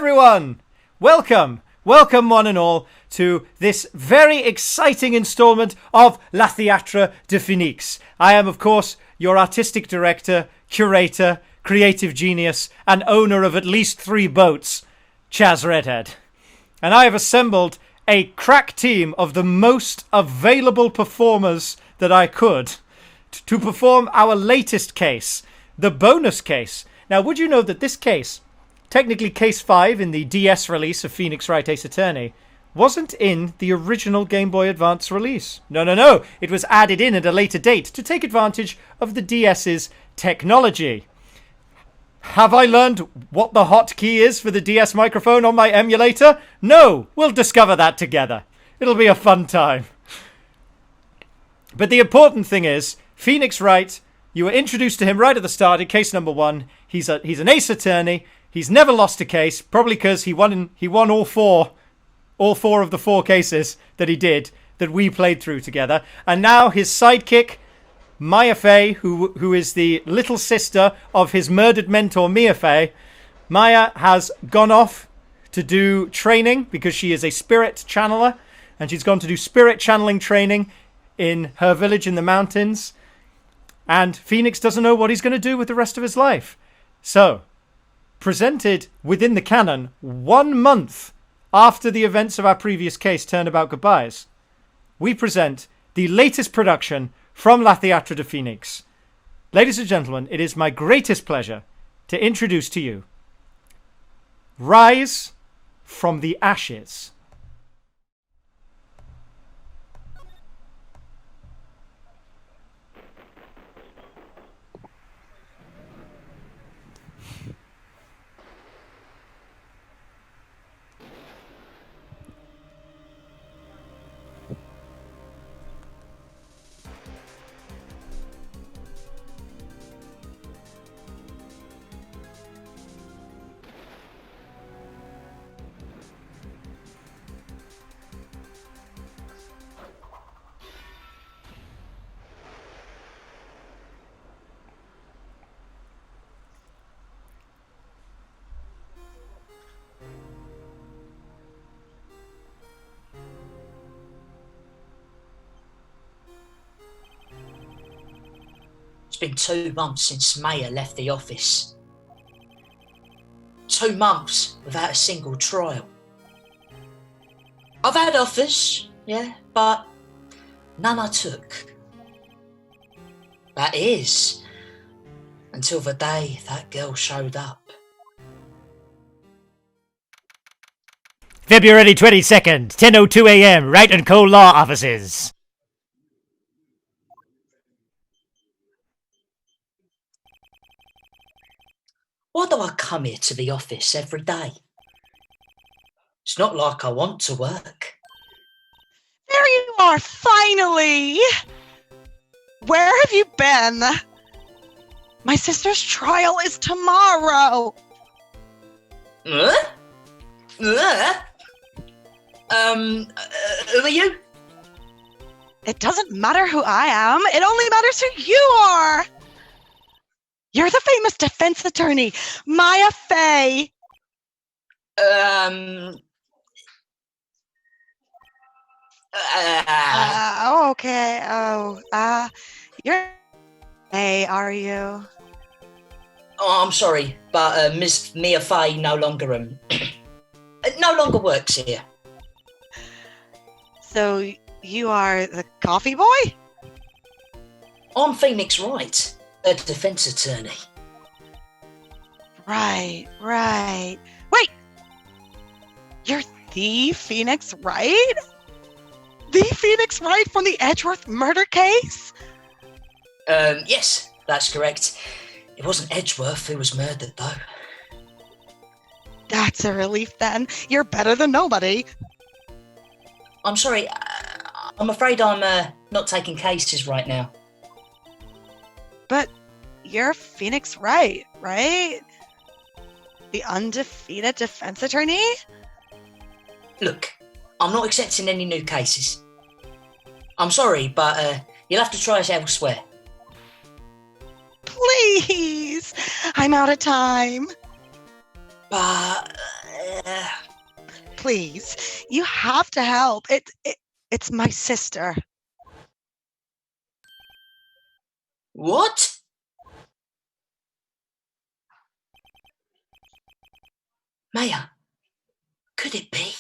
everyone! Welcome one and all to this very exciting installment of La Théâtre de Phénix. I am, of course, your artistic director, curator, creative genius, and owner of at least 3 boats, Chaz Redhead. And I have assembled a crack team of the most available performers that I could to perform our latest case, the bonus case. Now, would you know that this case, technically case 5 in the DS release of Phénix Wright Ace Attorney, wasn't in the original Game Boy Advance release? No. It was added in at a later date to take advantage of the DS's technology. Have I learned what the hotkey is for the DS microphone on my emulator? No, we'll discover that together. It'll be a fun time. But the important thing is, Phénix Wright, you were introduced to him right at the start in case number 1. He's an ace attorney. He's never lost a case, probably because he won all four of the 4 cases that he did, that we played through together. And now his sidekick, Maya Fey, who is the little sister of his murdered mentor, Mia Fey. Maya has gone off to do training because she is a spirit channeler, and she's gone to do spirit channeling training in her village in the mountains. And Phénix doesn't know what he's going to do with the rest of his life. So, presented within the canon 1 month after the events of our previous case Turnabout Goodbyes, we present the latest production from La Théâtre de Phénix. Ladies and gentlemen, it is my greatest pleasure to introduce to you Rise from the Ashes. It's been 2 months since Maya left the office. 2 months without a single trial. I've had offers, yeah, but none I took. That is, until the day that girl showed up. February 22nd, 10:02 a.m., Wright and Co. Law Offices. Why do I come here to the office every day? It's not like I want to work. There you are, finally! Where have you been? My sister's trial is tomorrow. Who are you? It doesn't matter who I am. It only matters who you are. You're the famous defense attorney, Maya Fey. Okay. You're Hey, are you? Oh, I'm sorry, but Miss Mia Fey no longer works here. So you are the coffee boy? I'm Phénix Wright, a defense attorney. Right. Wait! You're the Phénix Wright? The Phénix Wright from the Edgeworth murder case? Yes, that's correct. It wasn't Edgeworth who was murdered, though. That's a relief, then. You're better than nobody. I'm sorry, I'm afraid I'm not taking cases right now. But you're Phénix Wright, right? The undefeated defense attorney? Look, I'm not accepting any new cases. I'm sorry, but you'll have to try us elsewhere. Please! I'm out of time. But Please, you have to help. It's my sister. What? Maya, could it be?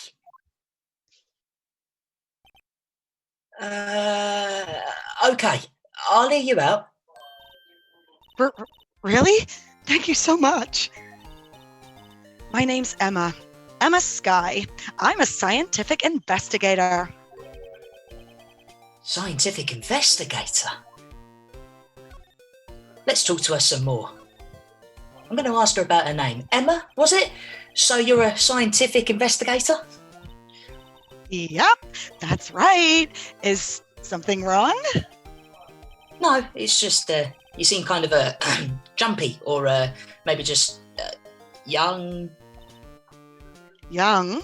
Okay, I'll hear you out. Really? Thank you so much. My name's Emma. Emma Sky. I'm a scientific investigator. Scientific investigator? Let's talk to her some more. I'm going to ask her about her name. Emma, was it? So you're a scientific investigator? Yep, that's right. Is something wrong? No, it's just you seem kind of jumpy, or maybe just young. Young?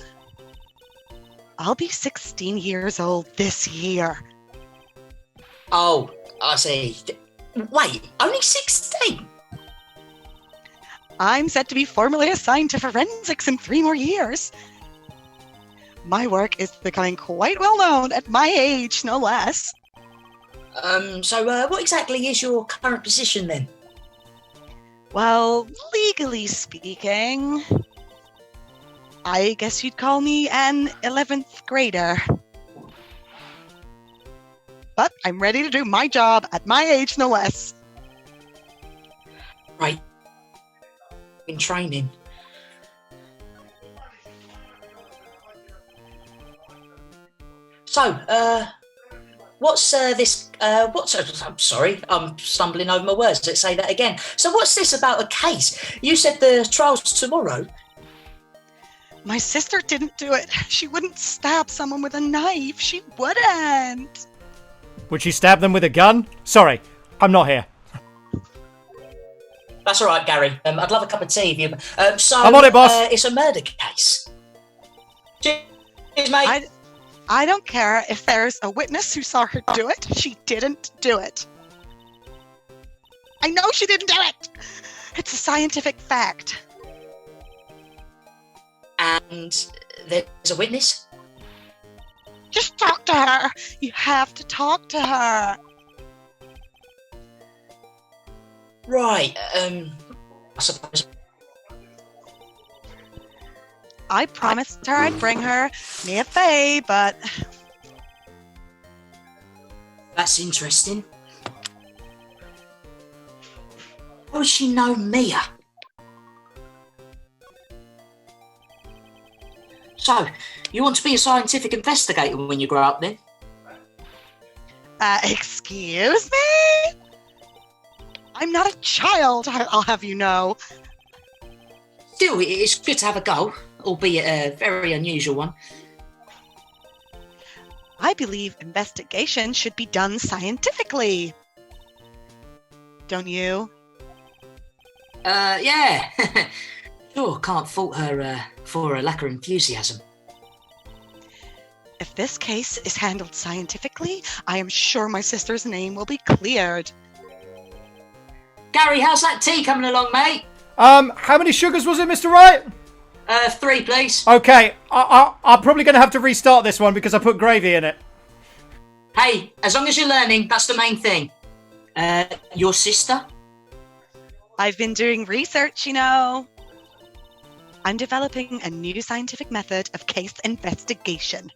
I'll be 16 years old this year. Oh, I see. Wait, only 16? I'm set to be formally assigned to forensics in 3 more years. My work is becoming quite well known at my age, no less. So what exactly is your current position then? Well, legally speaking, I guess you'd call me an 11th grader. But I'm ready to do my job at my age, no less. Right. In training. So, what's this? I'm sorry, I'm stumbling over my words. Let's say that again. So, what's this about a case? You said the trial's tomorrow. My sister didn't do it. She wouldn't stab someone with a knife. She wouldn't. Would she stab them with a gun? Sorry, I'm not here. That's all right, Gary. I'd love a cup of tea if you. So I'm on it, boss. It's a murder case. Cheers, mate. I don't care if there's a witness who saw her do it. She didn't do it. I know she didn't do it. It's a scientific fact. And there's a witness? Just talk to her. You have to talk to her. Right, I suppose. I promised her I'd bring her Mia Fey, but... That's interesting. How does she know Mia? So, you want to be a scientific investigator when you grow up then? Excuse me? I'm not a child, I'll have you know. Still, it's good to have a goal, albeit a very unusual one. I believe investigation should be done scientifically. Don't you? Yeah. Sure, can't fault her for her lack of enthusiasm. If this case is handled scientifically, I am sure my sister's name will be cleared. Gary, how's that tea coming along, mate? How many sugars was it, Mr. Wright? 3, please. Okay, I'm probably going to have to restart this one because I put gravy in it. Hey, as long as you're learning, that's the main thing. Your sister? I've been doing research, you know. I'm developing a new scientific method of case investigation.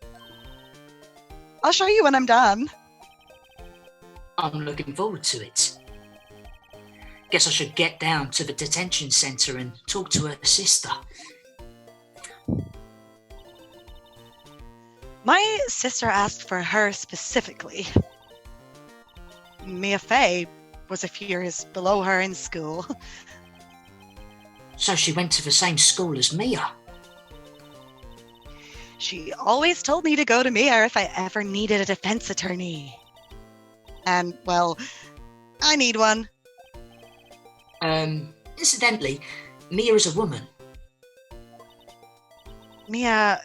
I'll show you when I'm done. I'm looking forward to it. Guess I should get down to the detention centre and talk to her sister. My sister asked for her specifically. Mia Fey was a few years below her in school. So she went to the same school as Mia? She always told me to go to Mia if I ever needed a defense attorney. And, well, I need one. Incidentally, Mia is a woman. Mia,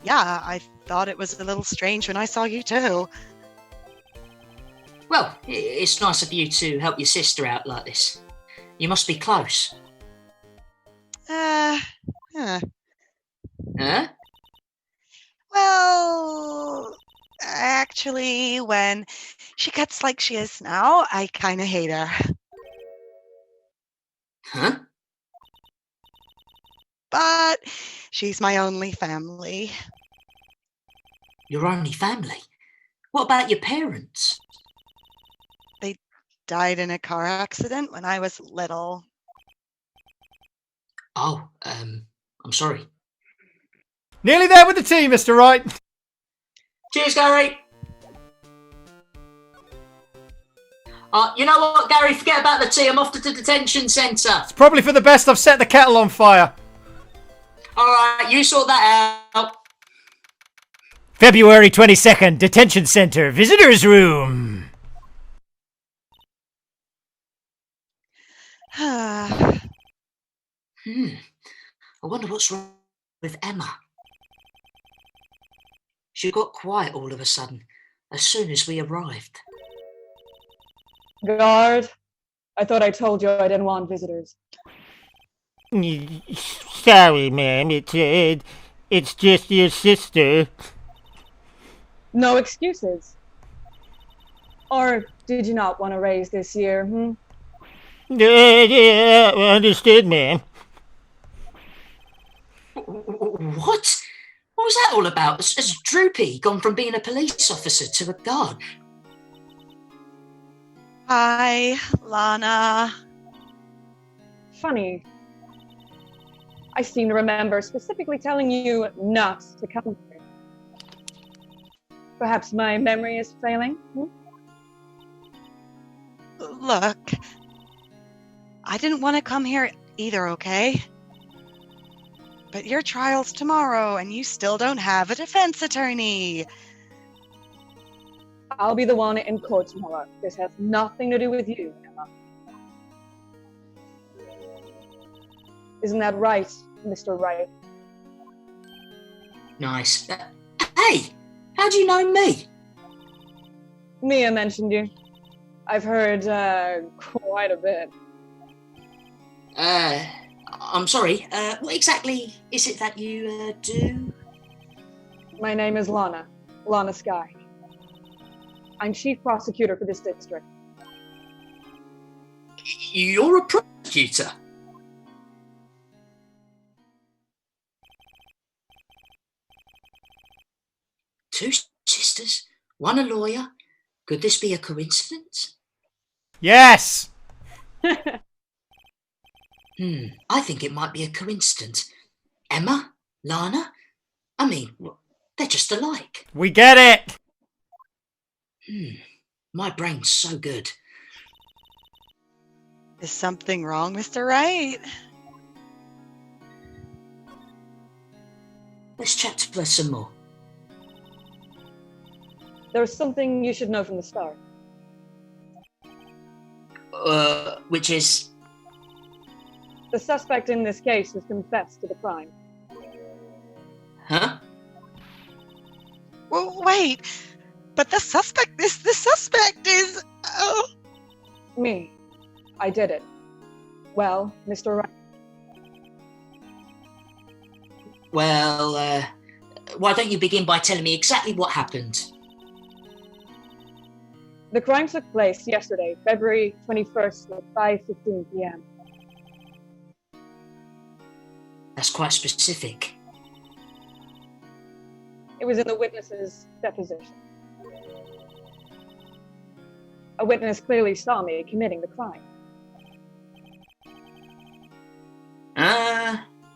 yeah, I thought it was a little strange when I saw you too. Well, it's nice of you to help your sister out like this. You must be close. Huh? Well, actually, when she gets like she is now, I kind of hate her. Huh? But she's my only family. Your only family? What about your parents? They died in a car accident when I was little. Oh, I'm sorry. Nearly there with the tea, Mr. Wright. Cheers, Gary. You know what, Gary? Forget about the tea. I'm off to the detention centre. It's probably for the best I've set the kettle on fire. All right, you sort that out. February 22nd, detention center, visitors room. I wonder what's wrong with Emma. She got quiet all of a sudden, as soon as we arrived. Guard, I thought I told you I didn't want visitors. Sorry, ma'am. It's just your sister. No excuses. Or did you not want to raise this year, Yeah, understood, ma'am. What? What was that all about? Has Droopy gone from being a police officer to a guard? Hi, Lana. Funny. I seem to remember specifically telling you not to come here. Perhaps my memory is failing? Look, I didn't want to come here either, okay? But your trial's tomorrow, and you still don't have a defense attorney. I'll be the one in court tomorrow. This has nothing to do with you, Emma. Isn't that right, Mr. Wright? Nice. Hey, how do you know me? Mia mentioned you. I've heard quite a bit. I'm sorry. What exactly is it that you do? My name is Lana. Lana Sky. I'm chief prosecutor for this district. You're a prosecutor? Two sisters, one a lawyer. Could this be a coincidence? Yes. I think it might be a coincidence. Emma? Lana? I mean, they're just alike. We get it. My brain's so good. Is something wrong, Mr. Wright? Let's chat to her some more. There's something you should know from the start. Which is? The suspect in this case has confessed to the crime. Huh? Well, wait, but the suspect is. Oh. Me. I did it. Well, Mr. Wright. Well, why don't you begin by telling me exactly what happened? The crime took place yesterday, February 21st at 5:15 p.m. That's quite specific. It was in the witness's deposition. A witness clearly saw me committing the crime.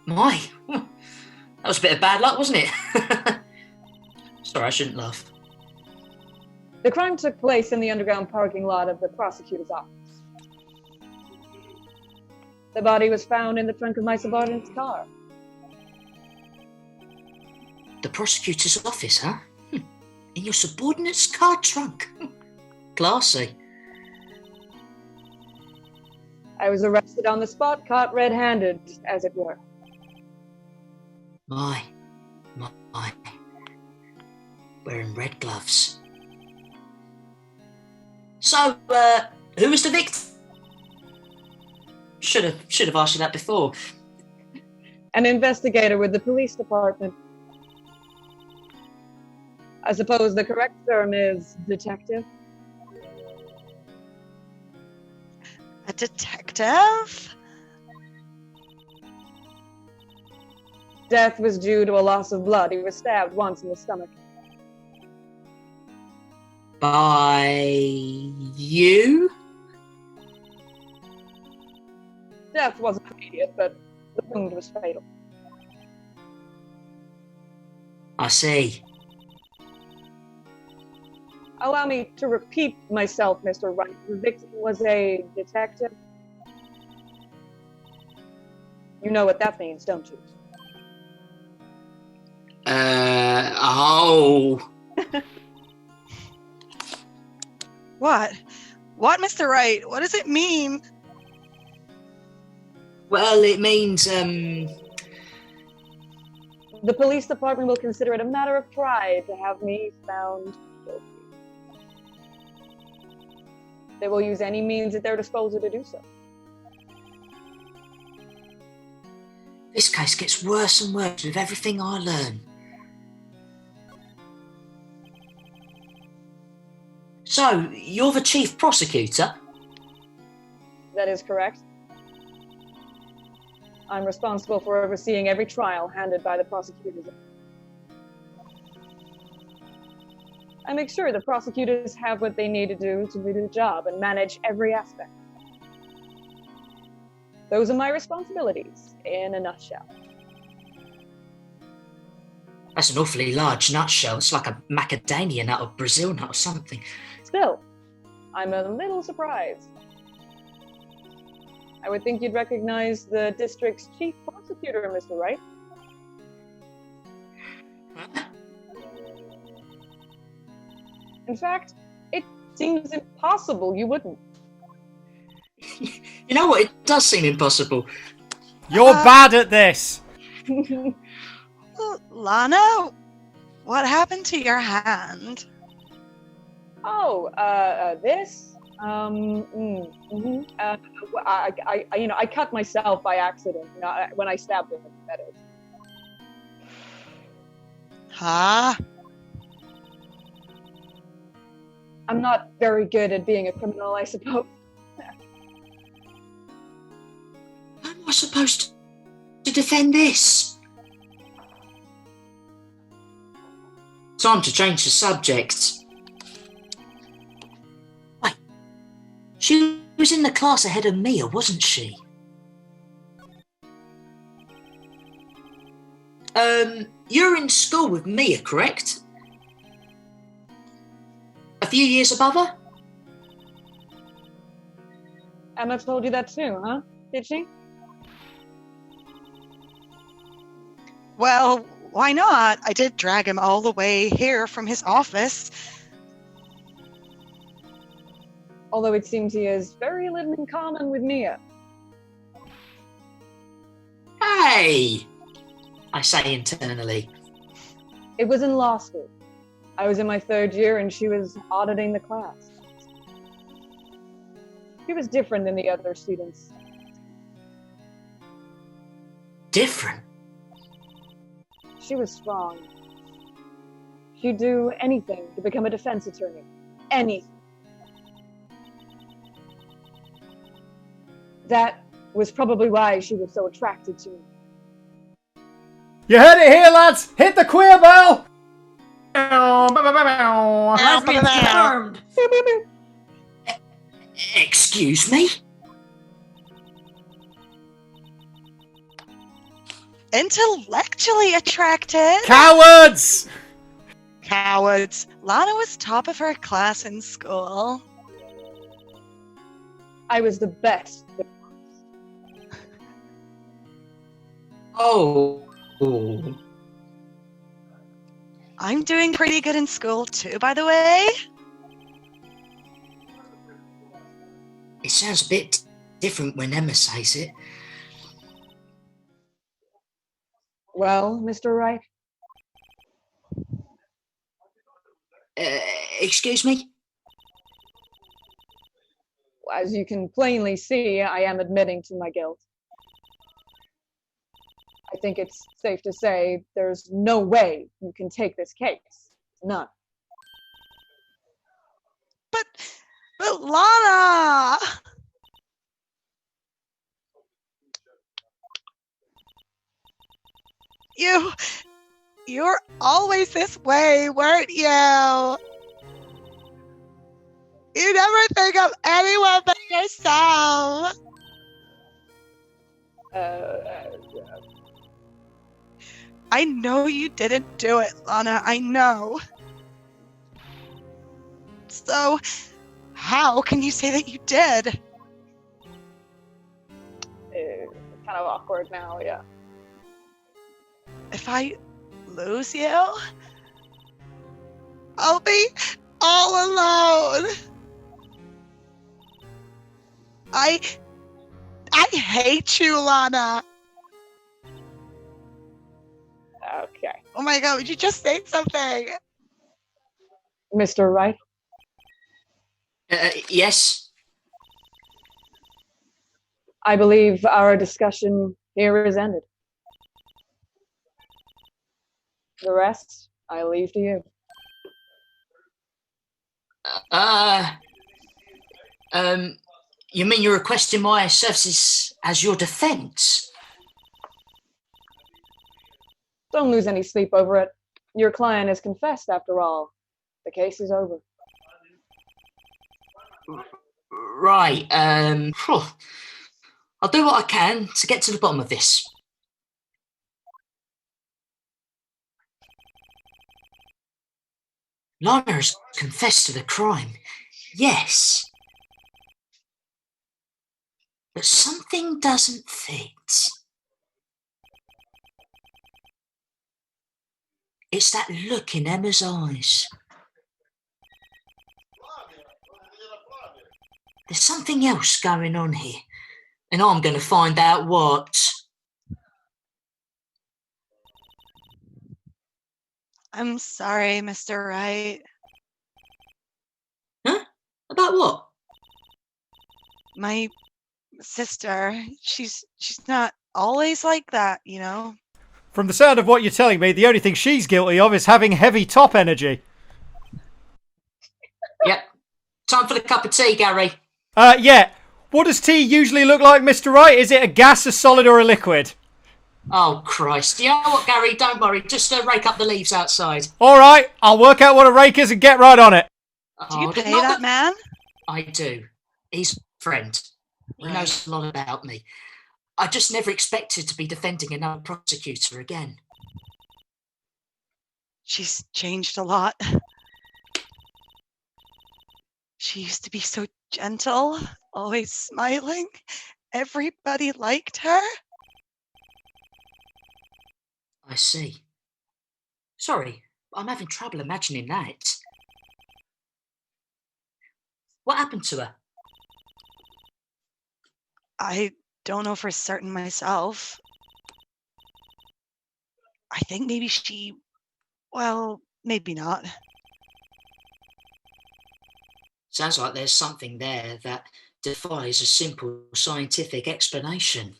My. That was a bit of bad luck, wasn't it? Sorry, I shouldn't laugh. The crime took place in the underground parking lot of the prosecutor's office. The body was found in the trunk of my subordinate's car. The prosecutor's office, huh? In your subordinate's car trunk. Classy. I was arrested on the spot, caught red-handed, as it were. My. Wearing red gloves. So, who was the victim? Should have asked you that before. An investigator with the police department. I suppose the correct term is detective. A detective? Death was due to a loss of blood. He was stabbed once in the stomach. By you? Death wasn't immediate, but the wound was fatal. I see. Allow me to repeat myself, Mr. Wright. The victim was a detective. You know what that means, don't you? Oh. What? What, Mr. Wright? What does it mean? Well, it means, The police department will consider it a matter of pride to have me found guilty. They will use any means at their disposal to do so. this case gets worse and worse with everything I learn. So, you're the chief prosecutor? That is correct. I'm responsible for overseeing every trial handled by the prosecutors. I make sure the prosecutors have what they need to do the job and manage every aspect. Those are my responsibilities, in a nutshell. That's an awfully large nutshell. It's like a macadamia nut or Brazil nut or something. Still, I'm a little surprised. I would think you'd recognize the district's chief prosecutor, Mr. Wright. In fact, it seems impossible you wouldn't. You know what? It does seem impossible. You're bad at this. Lana, what happened to your hand? Oh, this? I cut myself by accident. When I stabbed him, that is. Huh? I'm not very good at being a criminal, I suppose. How am I supposed to defend this? Time to change the subject. Wait, she was in the class ahead of Mia, wasn't she? You're in school with Mia, correct? A few years above her? Emma told you that too, huh? Did she? Well, why not? I did drag him all the way here from his office. Although it seems he has very little in common with Mia. Hey! I say internally. It was in law school. I was in my third year and she was auditing the class. She was different than the other students. Different? She was strong. She'd do anything to become a defense attorney. Anything. That was probably why she was so attracted to me. You heard it here, lads. Hit the queer bell. Lesbians confirmed! Excuse me? Intellectually attracted. Cowards! Cowards. Lana was top of her class in school. I was the best. Oh. I'm doing pretty good in school too, by the way. It sounds a bit different when Emma says it. Well, Mr. Wright? Excuse me? As you can plainly see, I am admitting to my guilt. I I think it's safe to say there's no way you can take this case. None. But Lana! You're always this way, weren't you? You never think of anyone but yourself. I know you didn't do it, Lana. I know. So, how can you say that you did? Kind of awkward now, yeah. If I lose you, I'll be all alone. I hate you, Lana. Okay. Oh my god, would you just say something? Mr. Wright? Yes? I believe our discussion here is ended. The rest, I leave to you. You mean you're requesting my services as your defense? Don't lose any sleep over it. Your client has confessed, after all. The case is over. Right, I'll do what I can to get to the bottom of this. Lana has confessed to the crime, yes. But something doesn't fit. It's that look in Emma's eyes. There's something else going on here, and I'm going to find out what. I'm sorry, Mr. Wright. Huh? About what? My sister, she's not always like that, you know? From the sound of what you're telling me, the only thing she's guilty of is having heavy top energy. Yep. Time for the cup of tea, Gary. Yeah. What does tea usually look like, Mr. Wright? Is it a gas, a solid, or a liquid? Oh, Christ. You know what, Gary? Don't worry. Just rake up the leaves outside. All right. I'll work out what a rake is and get right on it. Do you pay that man? I do. He's a friend. He Right. knows a lot about me. I just never expected to be defending another prosecutor again. She's changed a lot. She used to be so gentle, always smiling. Everybody liked her. I see. Sorry, I'm having trouble imagining that. What happened to her? I don't know for certain myself. I think maybe well, maybe not. Sounds like there's something there that defies a simple scientific explanation.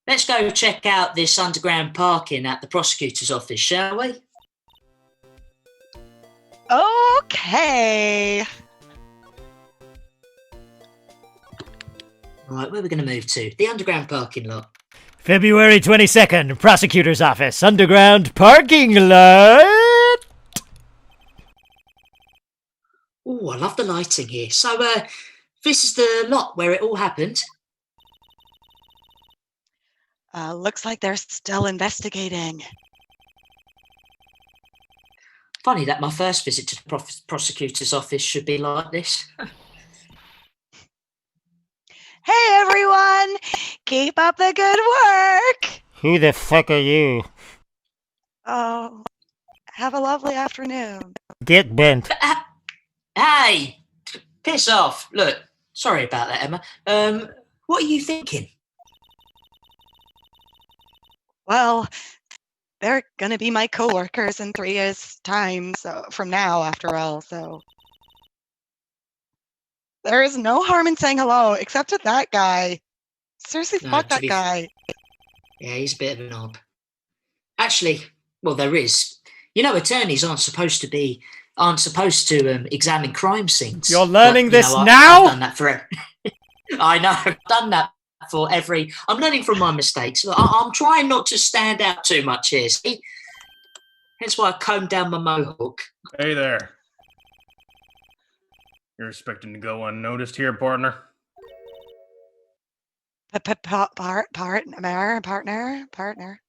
Let's go check out this underground parking at the prosecutor's office, shall we? Okay. Right, where are we going to move to? The underground parking lot. February 22nd, Prosecutor's Office, underground parking lot. Oh, I love the lighting here. So, this is the lot where it all happened. Looks like they're still investigating. Funny that my first visit to the prosecutor's office should be like this. Hey, everyone! Keep up the good work! Who the fuck are you? Oh, have a lovely afternoon. Get bent. Hey, piss off. Look, sorry about that, Emma. What are you thinking? Well, they're gonna be my coworkers in 3 years' time, so from now, after all, so. There is no harm in saying hello, except to that guy. Seriously, No, fuck to that be- guy. Yeah, he's a bit of a knob. Actually, well, there is. You know, attorneys aren't supposed to examine crime scenes. You're learning But, you this know, now? I've done that for. I know. I've done that for every. I'm learning from my mistakes. I'm trying not to stand out too much here. See, that's why I combed down my mohawk. Hey there. You're expecting to go unnoticed here, partner? Partner.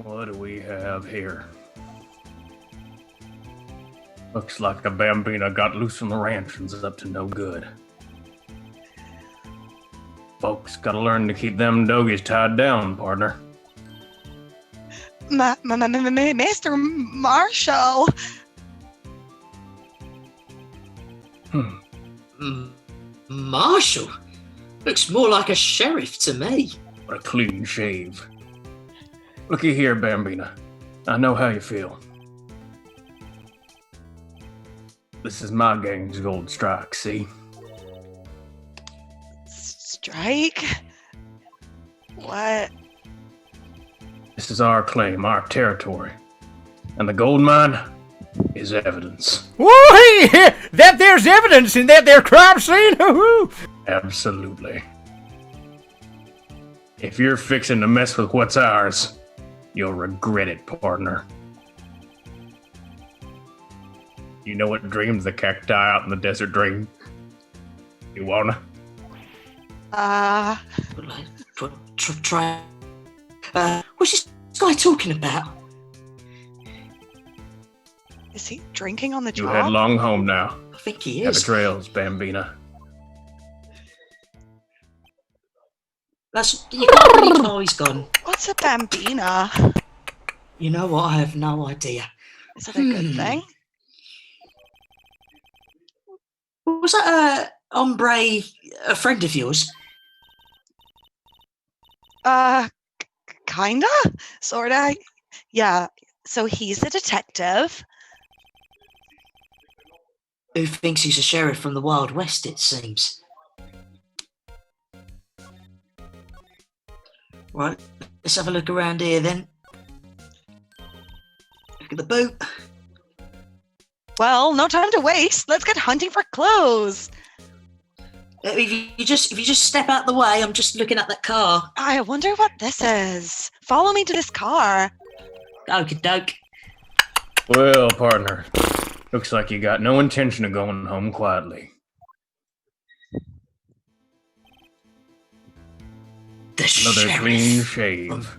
What do we have here? Looks like a bambina got loose from the ranch and is up to no good. Folks gotta learn to keep them doggies tied down, partner. Mr. Marshall. Marshall? Looks more like a sheriff to me. What a clean shave. Looky here, bambina. I know how you feel. This is my gang's gold strike, see? Strike? What? This is our claim, our territory. And the gold mine is evidence. Woo-hee! That there's evidence in that there crime scene! Woo-hoo! Absolutely. If you're fixing to mess with what's ours, you'll regret it, partner. You know what dreams the cacti out in the desert dream? You wanna? Try. What's this guy talking about? Is he drinking on the You job? head long home now. I think he Happy is. trails, bambina. You can't really know he's gone. What's a bambina? You know what? I have no idea. Is that a good thing? Was that a hombre a friend of yours? Kinda? Sorta? Yeah. So he's a detective. Who thinks he's a sheriff from the Wild West, it seems. Right, let's have a look around here then. Look at the boot. Well, no time to waste. Let's get hunting for clues. If you just step out the way, I'm just looking at that car. I wonder what this is. Follow me to this car. Okie doke. Well, partner, looks like you got no intention of going home quietly. The Another sheriff. clean shave.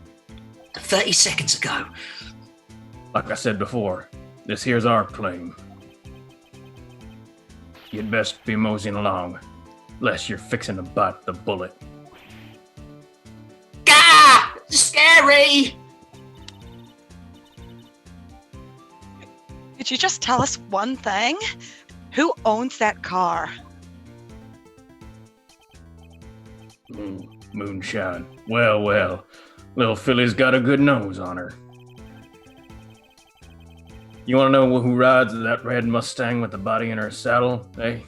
30 seconds ago. Like I said before, this here's our claim. You'd best be moseying along, lest you're fixing to bite the bullet. Gah! Scary! Could you just tell us one thing? Who owns that car? Moonshine. Well, well. Little Philly's got a good nose on her. You want to know who rides that red Mustang with the body in her saddle, eh?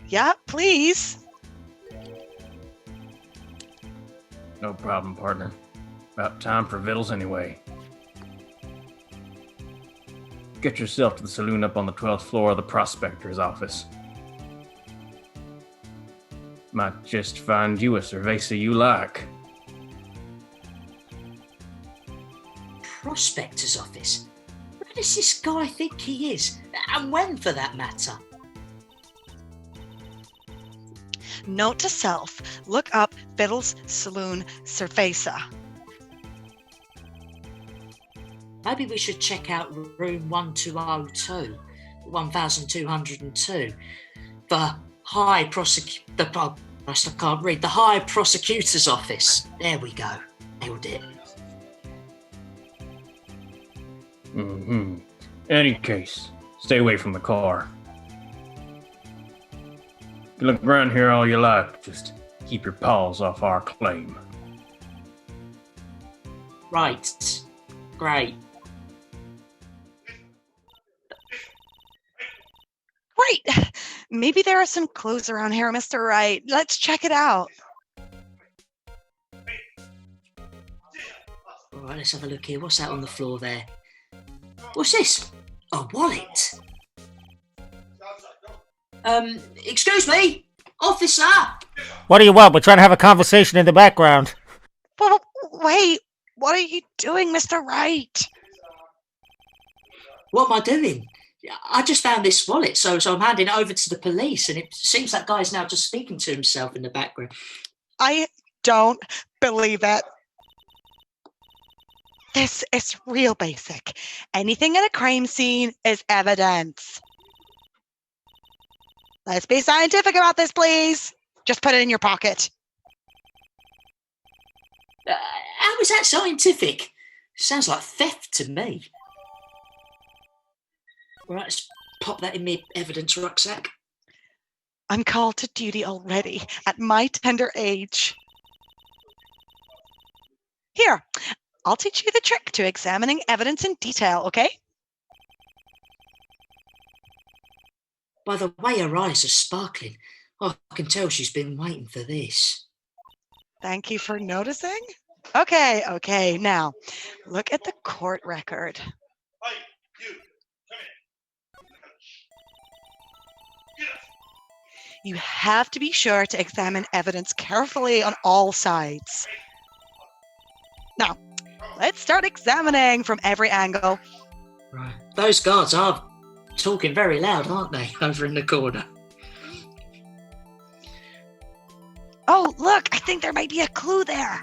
Yeah, please. No problem, partner. About time for victuals anyway. Get yourself to the saloon up on the 12th floor of the prospector's office. Might just find you a cerveza you like. Prospector's office? Where does this guy think he is? And when, for that matter? Note to self. Look up Fiddle's Saloon Cerveza. Maybe we should check out room 1202, 1202. The High Prosecutor's Office. There we go. Nailed it. Any case, stay away from the car. You can look around here all you like, just keep your paws off our claim. Right. Great. right. Maybe there are some clues around here, Mr. Wright. Let's check it out. All right, let's have a look here. What's that on the floor there? What's this? A wallet. Excuse me, officer. What do you want? We're trying to have a conversation in the background. Well, wait. What are you doing, Mr. Wright? What am I doing? I just found this wallet, so I'm handing it over to the police, and it seems that guy's now just speaking to himself in the background. I don't believe it. This is real basic. Anything at a crime scene is evidence. Let's be scientific about this, please. Just put it in your pocket. How is that scientific? Sounds like theft to me. All right, let's pop that in my evidence rucksack. I'm called to duty already at my tender age. Here, I'll teach you the trick to examining evidence in detail, okay? By the way, her eyes are sparkling. Oh, I can tell she's been waiting for this. Thank you for noticing. Okay, now, look at the court record. You have to be sure to examine evidence carefully on all sides. Now, let's start examining from every angle. Right. Those guards are talking very loud, aren't they, over in the corner? Oh, look, I think there might be a clue there.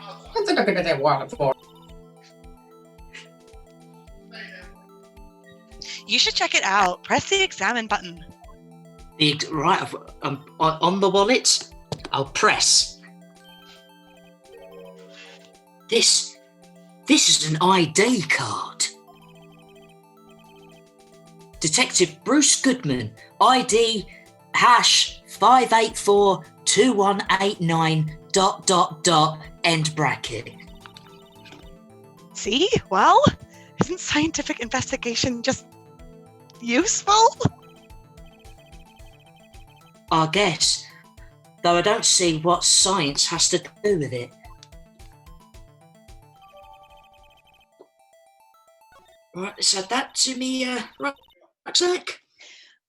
You should check it out. Press the examine button. Right, on the wallet, I'll press. This is an ID card. Detective Bruce Goodman, ID #5842189 ... end bracket. See? Well, isn't scientific investigation just useful? I guess, though I don't see what science has to do with it. Right, let's add that to me rucksack.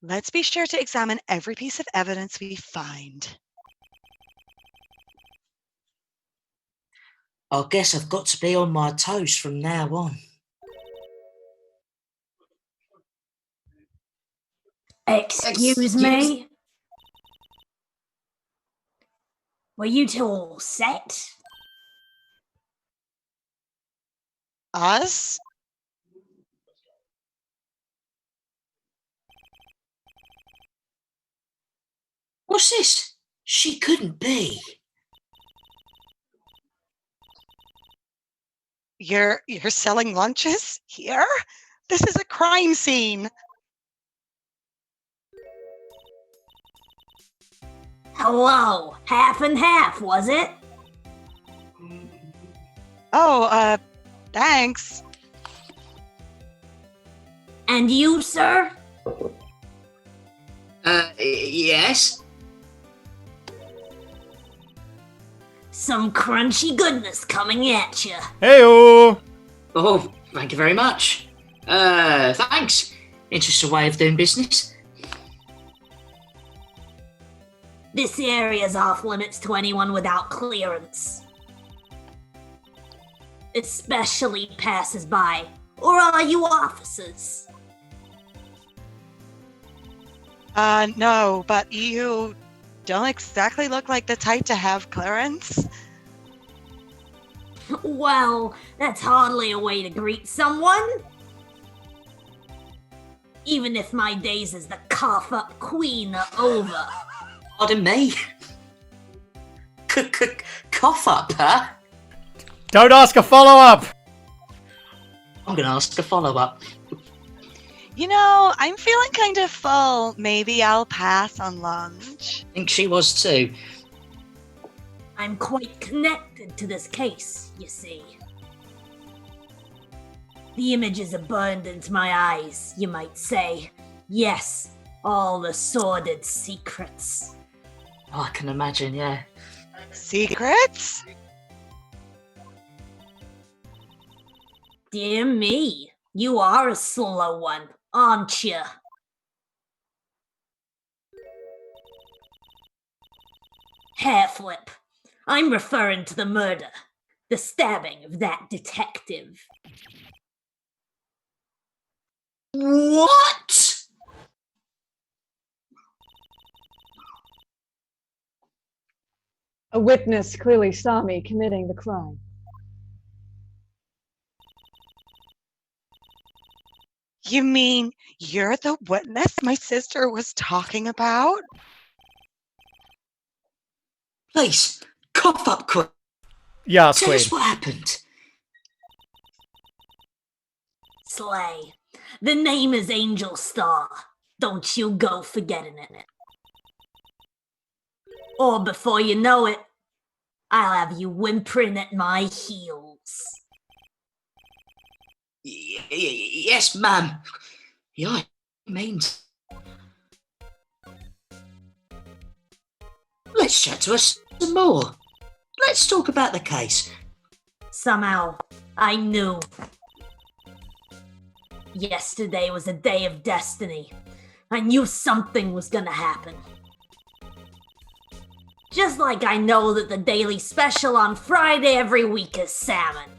Let's be sure to examine every piece of evidence we find. I guess I've got to be on my toes from now on. Excuse me? Were you two all set? Us? What's this? She couldn't be. You're selling lunches here? This is a crime scene. Hello, half and half, was it? Oh, thanks. And you, sir? Yes? Some crunchy goodness coming at you. Heyo! Oh, thank you very much. Thanks. Interesting way of doing business. This area's off limits to anyone without clearance. Especially passers-by, or are you officers? No, but you don't exactly look like the type to have clearance. Well, that's hardly a way to greet someone. Even if my days as the cough-up queen are over. Pardon me? Cough up, huh? Don't ask a follow-up! I'm going to ask a follow-up. You know, I'm feeling kind of full. Maybe I'll pass on lunch. I think she was too. I'm quite connected to this case, you see. The images are burned into my eyes, you might say. Yes, All the sordid secrets. Oh, I can imagine, yeah. Secrets? Dear me, you are a slow one, aren't you? Hairflip. I'm referring to the murder, the stabbing of that detective. What? A witness clearly saw me committing the crime. You mean you're the witness my sister was talking about? Please, cough up quick. Yes, Tell Queen. us what happened. Slay. The name is Angel Star. Don't you go forgetting it. Or before you know it, I'll have you whimpering at my heels. Yes, ma'am. Yeah, I mean. Let's chat to us some more. Let's talk about the case. Somehow, I knew. Yesterday was a day of destiny. I knew something was gonna happen. Just like I know that the daily special on Friday every week is salmon.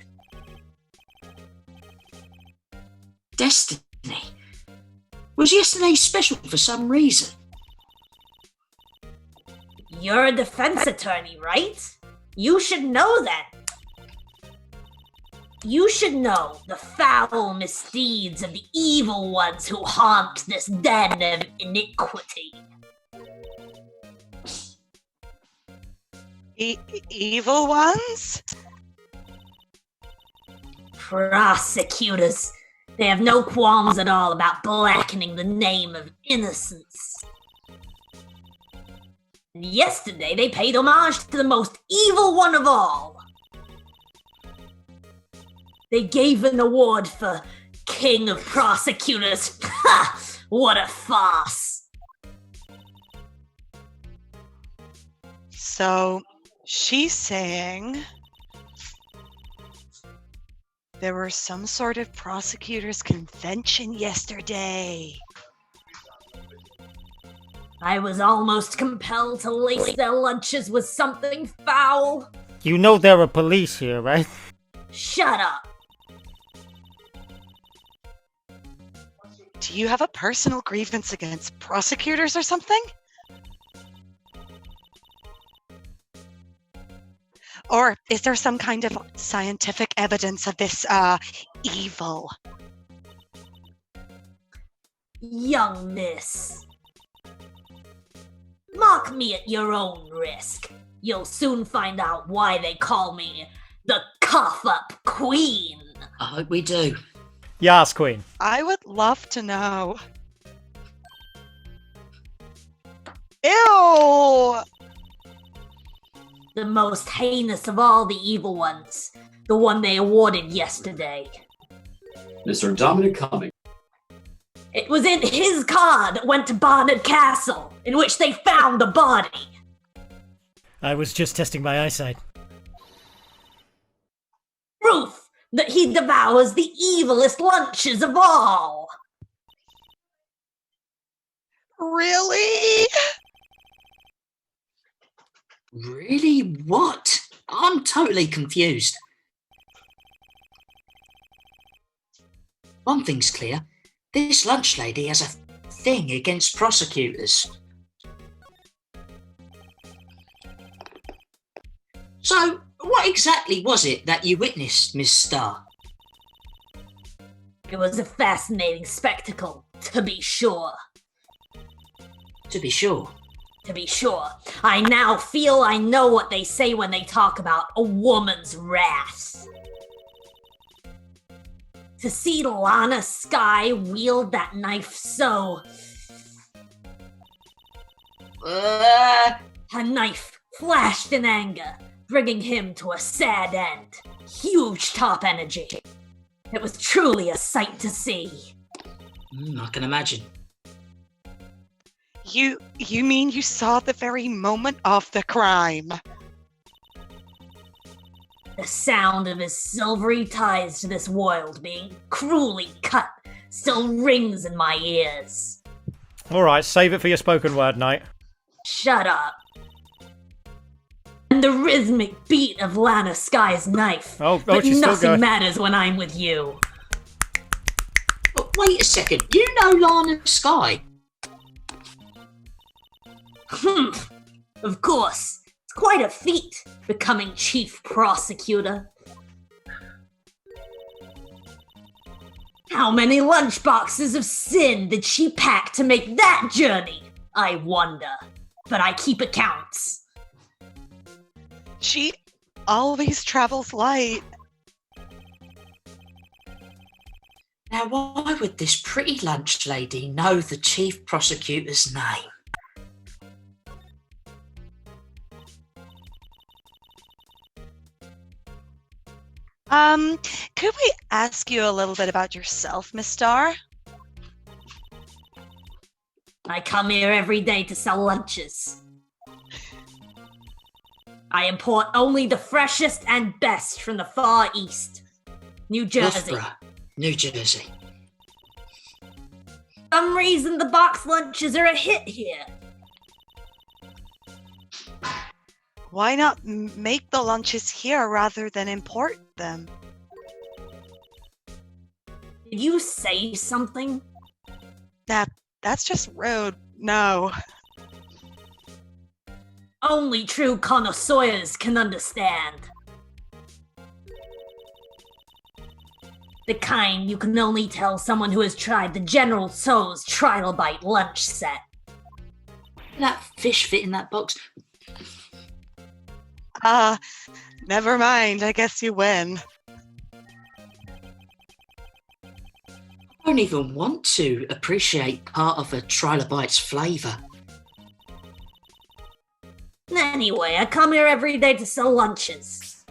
Destiny. Was yesterday special for some reason? You're a defense attorney, right? You should know that. You should know the foul misdeeds of the evil ones who haunt this den of iniquity. Evil ones? Prosecutors. They have no qualms at all about blackening the name of innocence. Yesterday, they paid homage to the most evil one of all. They gave an award for King of Prosecutors. Ha! What a farce. So she's saying there was some sort of prosecutors' convention yesterday. I was almost compelled to lace their lunches with something foul. You know there are police here, right? Shut up. Do you have a personal grievance against prosecutors or something? Or is there some kind of scientific evidence of this, evil? Young miss. Mock me at your own risk. You'll soon find out why they call me the Cough-Up Queen. I hope we do. Yes, Queen. I would love to know. Ew! The most heinous of all the evil ones. The one they awarded yesterday. Mr. Dominic Cumming. It was in his car that went to Barnard Castle, in which they found the body. I was just testing my eyesight. Proof that he devours the evilest lunches of all. Really? Really? What? I'm totally confused. One thing's clear. This lunch lady has a thing against prosecutors. So, what exactly was it that you witnessed, Miss Starr? It was a fascinating spectacle, to be sure. To be sure. To be sure, I now feel I know what they say when they talk about a woman's wrath. To see Lana Skye wield that knife so... Her knife flashed in anger, bringing him to a sad end. Huge top energy. It was truly a sight to see. I can imagine. You mean you saw the very moment of the crime? The sound of his silvery ties to this world being cruelly cut still rings in my ears. Alright, save it for your spoken word night. Shut up. And the rhythmic beat of Lana Sky's knife. But she's still nothing going. matters when I'm with you. But wait a second, you know Lana Sky? Of course. It's quite a feat, becoming chief prosecutor. How many lunchboxes of sin did she pack to make that journey? I wonder. But I keep accounts. She always travels light. Now, why would this pretty lunch lady know the chief prosecutor's name? Could we ask you a little bit about yourself, Miss Starr? I come here every day to sell lunches. I import only the freshest and best from the Far East. New Jersey. Loughborough, New Jersey. For some reason the box lunches are a hit here. Why not make the lunches here rather than import them? Did you say something? That's just rude. No. Only true connoisseurs can understand. The kind you can only tell someone who has tried the General Tso's Trilobite lunch set. That fish fit in that box. Never mind. I guess you win. I don't even want to appreciate part of a trilobite's flavour. Anyway, I come here every day to sell lunches.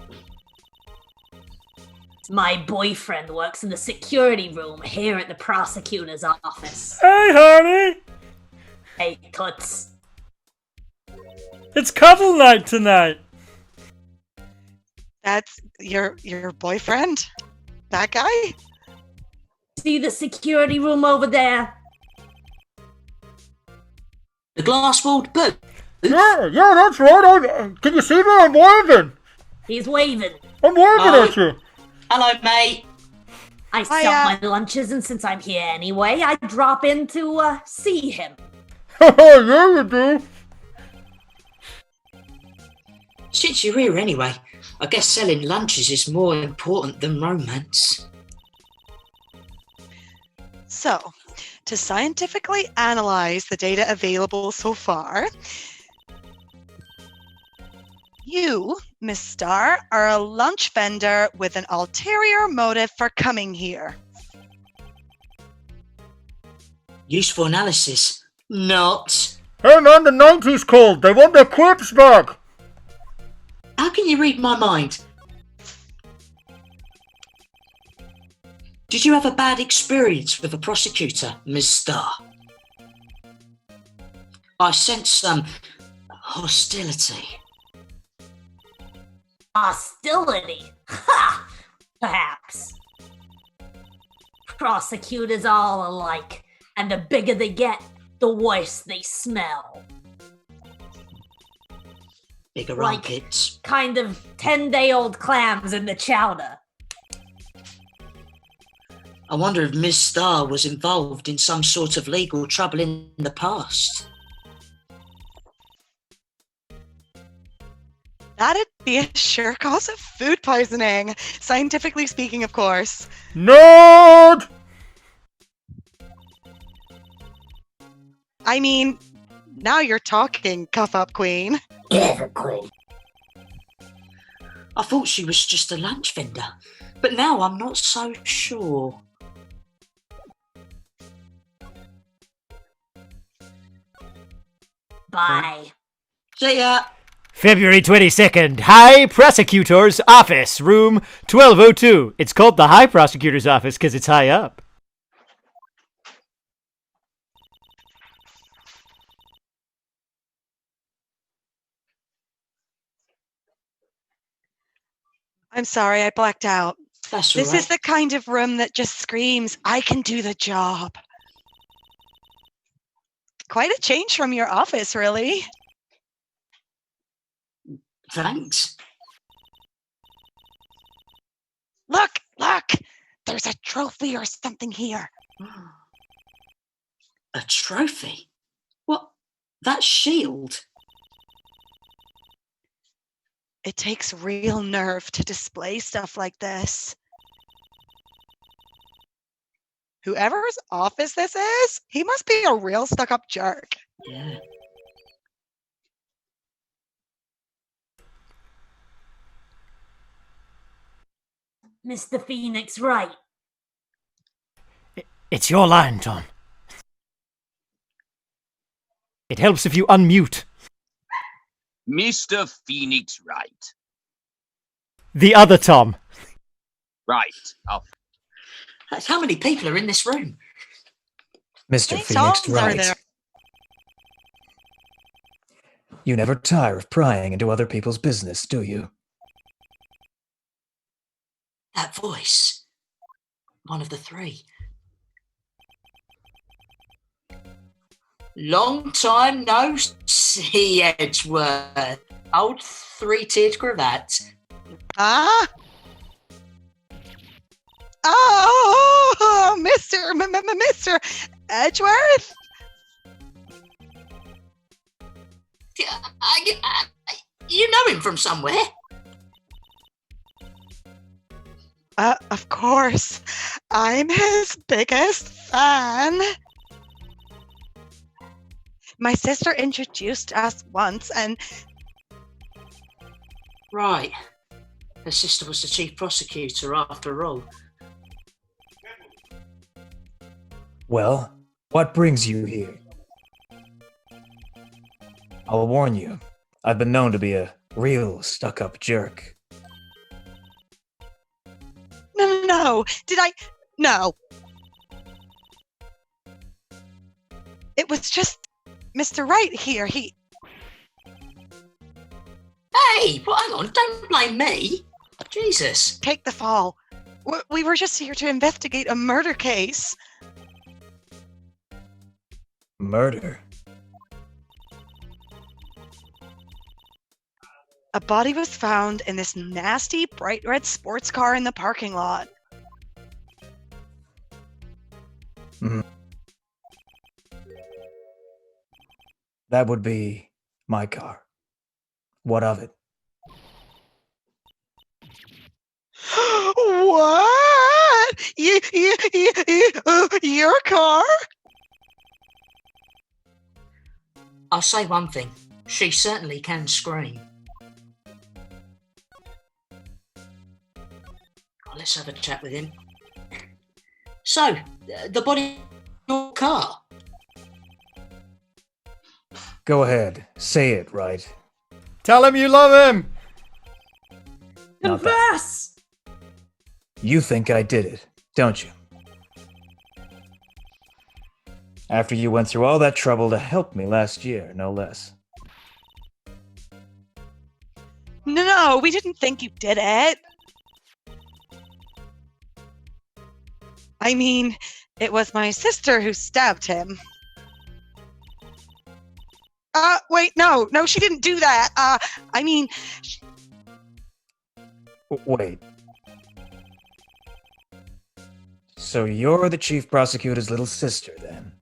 My boyfriend works in the security room here at the prosecutor's office. Hey, honey! Hey, Toots. It's cuddle night tonight! That's your boyfriend? That guy? See the security room over there? The glass-walled booth. Yeah, that's right. Can you see me? I'm waving. He's waving. I'm waving at you. Hello, mate. I sell my lunches, and since I'm here anyway, I drop in to see him. Yeah, you do. Since you're here anyway, I guess selling lunches is more important than romance. So, to scientifically analyze the data available so far, you, Miss Starr, are a lunch vendor with an ulterior motive for coming here. Useful analysis. Not. Hey man, the 90s called. They want their quips back. How can you read my mind? Did you have a bad experience with a prosecutor, Ms. Starr? I sense some hostility. Hostility? Ha! Perhaps. Prosecutors all alike, and the bigger they get, the worse they smell. Bigger Like armpits. kind of 10-day-old clams in the chowder. I wonder if Ms. Starr was involved in some sort of legal trouble in the past. That'd be a sure cause of food poisoning, scientifically speaking, of course. Nerd! I mean, now you're talking, Cuff Up Queen. I thought she was just a lunch vendor, but now I'm not so sure. Bye. See ya! February 22nd, High Prosecutor's Office, room 1202. It's called the High Prosecutor's Office because it's high up. I'm sorry, I blacked out. That's all This right. is the kind of room that just screams, I can do the job. Quite a change from your office, really. Thanks. Look! There's a trophy or something here. A trophy? What? That shield? It takes real nerve to display stuff like this. Whoever's office this is, he must be a real stuck-up jerk. Yeah. Mr. Phoenix right. It's your line, Tom. It helps if you unmute. Mr. Phoenix right. The other Tom. Right. Oh, That's how many people are in this room? Mr. Many Phoenix Toms are right. there? You never tire of prying into other people's business, do you? That voice. One of the three. Long time no see, Edgeworth. Old three-tiered cravat. Ah? Oh, Mr. Edgeworth? You know him from somewhere. Of course. I'm his biggest fan. My sister introduced us once, and... Right. Her sister was the chief prosecutor after all. Well, what brings you here? I'll warn you, I've been known to be a real stuck-up jerk. No. Did I? No. It was just Mr. Wright here. He... Hey, well, hang on, don't blame me. Jesus. Take the fall. We were just here to investigate a murder case. Murder? A body was found in this nasty bright red sports car in the parking lot. That would be my car. What of it? What? Your car? I'll say one thing. She certainly can scream. Oh, let's have a chat with him. So, the body in your car? Go ahead, say it, right? Tell him you love him. Not that. Confess! You think I did it, don't you? After you went through all that trouble to help me last year, no less. No, we didn't think you did it. I mean, it was my sister who stabbed him. Wait, no, she didn't do that. I mean... Wait. So you're the chief prosecutor's little sister, then?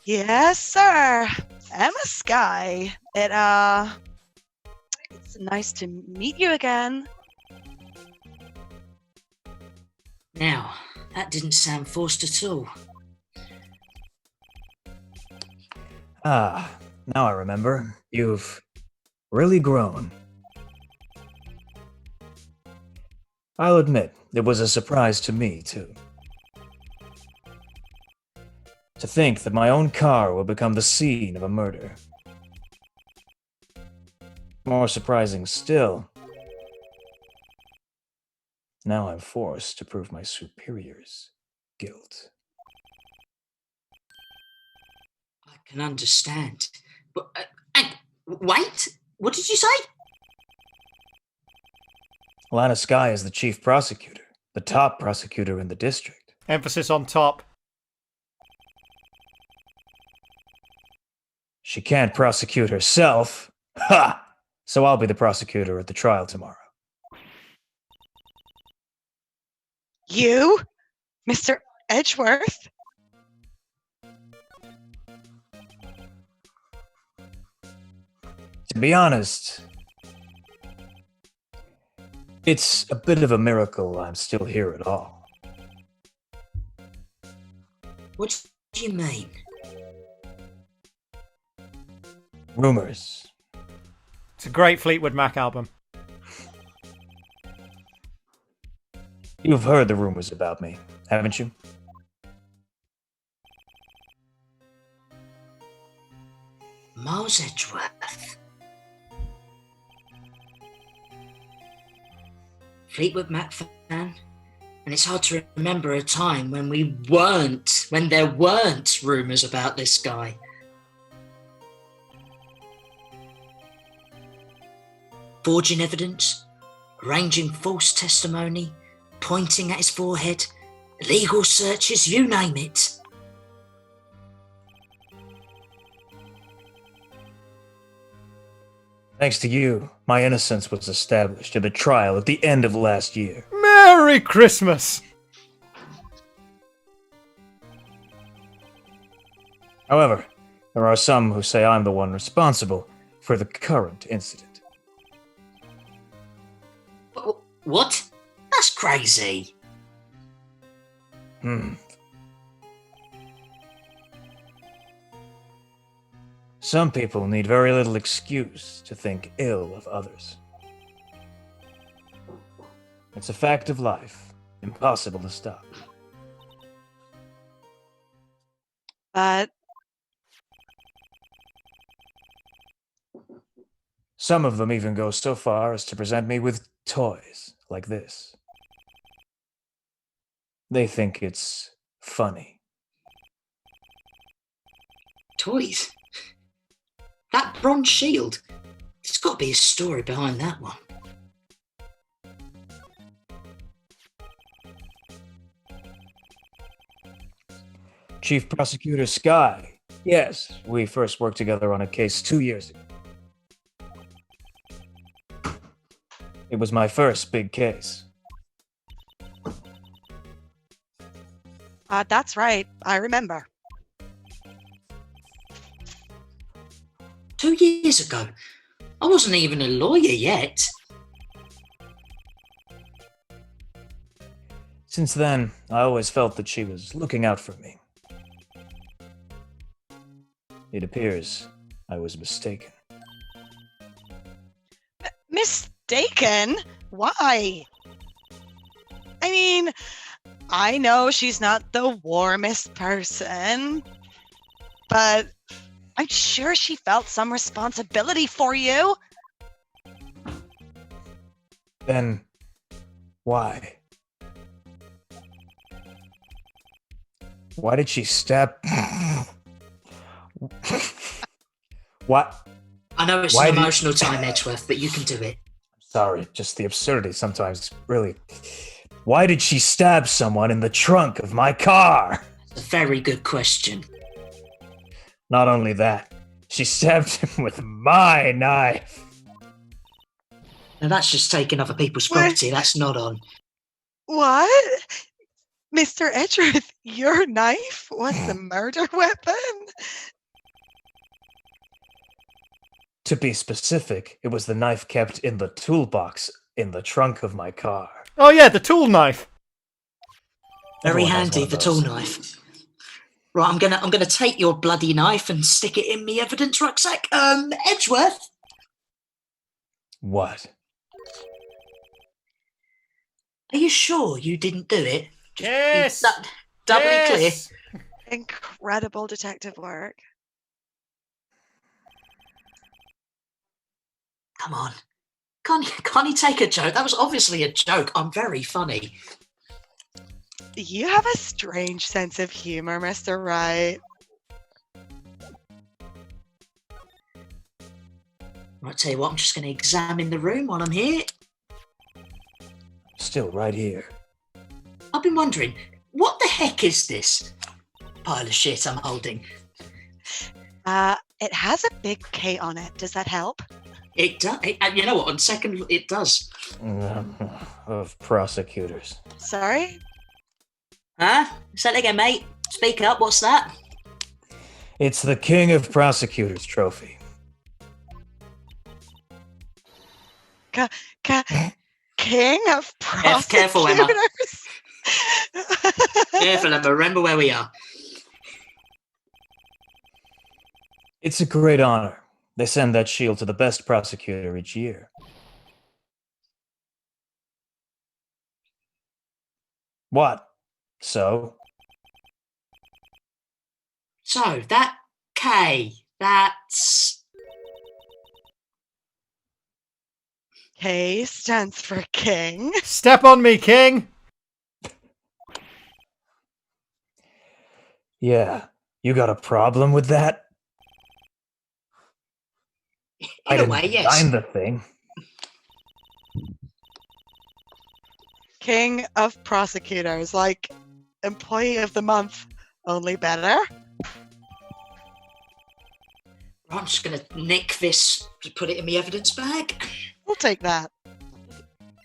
Yes, sir. Emma Sky. It's nice to meet you again. Now, that didn't sound forced at all. Ah, now I remember. You've really grown. I'll admit, it was a surprise to me, too. To think that my own car would become the scene of a murder. More surprising still, now I'm forced to prove my superior's guilt. I can understand. But, wait, what did you say? Lana Sky is the chief prosecutor, the top prosecutor in the district. Emphasis on top. She can't prosecute herself. Ha! So I'll be the prosecutor at the trial tomorrow. You? Mr. Edgeworth? To be honest, it's a bit of a miracle I'm still here at all. What do you mean? Rumors. It's a great Fleetwood Mac album. You've heard the rumors about me, haven't you? Miles Edgeworth. Fleetwood Mac fan, and it's hard to remember a time when there weren't rumours about this guy. Forging evidence, arranging false testimony, pointing at his forehead, legal searches, you name it. Thanks to you, my innocence was established at a trial at the end of last year. Merry Christmas! However, there are some who say I'm the one responsible for the current incident. What? That's crazy. Some people need very little excuse to think ill of others. It's a fact of life, impossible to stop. But some of them even go so far as to present me with toys like this. They think it's funny. Toys? That bronze shield? There's got to be a story behind that one. Chief Prosecutor Sky. Yes, we first worked together on a case 2 years ago. It was my first big case. That's right. I remember. 2 years ago. I wasn't even a lawyer yet. Since then, I always felt that she was looking out for me. It appears I was mistaken. Mistaken? Why? I mean, I know she's not the warmest person, but I'm sure she felt some responsibility for you. Then, why? Why did she stab... What? I know it's an emotional time, Edgeworth, but you can do it. Sorry, just the absurdity sometimes, really. Why did she stab someone in the trunk of my car? That's a very good question. Not only that, she stabbed him with my knife. Now that's just taking other people's property. That's not on. What? Mr. Edgeworth, your knife was the murder weapon? To be specific, it was the knife kept in the toolbox in the trunk of my car. Oh yeah, the tool knife. Very Everyone has handy, one of the those. tool knife. Right, I'm gonna take your bloody knife and stick it in me evidence rucksack. Edgeworth. What? Are you sure you didn't do it? Just Yes. Doubly Yes. clear. Incredible detective work. Come on. Can't you take a joke? That was obviously a joke. I'm very funny. You have a strange sense of humor, Mr. Wright. Right, tell you what, I'm just going to examine the room while I'm here. still right here. I've been wondering, what the heck is this pile of shit I'm holding? It has a big K on it. Does that help? It does. You know what? On second, it does. Of prosecutors. Sorry? Huh? Say that again, mate. Speak up. What's that? It's the King of Prosecutors trophy. King of Prosecutors? Careful, Emma. Careful, Emma. Remember where we are. It's a great honor. They send that shield to the best prosecutor each year. What? So? So, that K, that's... K stands for King. Step on me, King! Yeah. You got a problem with that? I In a didn't way, yes. design the thing. King of Prosecutors, like Employee of the Month, only better. I'm just going to nick this to put it in my evidence bag. We'll take that.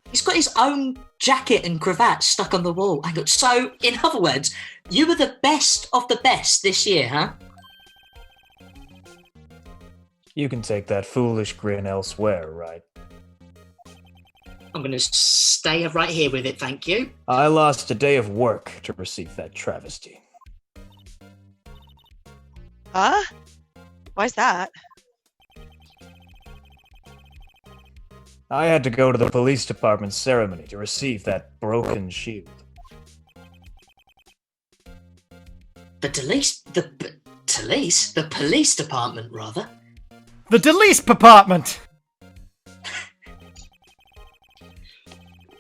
He's got his own jacket and cravat stuck on the wall. Hang on. So, in other words, you were the best of the best this year, huh? You can take that foolish grin elsewhere, right? I'm going to stay right here with it, thank you. I lost a day of work to receive that travesty. Huh? Why's that? I had to go to the police department ceremony to receive that broken shield. The police department, rather. The Delease Department!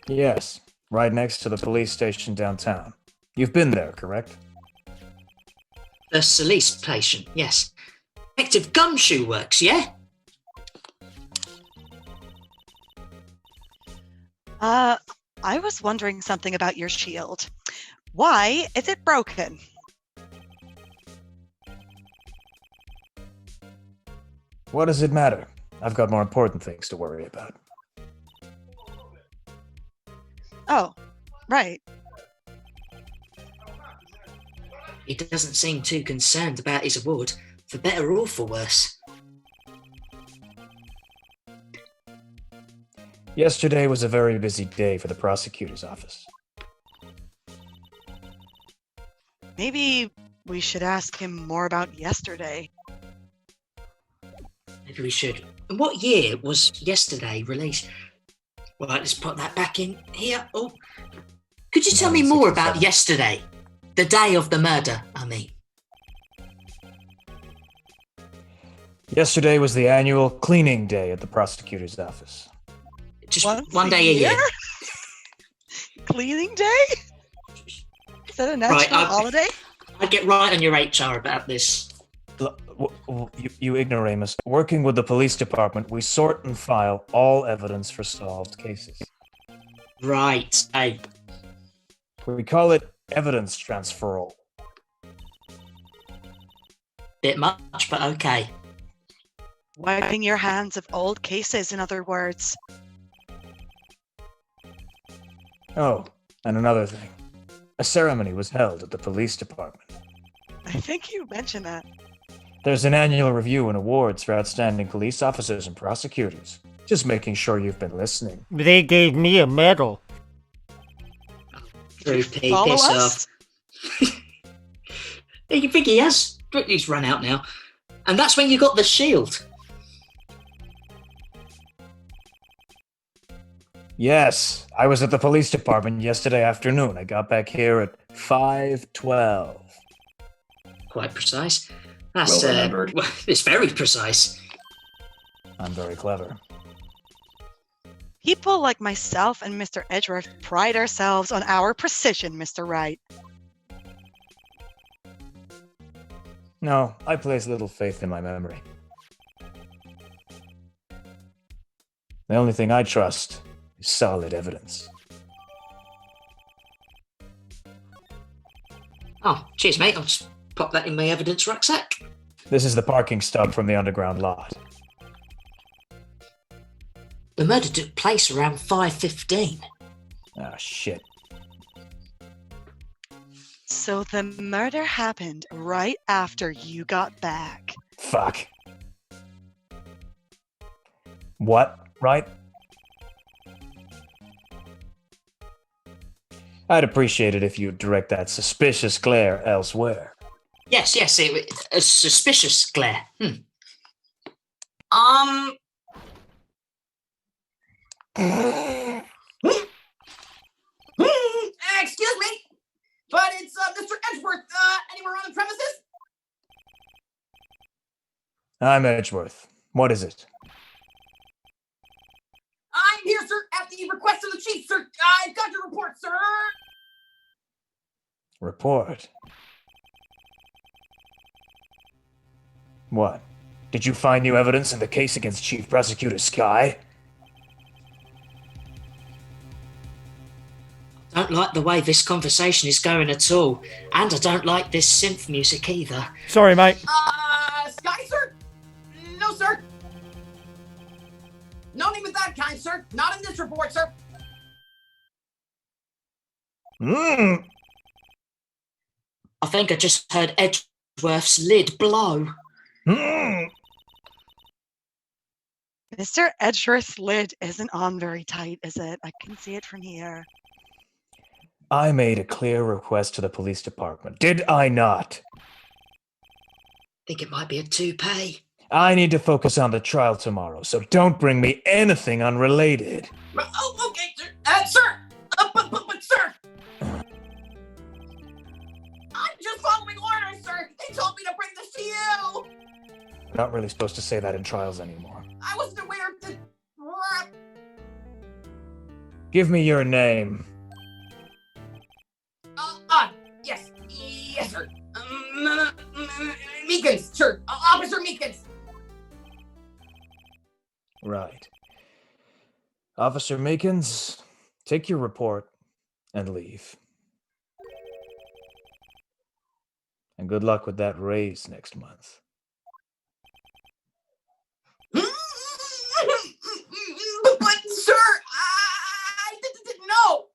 Yes, right next to the police station downtown. You've been there, correct? The Solis station, yes. Detective Gumshoe works, yeah? I was wondering something about your shield. Why is it broken? What does it matter? I've got more important things to worry about. Oh, right. He doesn't seem too concerned about his award, for better or for worse. Yesterday was a very busy day for the prosecutor's office. Maybe we should ask him more about yesterday. Maybe we should. And what year was yesterday released? Right, let's put that back in here. Oh, could you tell me more about yesterday? The day of the murder, I mean. Yesterday was the annual cleaning day at the prosecutor's office. Just one day a year. Cleaning day? Is that a national holiday? I'd get right on your HR about this. You ignoramus. Working with the police department, we sort and file all evidence for solved cases. Right. Hey. We call it evidence transferal. Bit much, but okay. Wiping your hands of old cases, in other words. Oh, and another thing. A ceremony was held at the police department. I think you mentioned that. There's an annual review and awards for outstanding police officers and prosecutors. Just making sure you've been listening. They gave me a medal. True, P, piss off. You think he has? He's run out now. And that's when you got the shield. Yes, I was at the police department yesterday afternoon. I got back here at 5:12. Quite precise. That's, well remembered. It's very precise. I'm very clever. People like myself and Mr. Edgeworth pride ourselves on our precision, Mr. Wright. No, I place little faith in my memory. The only thing I trust is solid evidence. Oh, cheers, mate. I'll just pop that in my evidence rucksack. This is the parking stub from the underground lot. The murder took place around 5:15. Ah, shit. So the murder happened right after you got back. Fuck. What? Right? I'd appreciate it if you'd direct that suspicious glare elsewhere. Yes, a suspicious glare. Excuse me, but it's Mr. Edgeworth. Anywhere on the premises? I'm Edgeworth. What is it? I'm here, sir, at the request of the chief, sir. I've got your report, sir. Report? What? Did you find new evidence in the case against Chief Prosecutor Sky? I don't like the way this conversation is going at all, and I don't like this synth music either. Sorry, mate. Sky, sir? No, sir. No name of that kind, sir. Not in this report, sir. Hmm. I think I just heard Edgeworth's lid blow. Mr. Edgeworth's lid isn't on very tight, is it? I can see it from here. I made a clear request to the police department, did I not? Think it might be a toupee. I need to focus on the trial tomorrow, so don't bring me anything unrelated. Oh, okay, sir. Sir! But, sir! I'm just following orders, sir! They told me to bring this to you! We're not really supposed to say that in trials anymore. I wasn't aware of the... Give me your name. Yes. Yes, sir. Meekins, sir. Officer Meekins. Right. Officer Meekins, take your report and leave. And good luck with that raise next month. But, sir, I didn't know.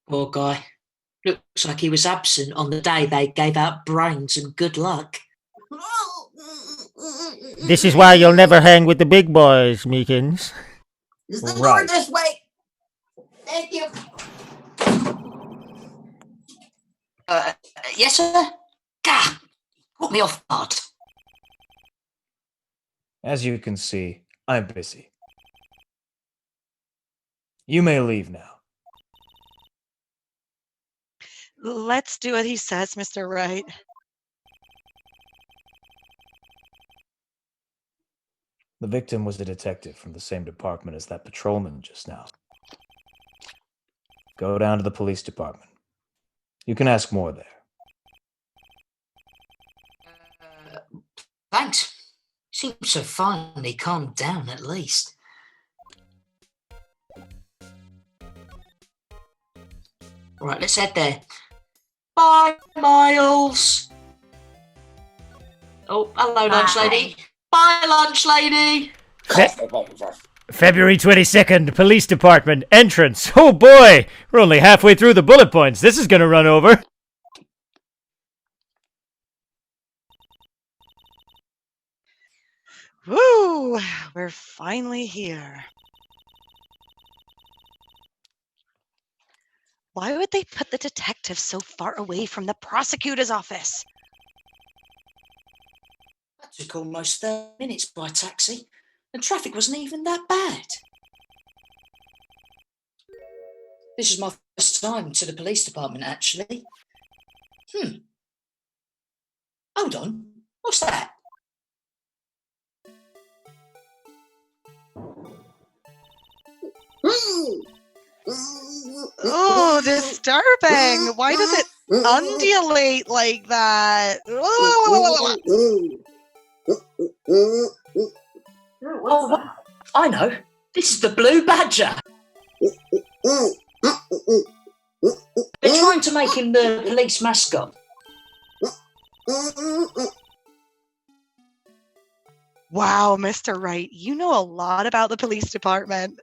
Poor guy. Looks like he was absent on the day they gave out brains and good luck. This is why you'll never hang with the big boys, Meekins. Is the door this way? Thank you. Yes, sir? Gah! Put me off guard. As you can see, I'm busy. You may leave now. Let's do what he says, Mr. Wright. The victim was a detective from the same department as that patrolman just now. Go down to the police department. You can ask more there. Thanks. Seems so finally calmed down at least. Right, let's head there. Bye, Miles. Oh, hello, lunch lady. Bye, lunch lady. February 22nd, Police Department, entrance. Oh boy, we're only halfway through the bullet points. This is gonna run over. Woo! We're finally here. Why would they put the detective so far away from the prosecutor's office? That took almost 30 minutes by taxi, and traffic wasn't even that bad. This is my first time to the police department, actually. Hold on. What's that? Oh, disturbing. Why does it undulate like that? Oh, I know. This is the blue badger. trying to make him the police mascot. Wow, Mr. Wright, you know a lot about the police department.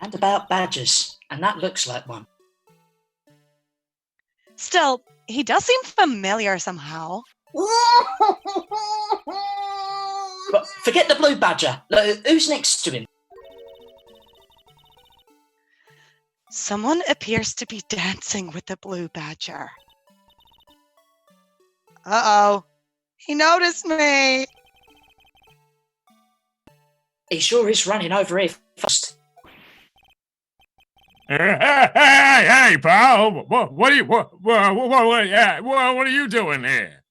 And about badgers, and that looks like one. Still, he does seem familiar somehow. But forget the blue badger. Look, who's next to him? Someone appears to be dancing with the blue badger. Uh-oh. He noticed me. He sure is running over here fast. Hey, pal! What are you doing here?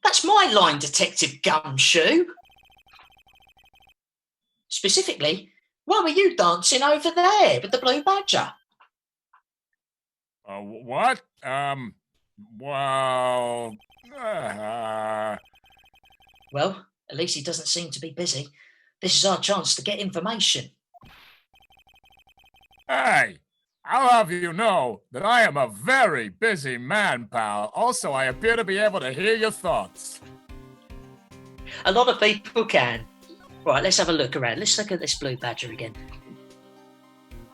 That's my line, Detective Gumshoe. Specifically, why were you dancing over there with the blue badger? What? Well... Well, at least he doesn't seem to be busy. This is our chance to get information. Hey, I'll have you know that I am a very busy man, pal. Also, I appear to be able to hear your thoughts. A lot of people can. Right, let's have a look around. Let's look at this blue badger again.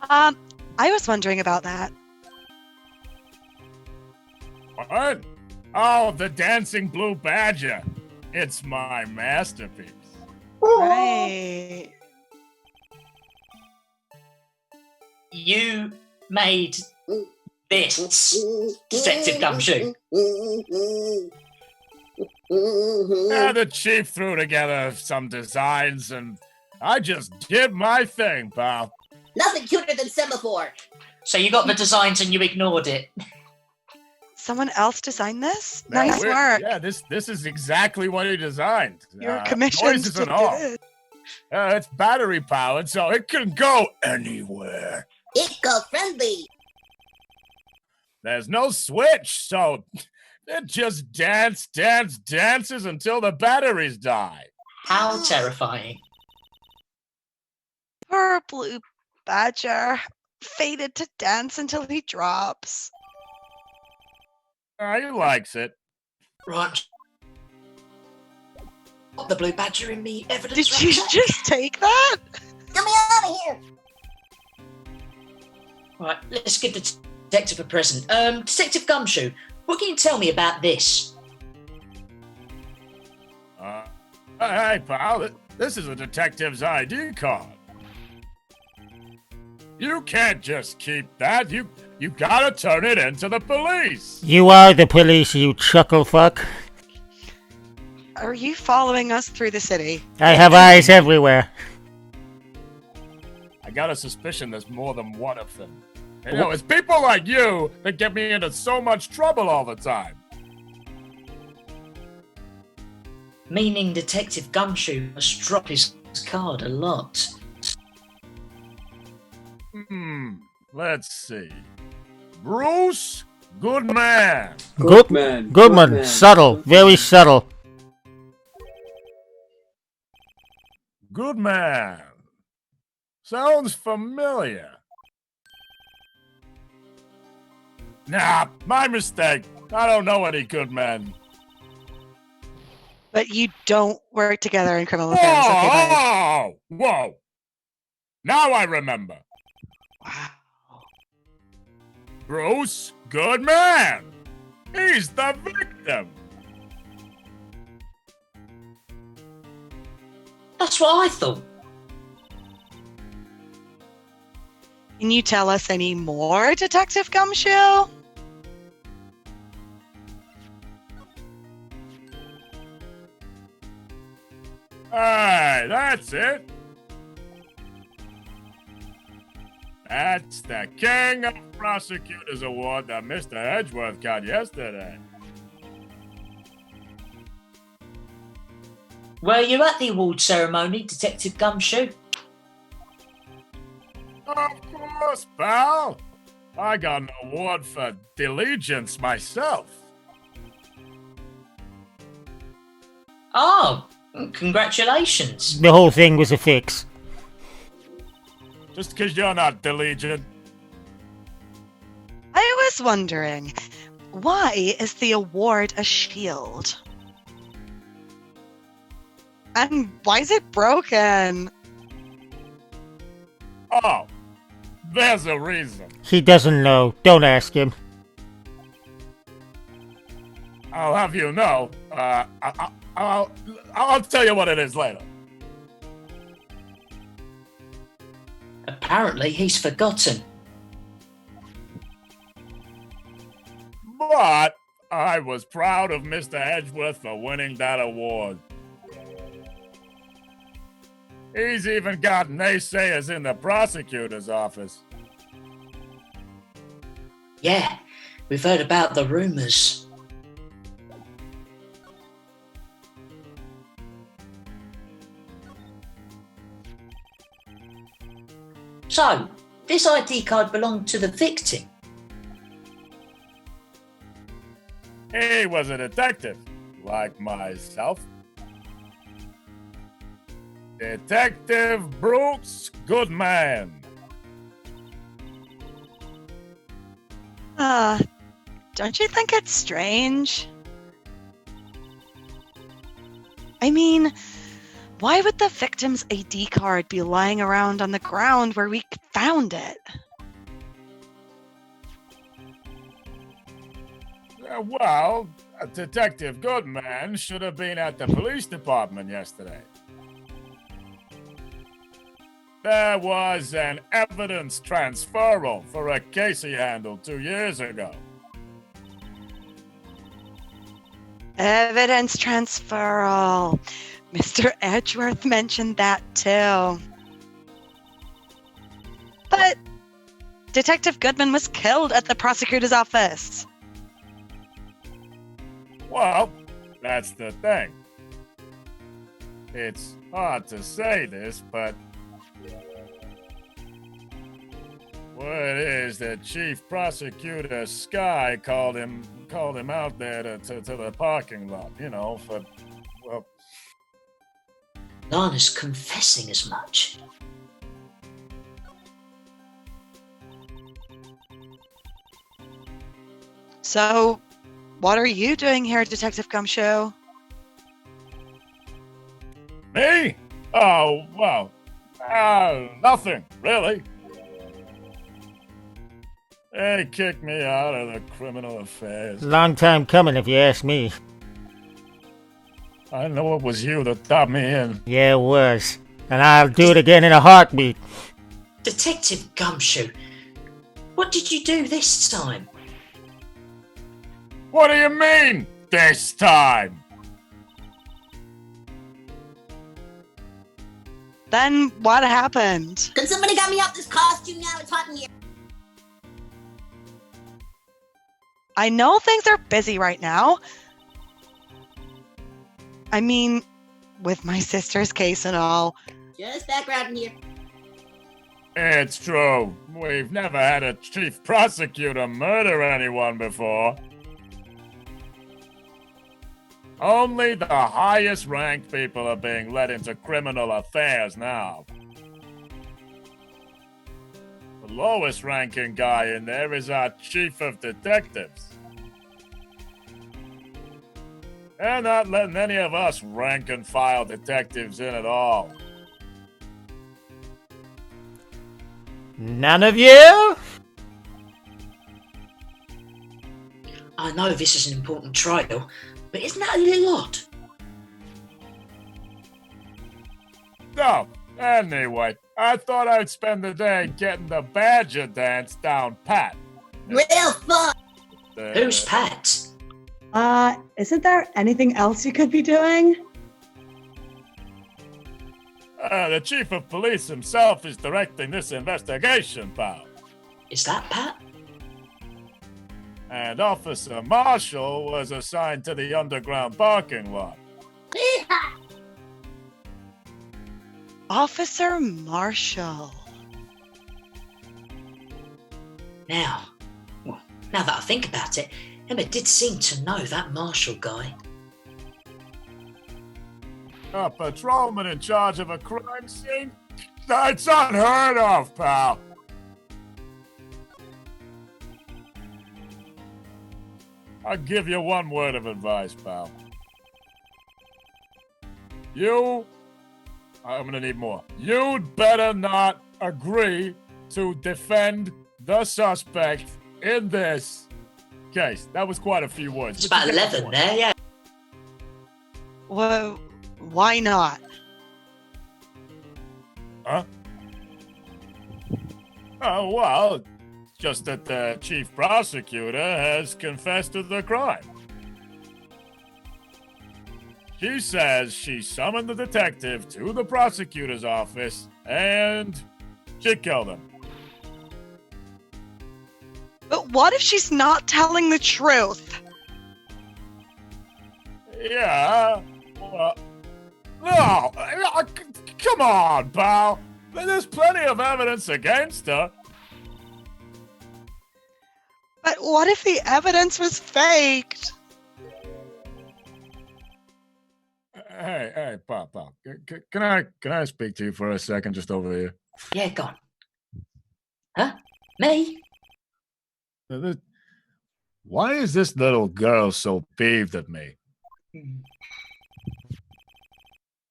I was wondering about that. What? Oh, the dancing blue badger. It's my masterpiece. Right. You made this, Detective Gumshoe. The chief threw together some designs, and I just did my thing, pal. Nothing cuter than semaphore. So you got the designs and you ignored it. Someone else designed this? Yeah, Nice work. Yeah, this is exactly what he designed. You're commissioned noises to and do all. this. It's battery powered, so it can go anywhere. Eco-friendly. There's no switch, so it just dances until the batteries die. How terrifying. Poor blue badger. Fated to dance until he drops. He likes it. Right. Put the blue badger in me evidence. Did you just take that? Get me out of here. Right, let's give the detective a present. Detective Gumshoe, what can you tell me about this? Hey, pal, this is a detective's ID card. You can't just keep that. You gotta turn it into the police. You are the police, you chuckle fuck. Are you following us through the city? I have eyes everywhere. I got a suspicion there's more than one of them. You know, it's people like you that get me into so much trouble all the time. Meaning Detective Gumshoe must drop his card a lot. Let's see. Bruce Goodman. Goodman. Subtle. Very subtle. Goodman. Sounds familiar. Nah, my mistake. I don't know any good men. But you don't work together in criminal affairs. Okay, bye. Whoa! Now I remember. Wow. Bruce Goodman. He's the victim. That's what I thought. Can you tell us any more, Detective Gumshoe? Alright, that's it. That's the King of Prosecutors Award that Mr. Edgeworth got yesterday. Were you at the award ceremony, Detective Gumshoe? Of course, pal. I got an award for diligence myself. Oh, congratulations. The whole thing was a fix. Just because you're not diligent. was wondering, why is the award a shield? And why is it broken? Oh, there's a reason. He doesn't know. Don't ask him. I'll have you know. I'll tell you what it is later. Apparently, he's forgotten. But I was proud of Mr. Edgeworth for winning that award. He's even got naysayers in the prosecutor's office. Yeah, we've heard about the rumours. So, this ID card belonged to the victim. He was a detective, like myself. Detective Brooks Goodman. Don't you think it's strange? I mean, why would the victim's ID card be lying around on the ground where we found it? Well, Detective Goodman should have been at the police department yesterday. There was an evidence transferal for a case he handled 2 years ago. Evidence transferal. Mr. Edgeworth mentioned that too. But Detective Goodman was killed at the prosecutor's office. Well, that's the thing. It's hard to say this, but word is that Chief Prosecutor Sky called him out there to the parking lot, for, well... Lana's confessing as much. So, what are you doing here, Detective Gumshoe? Me? Oh, well, nothing, really. They kicked me out of the criminal affairs. Long time coming, if you ask me. I know it was you that got me in. Yeah, it was. And I'll do it again in a heartbeat. Detective Gumshoe, what did you do this time? What do you mean, this time? Then what happened? Can somebody get me out this costume now? It's hot in here. I know things are busy right now. I mean, with my sister's case and all. Just background in here. It's true. We've never had a chief prosecutor murder anyone before. Only the highest ranked people are being let into criminal affairs now. The lowest ranking guy in there is our chief of detectives. They're not letting any of us rank and file detectives in at all. None of you? I know this is an important trial, but isn't that a little odd? No, anyway, I thought I'd spend the day getting the Badger dance down pat. Real fun! Who's Pat? Isn't there anything else you could be doing? The chief of police himself is directing this investigation, pal. Is that Pat? And Officer Marshall was assigned to the underground parking lot. Officer Marshall. Now that I think about it, Emma did seem to know that Marshall guy. A patrolman in charge of a crime scene? That's unheard of, pal. I'll give you one word of advice, pal. I'm gonna need more. You'd better not agree to defend the suspect in this case. That was quite a few words. It's about 11 there, yeah. Well, why not? Huh? Oh, well, just that the chief prosecutor has confessed to the crime. She says she summoned the detective to the prosecutor's office and she killed him. But what if she's not telling the truth? Yeah, well, no, come on, pal. There's plenty of evidence against her. But what if the evidence was faked? Hey, pal. Can I speak to you for a second, just over here? Yeah, go on. Huh? Me? Why is this little girl so peeved at me?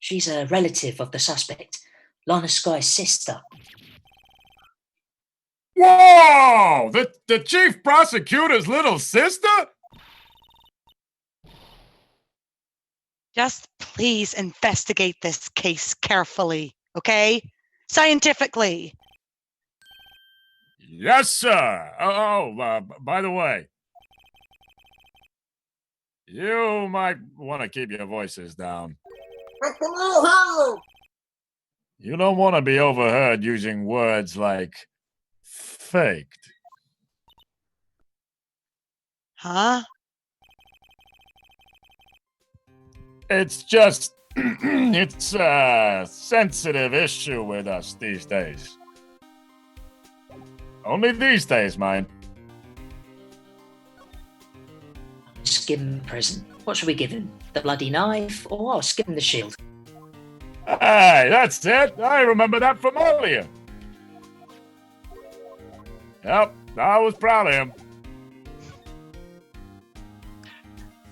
She's a relative of the suspect, Lana Sky's sister. Whoa! The chief prosecutor's little sister? Just please investigate this case carefully, okay? Scientifically. Yes, sir. By the way, you might want to keep your voices down. You don't want to be overheard using words like faked. Huh? It's just, it's a sensitive issue with us these days. Only these days, mind. Just give him a present. What should we give him? The bloody knife? Or I'll give him the shield. Hey, that's it. I remember that from earlier. Yep, I was proud of him.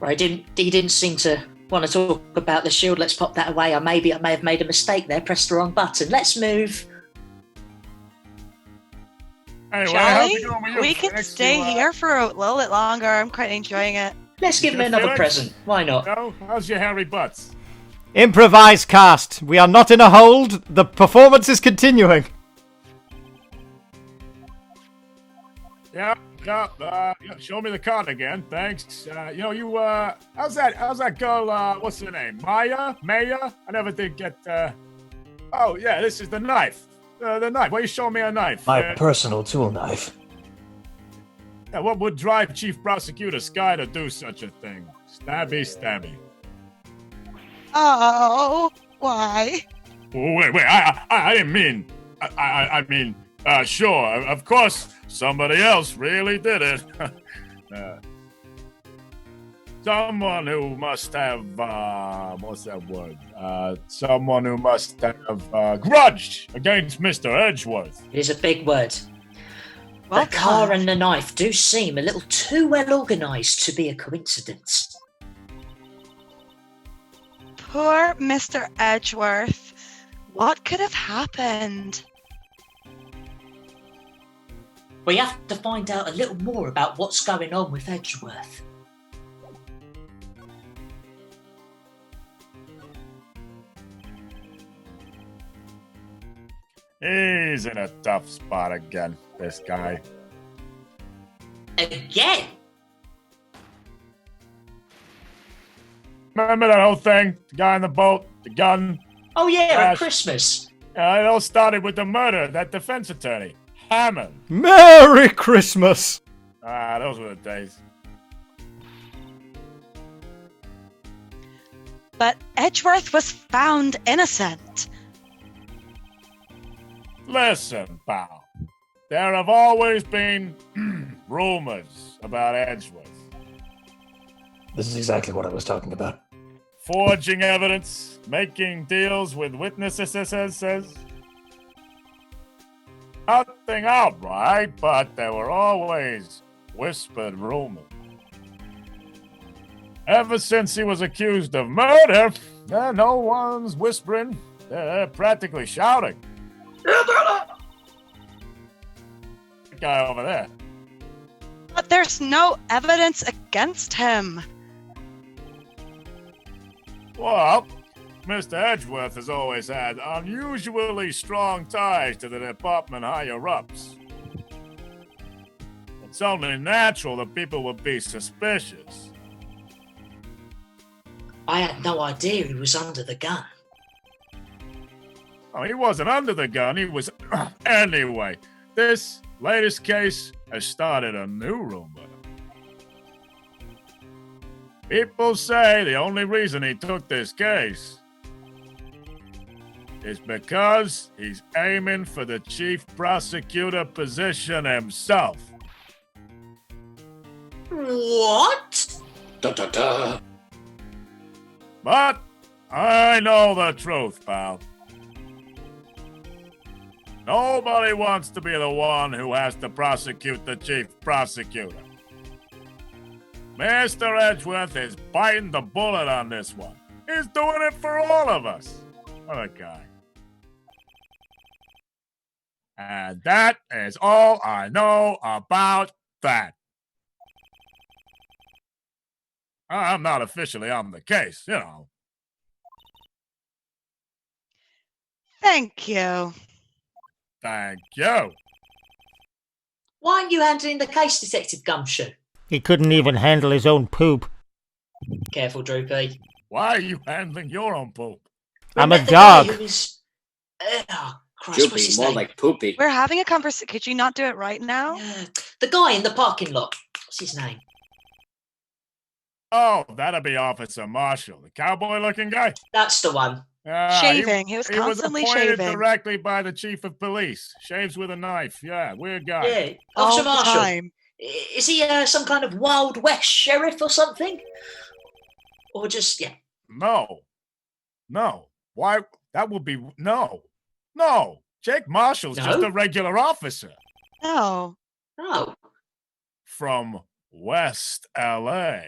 Right, he didn't seem to want to talk about the shield. Let's pop that away. I may have made a mistake there, pressed the wrong button. Let's move. Anyway, Charlie, how's it going with you, we could Phénix? stay here for a little bit longer. I'm quite enjoying it. Let's give him another Phénix? present. Why not? No? How's your hairy butts? Improvise cast. We are not in a hold. The performance is continuing. Yeah. Show me the card again, thanks. How's that girl, what's her name? Maya? I never did get, oh, yeah, this is the knife. The knife. Why are you showing me a knife? My personal tool knife. Yeah, what would drive Chief Prosecutor Sky to do such a thing? Stabby. Oh, why? Oh, wait, I didn't mean, I mean, sure, of course, somebody else really did it. Someone who must have, what's that word? Someone who must have grudge against Mr. Edgeworth. It is a big word. Well the car done. and the knife do seem a little too well organised to be a coincidence. Poor Mr. Edgeworth. What could have happened? We have to find out a little more about what's going on with Edgeworth. He's in a tough spot again, this guy. Again? Remember that whole thing? The guy in the boat, the gun? Oh yeah, at Crash. Christmas. It all started with the murder of that defense attorney, Hammond. Merry Christmas. Those were the days. But Edgeworth was found innocent. Listen, pal. There have always been rumors about Edgeworth. This is exactly what I was talking about. Forging evidence, making deals with witnesses, says. Nothing outright, but there were always whispered rumors. Ever since he was accused of murder, no one's whispering. They're practically shouting. That guy over there. But there's no evidence against him. Well, Mr. Edgeworth has always had unusually strong ties to the department higher-ups. It's only natural that people would be suspicious. I had no idea he was under the gun. Oh, he wasn't under the gun, he was... Anyway, this latest case has started a new rumor. People say the only reason he took this case is because he's aiming for the chief prosecutor position himself. What? Da da da. But I know the truth, pal. Nobody wants to be the one who has to prosecute the chief prosecutor. Mr. Edgeworth is biting the bullet on this one. He's doing it for all of us. What a guy. And that is all I know about that. I'm not officially on the case, you know. Thank you. Thank you. Why aren't you handling the case, Detective Gumshoe? He couldn't even handle his own poop. Careful, Droopy. Why are you handling your own poop? I'm a Remember the guy dog. who was... Oh, Christ, what's his Droopy, more name? like poopy. We're having a conversation. Could you not do it right now? The guy in the parking lot. What's his name? Oh, that'd be Officer Marshall, the cowboy-looking guy. That's the one. Shaving. He was constantly He was appointed shaving. directly by the chief of police. Shaves with a knife. Yeah, weird guy. Yeah, All Officer the Marshall. time. Is he some kind of Wild West sheriff or something? Or just, yeah. No. Why? That would be... No. Jake Marshall's No? just a regular officer. No. Oh. From West L.A.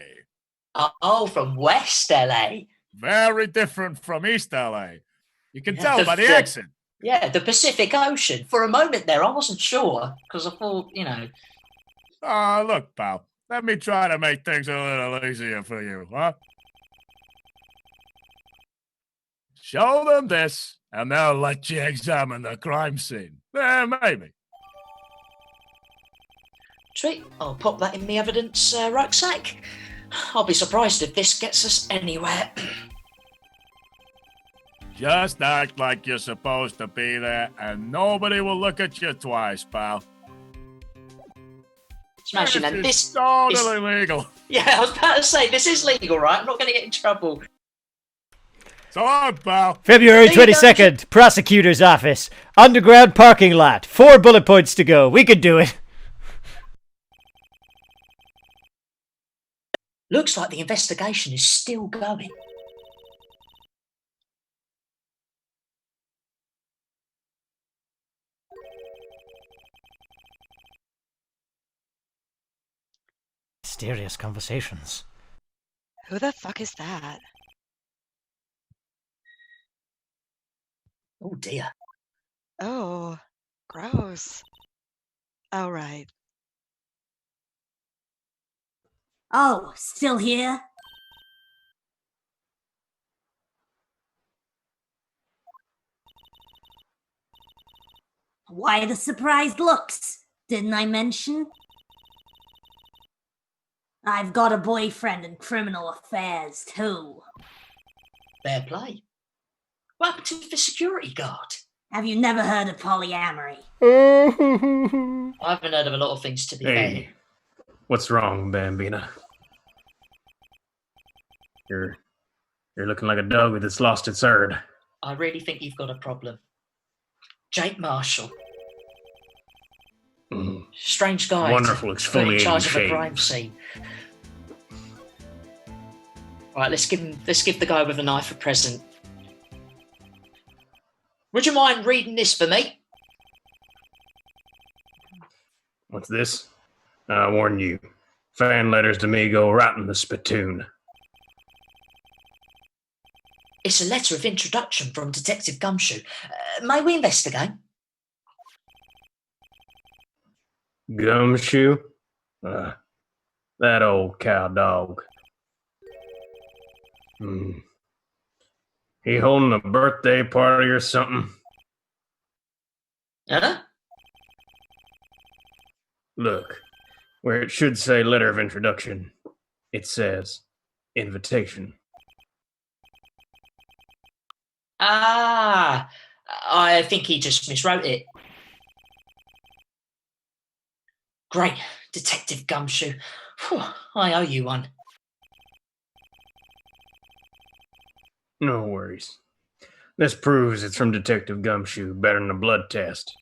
Oh, from West LA. Very different from East L.A. You can Yeah, tell by the accent. Yeah, the Pacific Ocean. For a moment there, I wasn't sure, because I thought, you know... Look, pal. Let me try to make things a little easier for you, huh? Show them this, and they'll let you examine the crime scene. Maybe. Sweet, I'll pop that in the evidence rucksack. I'll be surprised if this gets us anywhere. Just act like you're supposed to be there, and nobody will look at you twice, pal. Smashing, and This is this totally legal. Yeah, I was about to say, this is legal, right? I'm not going to get in trouble. So long, pal. February There you go. 22nd, prosecutor's office. Underground parking lot. 4 bullet points to go. We could do it. Looks like the investigation is still going. Mysterious conversations. Who the fuck is that? Oh dear. Oh, gross. Oh, right. Oh, still here? Why the surprised looks? Didn't I mention? I've got a boyfriend in criminal affairs, too. Fair play. What happened to the security guard? Have you never heard of polyamory? I haven't heard of a lot of things, to be fair. Hey, what's wrong, Bambina? You're looking like a dog that's lost its herd. I really think you've got a problem. Jake Marshall. Strange guy. Wonderful to put in charge of a exfoliating crime shave. scene. Right, let's give the guy with the knife a present. Would you mind reading this for me? What's this? I warn you. Fan letters to me go right in the spittoon. It's a letter of introduction from Detective Gumshoe. May we investigate? Gumshoe? That old cow dog. He holding a birthday party or something? Huh? Look, where it should say letter of introduction, it says invitation. Ah, I think he just miswrote it. Great, Detective Gumshoe. Whew, I owe you one. No worries. This proves it's from Detective Gumshoe better than a blood test.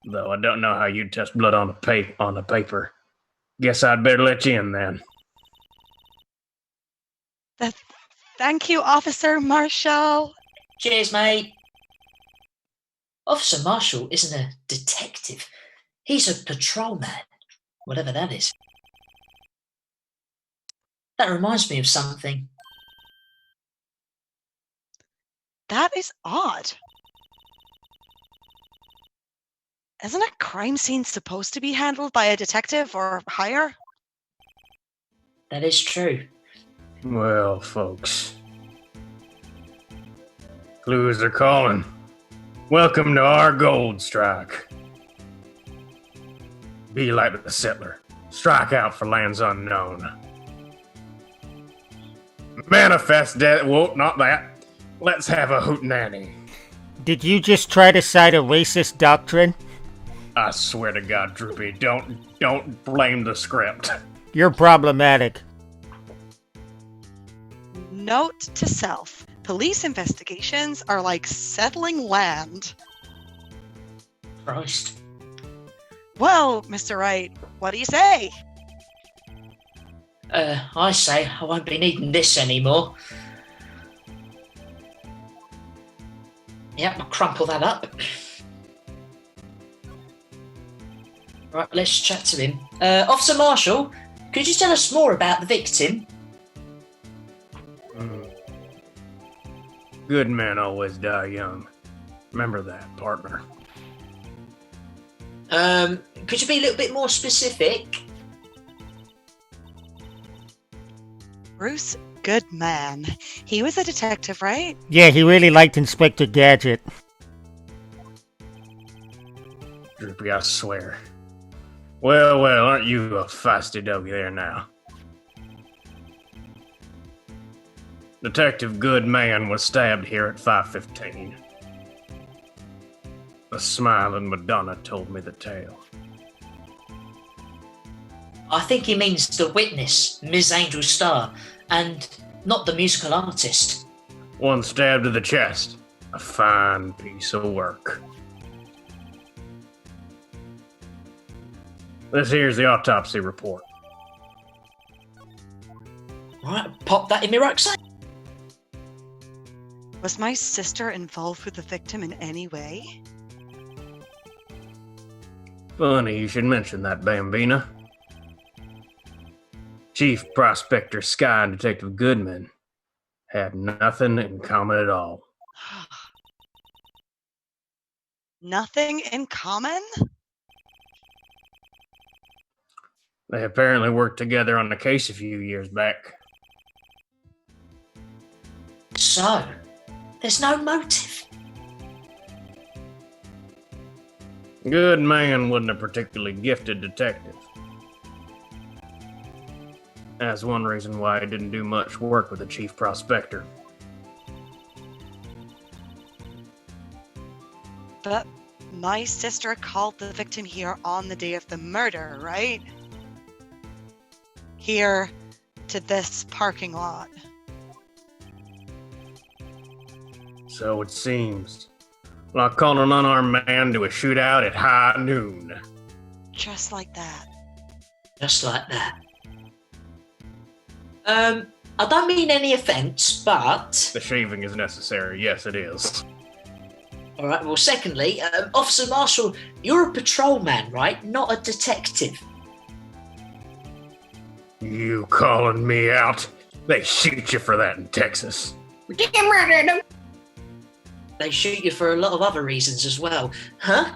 Though I don't know how you test blood on the paper. Guess I'd better let you in then. Thank you, Officer Marshall. Cheers, mate. Officer Marshall isn't a detective. He's a patrolman, whatever that is. That reminds me of something. That is odd. Isn't a crime scene supposed to be handled by a detective or higher? That is true. Well, folks. Clues are calling. Welcome to our gold strike. Be like the settler. Strike out for lands unknown. Manifest death. Whoa, not that. Let's have a hootenanny. Did you just try to cite a racist doctrine? I swear to God, Droopy, don't blame the script. You're problematic. Note to self. Police investigations are like settling land. Christ. Well, Mr. Wright, what do you say? I say I won't be needing this anymore. Yep, I'll crumple that up. Right, let's chat to him. Officer Marshall, could you tell us more about the victim? Good men always die young. Remember that, partner. Could you be a little bit more specific? Bruce Goodman. He was a detective, right? Yeah, he really liked Inspector Gadget. Droopy, I swear. Well, aren't you a feisty doggy there now? Detective Goodman was stabbed here at 5:15. The smiling Madonna told me the tale. I think he means the witness, Ms. Angel Starr, and not the musical artist. One stab to the chest. A fine piece of work. This here's the autopsy report. Right, pop that in my rucksack. Was my sister involved with the victim in any way? Funny you should mention that, Bambina. Chief Prospector Sky and Detective Goodman had nothing in common at all. Nothing in common? They apparently worked together on the case a few years back. So, there's no motive. Goodman wasn't a particularly gifted detective. That's one reason why he didn't do much work with the chief prospector. But my sister called the victim here on the day of the murder, right? Here to this parking lot. So it seems. Like calling an unarmed man to a shootout at high noon. Just like that. Just like that. I don't mean any offence, but... The shaving is necessary, yes it is. Alright, well secondly, Officer Marshall, you're a patrolman, right? Not a detective. You calling me out? They shoot you for that in Texas. Damn right I don't. They shoot you for a lot of other reasons as well. Huh?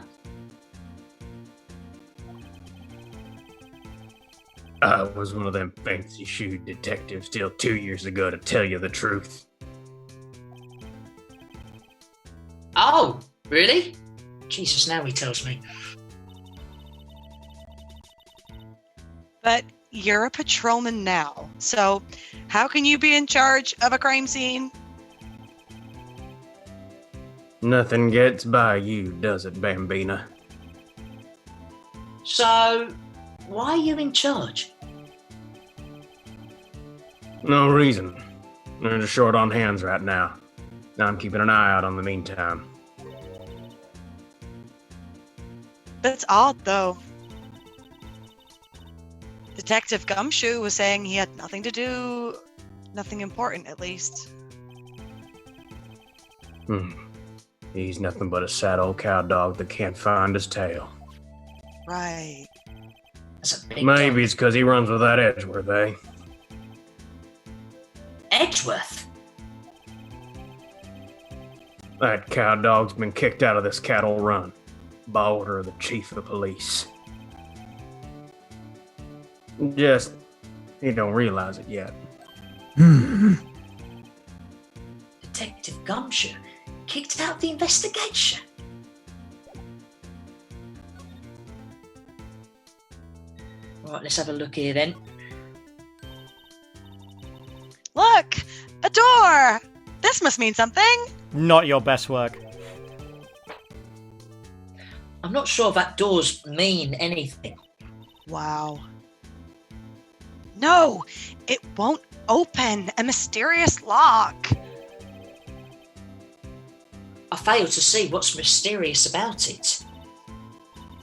I was one of them fancy shoe detectives till 2 years ago, to tell you the truth. Oh, really? Jesus, now he tells me. But you're a patrolman now, so how can you be in charge of a crime scene? Nothing gets by you, does it, Bambina? So, why are you in charge? No reason. They're just short on hands right now. I'm keeping an eye out on the meantime. That's odd, though. Detective Gumshoe was saying he had nothing to do, nothing important at least. He's nothing but a sad old cow dog that can't find his tail. Right. That's a big Maybe dog. it's because he runs with that Edgeworth, eh? Edgeworth? That cow dog's been kicked out of this cattle run by order of the chief of the police. Just, he don't realize it yet. Detective Gumshoe kicked out the investigation. Right, let's have a look here then. Look! A door! This must mean something! Not your best work. I'm not sure that doors mean anything. Wow. No! It won't open! A mysterious lock! I fail to see what's mysterious about it.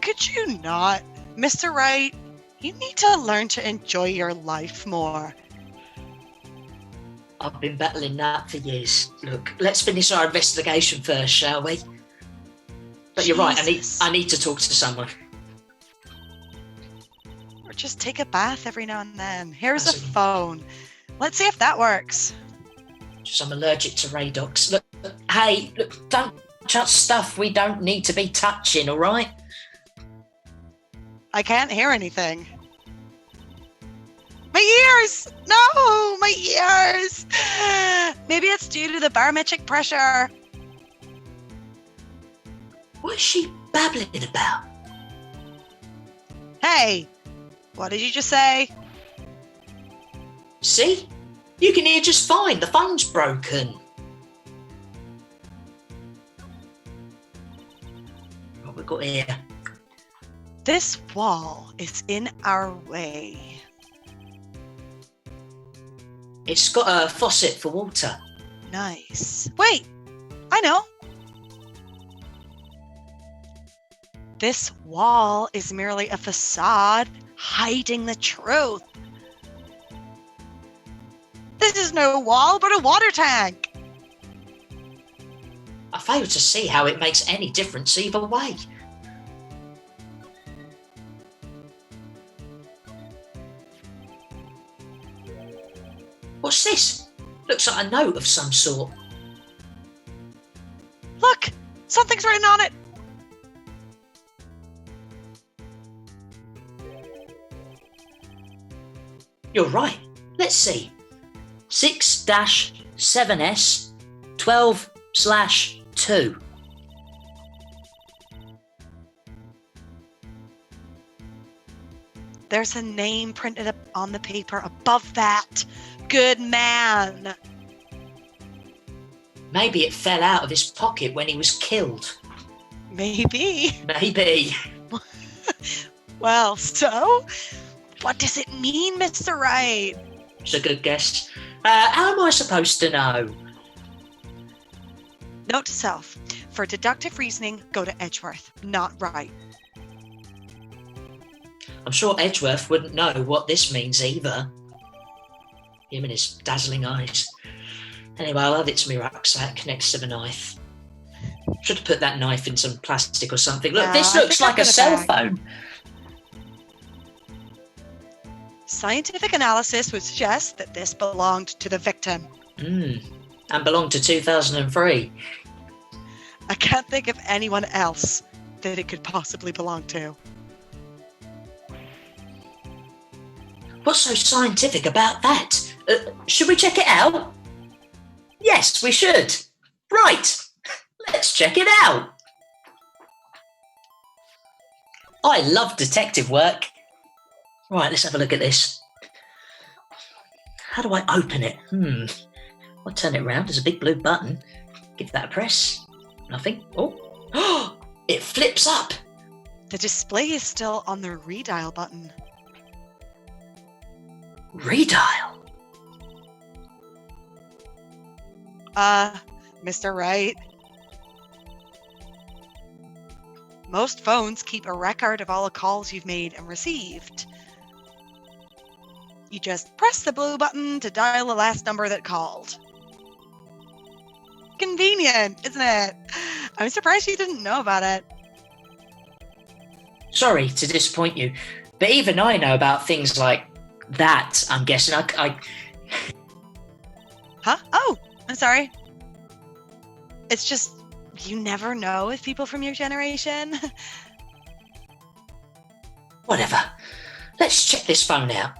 Could you not? Mr. Wright, you need to learn to enjoy your life more. I've been battling that for years. Look, let's finish our investigation first, shall we? But you're right, I need to talk to someone. Or just take a bath every now and then. Here's a phone. Let's see if that works. Just I'm allergic to Radox. Look, hey, look, don't touch stuff we don't need to be touching, all right? I can't hear anything. My ears! No, my ears! Maybe it's due to the barometric pressure. What is she babbling about? Hey, what did you just say? See? You can hear just fine. The phone's broken. What we got here? This wall is in our way. It's got a faucet for water. Nice. Wait, I know. This wall is merely a facade hiding the truth. This is no wall, but a water tank. I fail to see how it makes any difference either way. What's this? Looks like a note of some sort. Look, something's written on it. You're right. Let's see. 6-7S 12/2. There's a name printed up on the paper above that. Good man. Maybe it fell out of his pocket when he was killed. Maybe. Maybe. Well, so what does it mean, Mr. Wright? It's a good guess. How am I supposed to know? Note to self. For deductive reasoning, go to Edgeworth, not Wright. I'm sure Edgeworth wouldn't know what this means either. Him and his dazzling eyes. Anyway, I'll add it to my rucksack next to the knife. Should have put that knife in some plastic or something. Look, this looks like a cell phone. Scientific analysis would suggest that this belonged to the victim. and belonged to 2003. I can't think of anyone else that it could possibly belong to. What's so scientific about that? Should we check it out? Yes, we should. Right, let's check it out. I love detective work. Right, let's have a look at this. How do I open it? I'll turn it around. There's a big blue button. Give that a press. Nothing. Oh, it flips up. The display is still on the redial button. Redial? Mr. Wright. Most phones keep a record of all the calls you've made and received. You just press the blue button to dial the last number that called. Convenient, isn't it? I'm surprised you didn't know about it. Sorry to disappoint you, but even I know about things like that, I'm guessing. Huh? Oh, I'm sorry. It's just, you never know with people from your generation. Whatever. Let's check this phone out.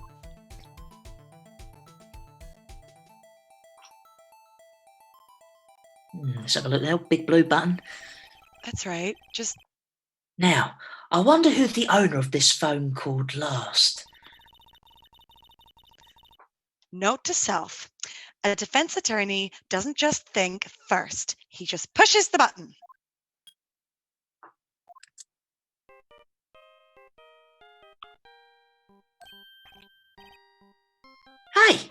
Let's have a look there. Big blue button. That's right. Just... Now, I wonder who the owner of this phone called last. Note to self. A defense attorney doesn't just think first. He just pushes the button. Hey,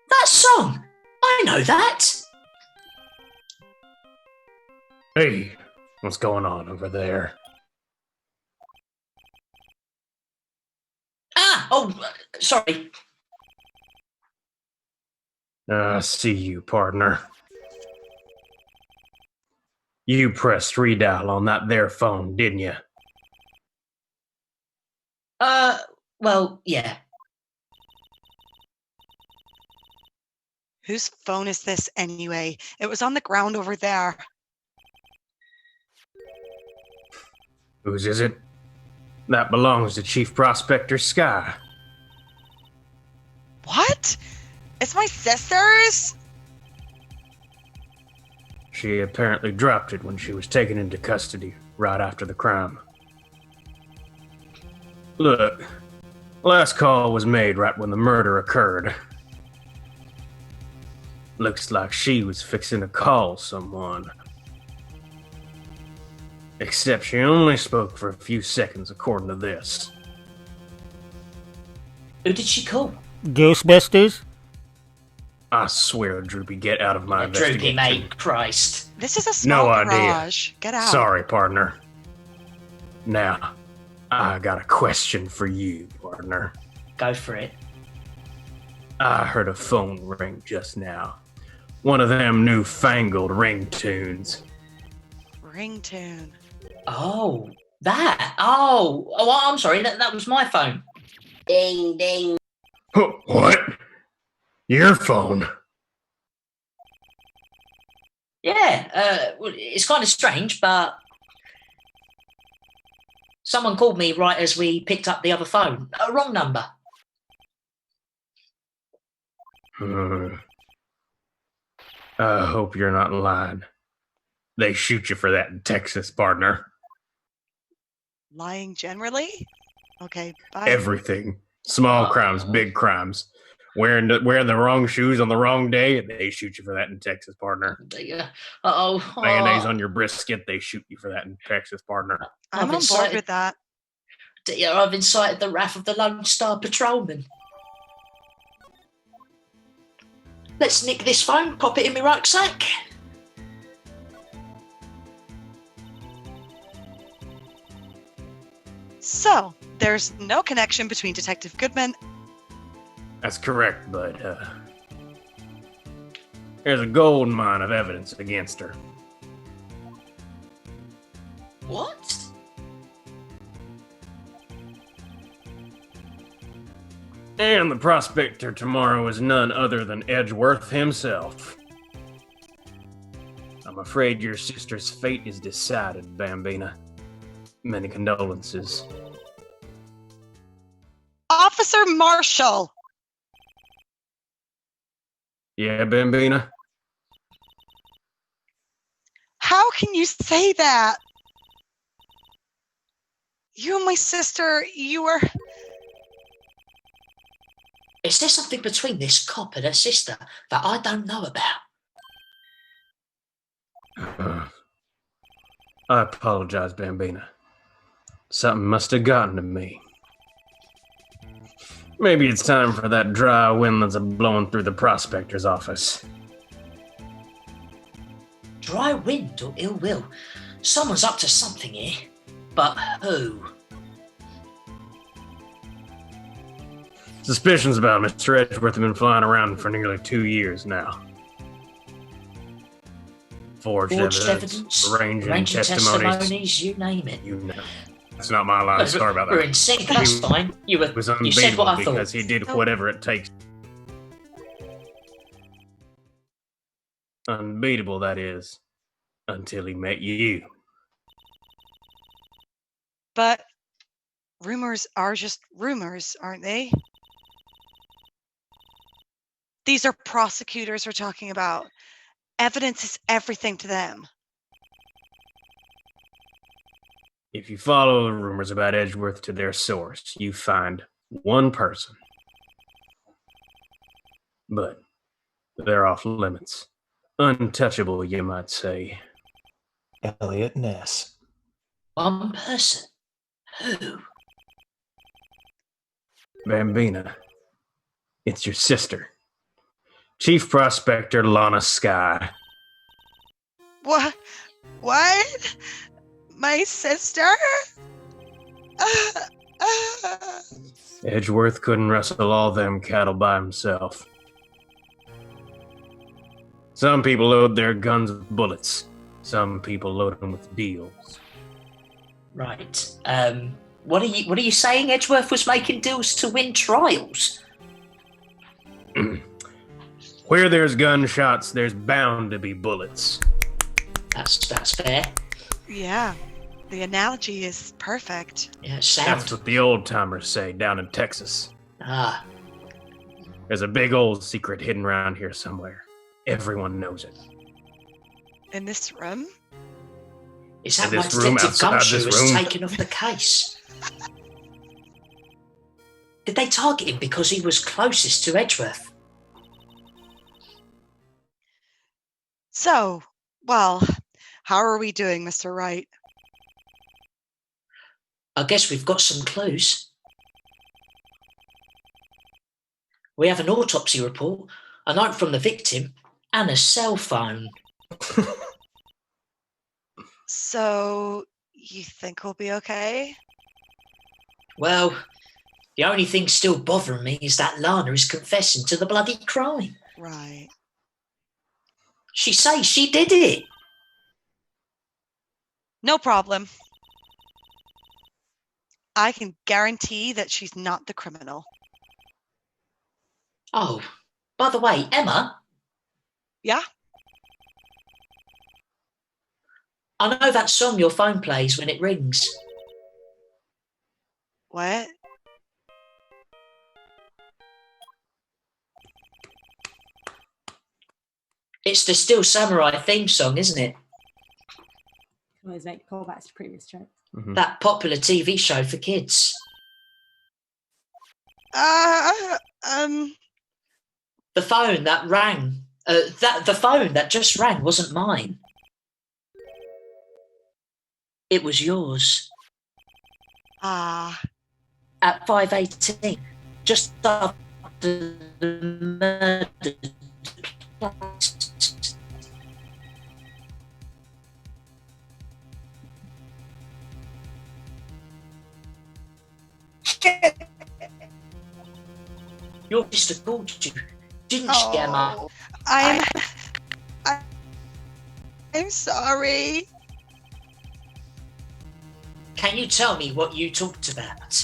that song! I know that! Hey, what's going on over there? Sorry. See you, partner. You pressed redial on that there phone, didn't you? Well, yeah. Whose phone is this anyway? It was on the ground over there. Whose is it? That belongs to Chief Prospector Sky. What? It's my sister's? She apparently dropped it when she was taken into custody right after the crime. Look, last call was made right when the murder occurred. Looks like she was fixing to call someone. Except she only spoke for a few seconds, according to this. Who did she call? Ghostbusters? I swear, Droopy, get out of my investigation. Droopy, mate, Christ. This is a small garage. Get out. Sorry, partner. Now, I got a question for you, partner. Go for it. I heard a phone ring just now. One of them newfangled ringtunes. Ringtune. Oh, that. Oh, I'm sorry. That was my phone. Ding, ding. What? Your phone? Yeah, well, it's kind of strange, but someone called me right as we picked up the other phone. A wrong number. I hope you're not lying. They shoot you for that in Texas, partner. Lying generally? Okay, bye. Everything. Small crimes, big crimes. Wearing the wrong shoes on the wrong day, they shoot you for that in Texas, partner. Mayonnaise on your brisket, they shoot you for that in Texas, partner. I'm on board with that. I've incited the wrath of the Lone Star Patrolman. Let's nick this phone, pop it in my rucksack. So, there's no connection between Detective Goodman. That's correct, but there's a gold mine of evidence against her. What? And the prospector tomorrow is none other than Edgeworth himself. I'm afraid your sister's fate is decided, Bambina. Many condolences. Officer Marshall! Yeah, Bambina? How can you say that? You and my sister, you were... Is there something between this cop and her sister that I don't know about? I apologize, Bambina. Something must have gotten to me. Maybe it's time for that dry wind that's blowing through the prospector's office. Dry wind or ill will? Someone's up to something here. But who? Suspicions about Mr. Edgeworth have been flying around for nearly 2 years now. Forged evidence, arranging testimonies, you name it. You know. That's not my line. Sorry about that. We're in sync, that's fine. You was unbeatable said what I thought. because he did whatever it takes. Unbeatable, that is, until he met you. But rumors are just rumors, aren't they? These are prosecutors we're talking about. Evidence is everything to them. If you follow the rumors about Edgeworth to their source, you find one person. But they're off limits. Untouchable, you might say. Elliot Ness. One person? Who? Bambina. It's your sister. Chief Prospector Lana Skye. What? What? My sister? Edgeworth couldn't wrestle all them cattle by himself. Some people load their guns with bullets. Some people load them with deals. Right. What are you saying? Edgeworth was making deals to win trials? Where there's gunshots, there's bound to be bullets. That's fair. Yeah, the analogy is perfect. Yeah, That's what the old timers say down in Texas. Ah. There's a big old secret hidden around here somewhere. Everyone knows it. In this room? Is that why Detective Gumshoe was taken off the case? Did they target him because he was closest to Edgeworth? So, well, how are we doing, Mr. Wright? I guess we've got some clues. We have an autopsy report, a note from the victim, and a cell phone. So, you think we'll be okay? Well, the only thing still bothering me is that Lana is confessing to the bloody crime. Right. She says she did it. No problem. I can guarantee that she's not the criminal. Oh, by the way, Emma? Yeah? I know that song your phone plays when it rings. What? It's the Steel Samurai theme song, isn't it? Always make callbacks to previous jokes. Mm-hmm. That popular TV show for kids. The phone that rang. The phone that just rang wasn't mine. It was yours. Ah. At 5:18, just after the murder. Your sister called you, didn't she, Emma? I'm sorry. Can you tell me what you talked about?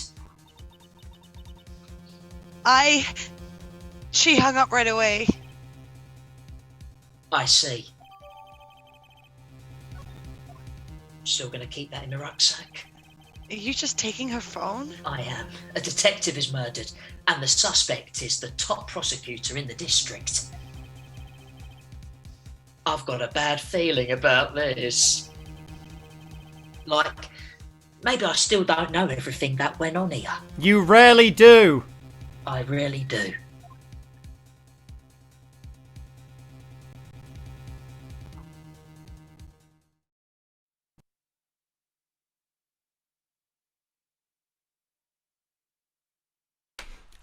She hung up right away. I see. Still going to keep that in the rucksack? Are you just taking her phone? I am. A detective is murdered, and the suspect is the top prosecutor in the district. I've got a bad feeling about this. Like, maybe I still don't know everything that went on here. You rarely do. I really do.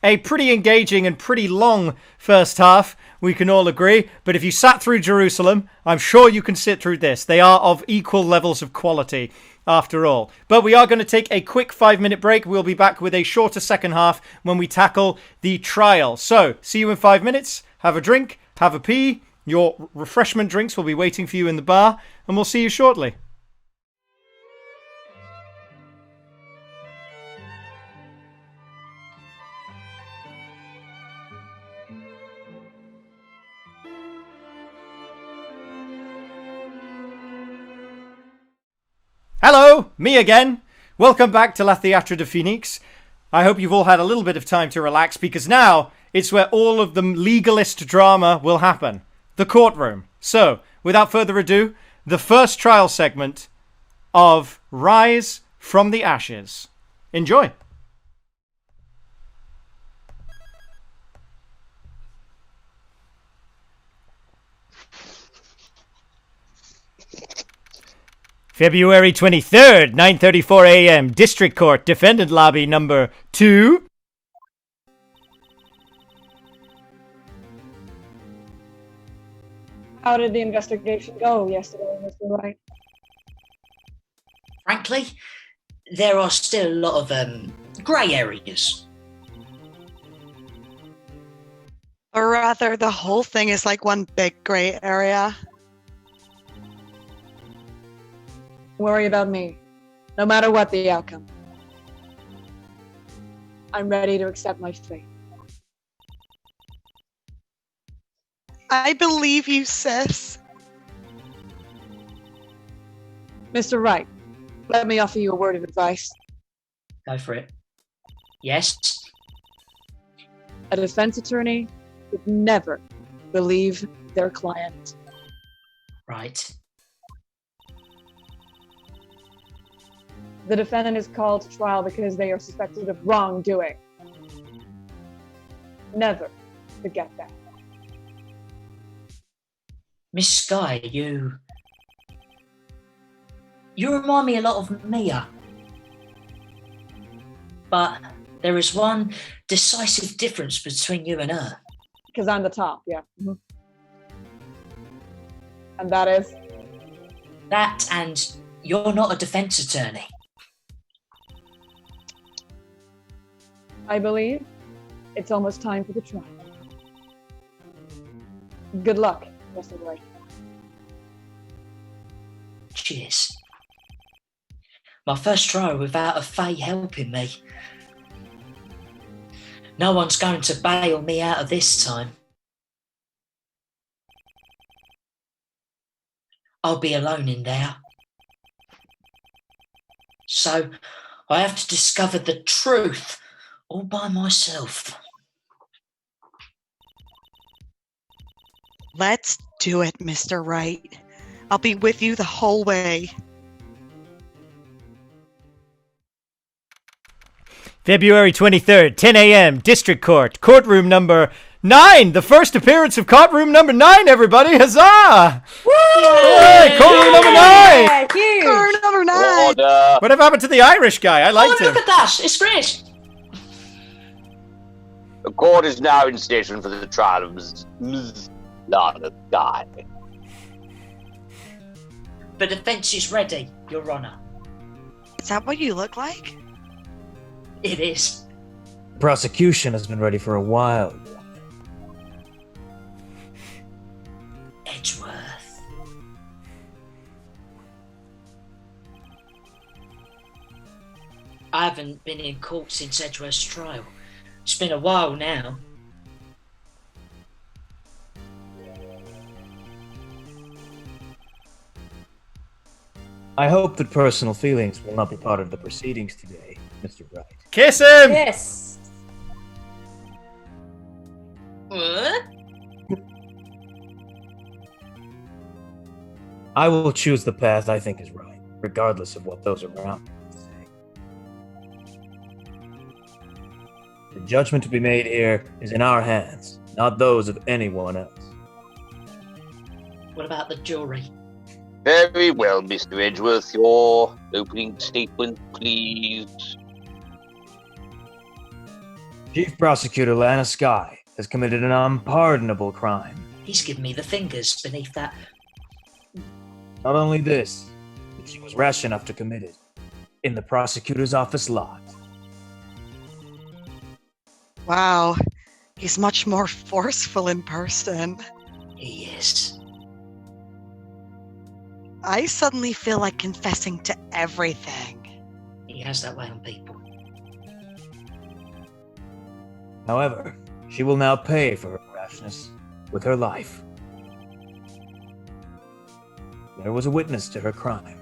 A pretty engaging and pretty long first half, we can all agree. But if you sat through Jerusalem, I'm sure you can sit through this. They are of equal levels of quality, after all. But we are going to take a quick 5-minute break. We'll be back with a shorter second half when we tackle the trial. So, see you in 5 minutes. Have a drink, have a pee. Your refreshment drinks will be waiting for you in the bar, and we'll see you shortly. Hello, me again. Welcome back to La Théâtre de Phénix. I hope you've all had a little bit of time to relax, because now it's where all of the legalist drama will happen. The courtroom. So, without further ado, the first trial segment of Rise from the Ashes. Enjoy. February 23rd, 9:34 a.m. District Court, Defendant Lobby number 2. How did the investigation go yesterday, Mr. Wright? Frankly, there are still a lot of grey areas. Or rather, the whole thing is like one big grey area. Worry about me, no matter what the outcome. I'm ready to accept my fate. I believe you, sis. Mr. Wright, let me offer you a word of advice. Go for it. Yes? A defense attorney would never believe their client. Right. The defendant is called to trial because they are suspected of wrongdoing. Never forget that. Miss Sky, you remind me a lot of Mia. But there is one decisive difference between you and her. Because I'm the top, yeah. Mm-hmm. And that is? That, and you're not a defense attorney. I believe it's almost time for the trial. Good luck, Mr. Wright. Cheers. My first trial without a Fae helping me. No one's going to bail me out of this time. I'll be alone in there. So I have to discover the truth all by myself. Let's do it, Mr. Wright. I'll be with you the whole way. February 23rd, 10 a.m. District Court, courtroom number 9. The first appearance of courtroom number 9, everybody. Huzzah! Woo! Hey, courtroom number 9! Huge. Courtroom number 9! Order. Whatever happened to the Irish guy? I liked him. Look at that! It's great! The court is now in session for the trial of Ms. Lana Guy. The defence is ready, Your Honour. Is that what you look like? It is. Prosecution has been ready for a while. Edgeworth. I haven't been in court since Edgeworth's trial. It's been a while now. I hope that personal feelings will not be part of the proceedings today, Mr. Bright. Kiss him! Yes. What? I will choose the path I think is right, regardless of what those around me say. The judgment to be made here is in our hands, not those of anyone else. What about the jury? Very well, Mr. Edgeworth. Your opening statement, please. Chief Prosecutor Lana Skye has committed an unpardonable crime. He's given me the fingers beneath that. Not only this, but she was rash enough to commit it in the prosecutor's office lot. Wow, he's much more forceful in person. He is. I suddenly feel like confessing to everything. He has that way on people. However, she will now pay for her rashness with her life. There was a witness to her crime.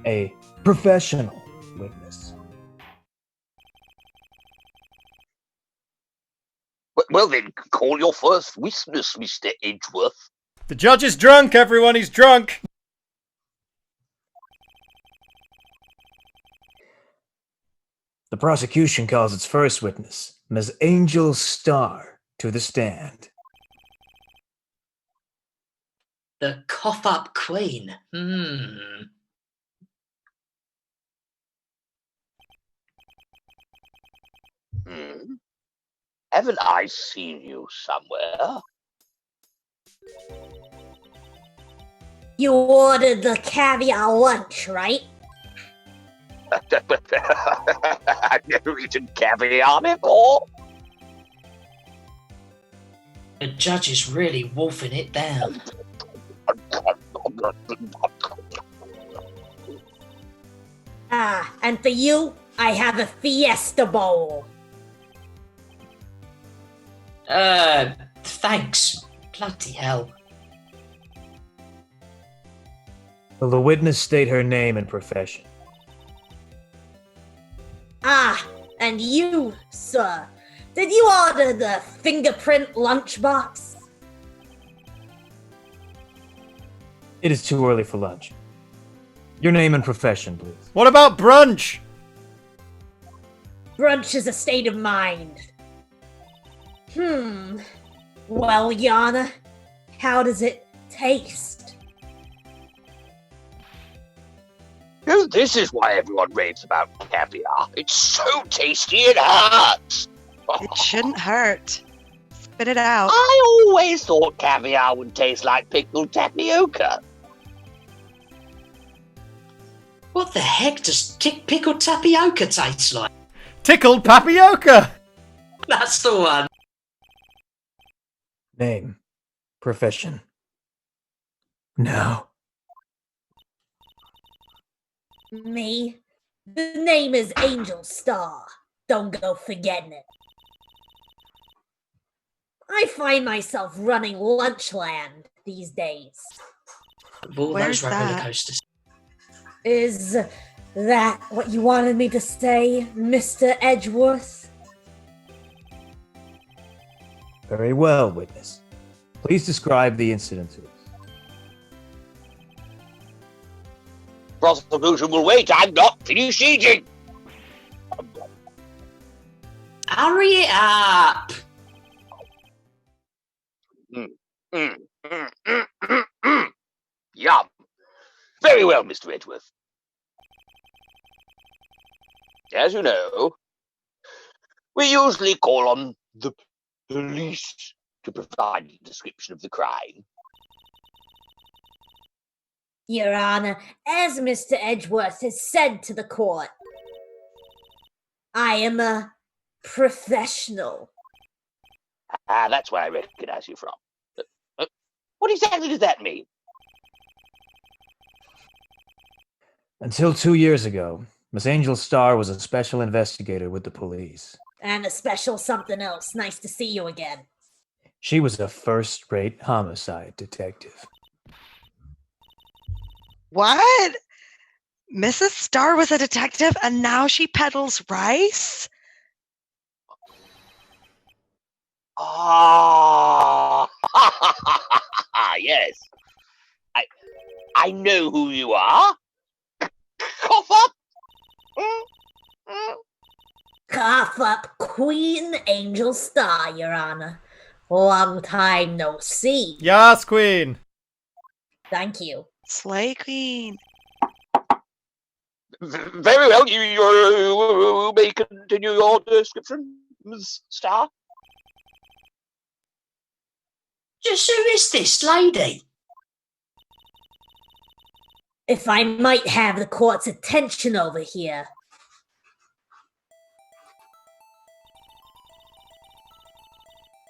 A professional witness. Well then, call your first witness, Mr. Edgeworth. The judge is drunk, everyone. He's drunk. The prosecution calls its first witness, Ms. Angel Starr, to the stand. The cough-up queen. Haven't I seen you somewhere? You ordered the caviar lunch, right? I've never eaten caviar before. The judge is really wolfing it down. Ah, and for you, I have a fiesta bowl. Thanks. Bloody hell. Will the witness state her name and profession? Ah, and you, sir, did you order the fingerprint lunchbox? It is too early for lunch. Your name and profession, please. What about brunch? Brunch is a state of mind. Well, Yana, how does it taste? Oh, this is why everyone raves about caviar. It's so tasty it hurts. It shouldn't hurt. Spit it out. I always thought caviar would taste like pickled tapioca. What the heck does pickled tapioca taste like? Tickled tapioca! That's the one. Name. Profession. Now. Me? The name is Angel Star. Don't go forgetting it. I find myself running Lunchland these days. All Where's those roller that? coasters. Is that what you wanted me to say, Mr. Edgeworth? Very well, witness. Please describe the incident to us. Prosecution will wait. I'm not finished eating. Hurry it up. Yum. Very well, Mr. Edgeworth. As you know, we usually call on the police to provide a description of the crime. Your Honor, as Mr. Edgeworth has said to the court, I am a professional. That's where I recognize you from. What exactly does that mean? Until 2 years ago, Miss Angel Starr was a special investigator with the police. And a special something else. Nice to see you again. She was a first-rate homicide detective. What? Mrs. Starr was a detective and now she peddles rice? Ah, yes. I know who you are. Cough up. Cough up, Queen Angel Star, Your Honor. Long time no see. Yes, Queen. Thank you. Slay Queen. Very well. You may continue your description, Ms. Star. Just who is this lady? If I might have the court's attention over here.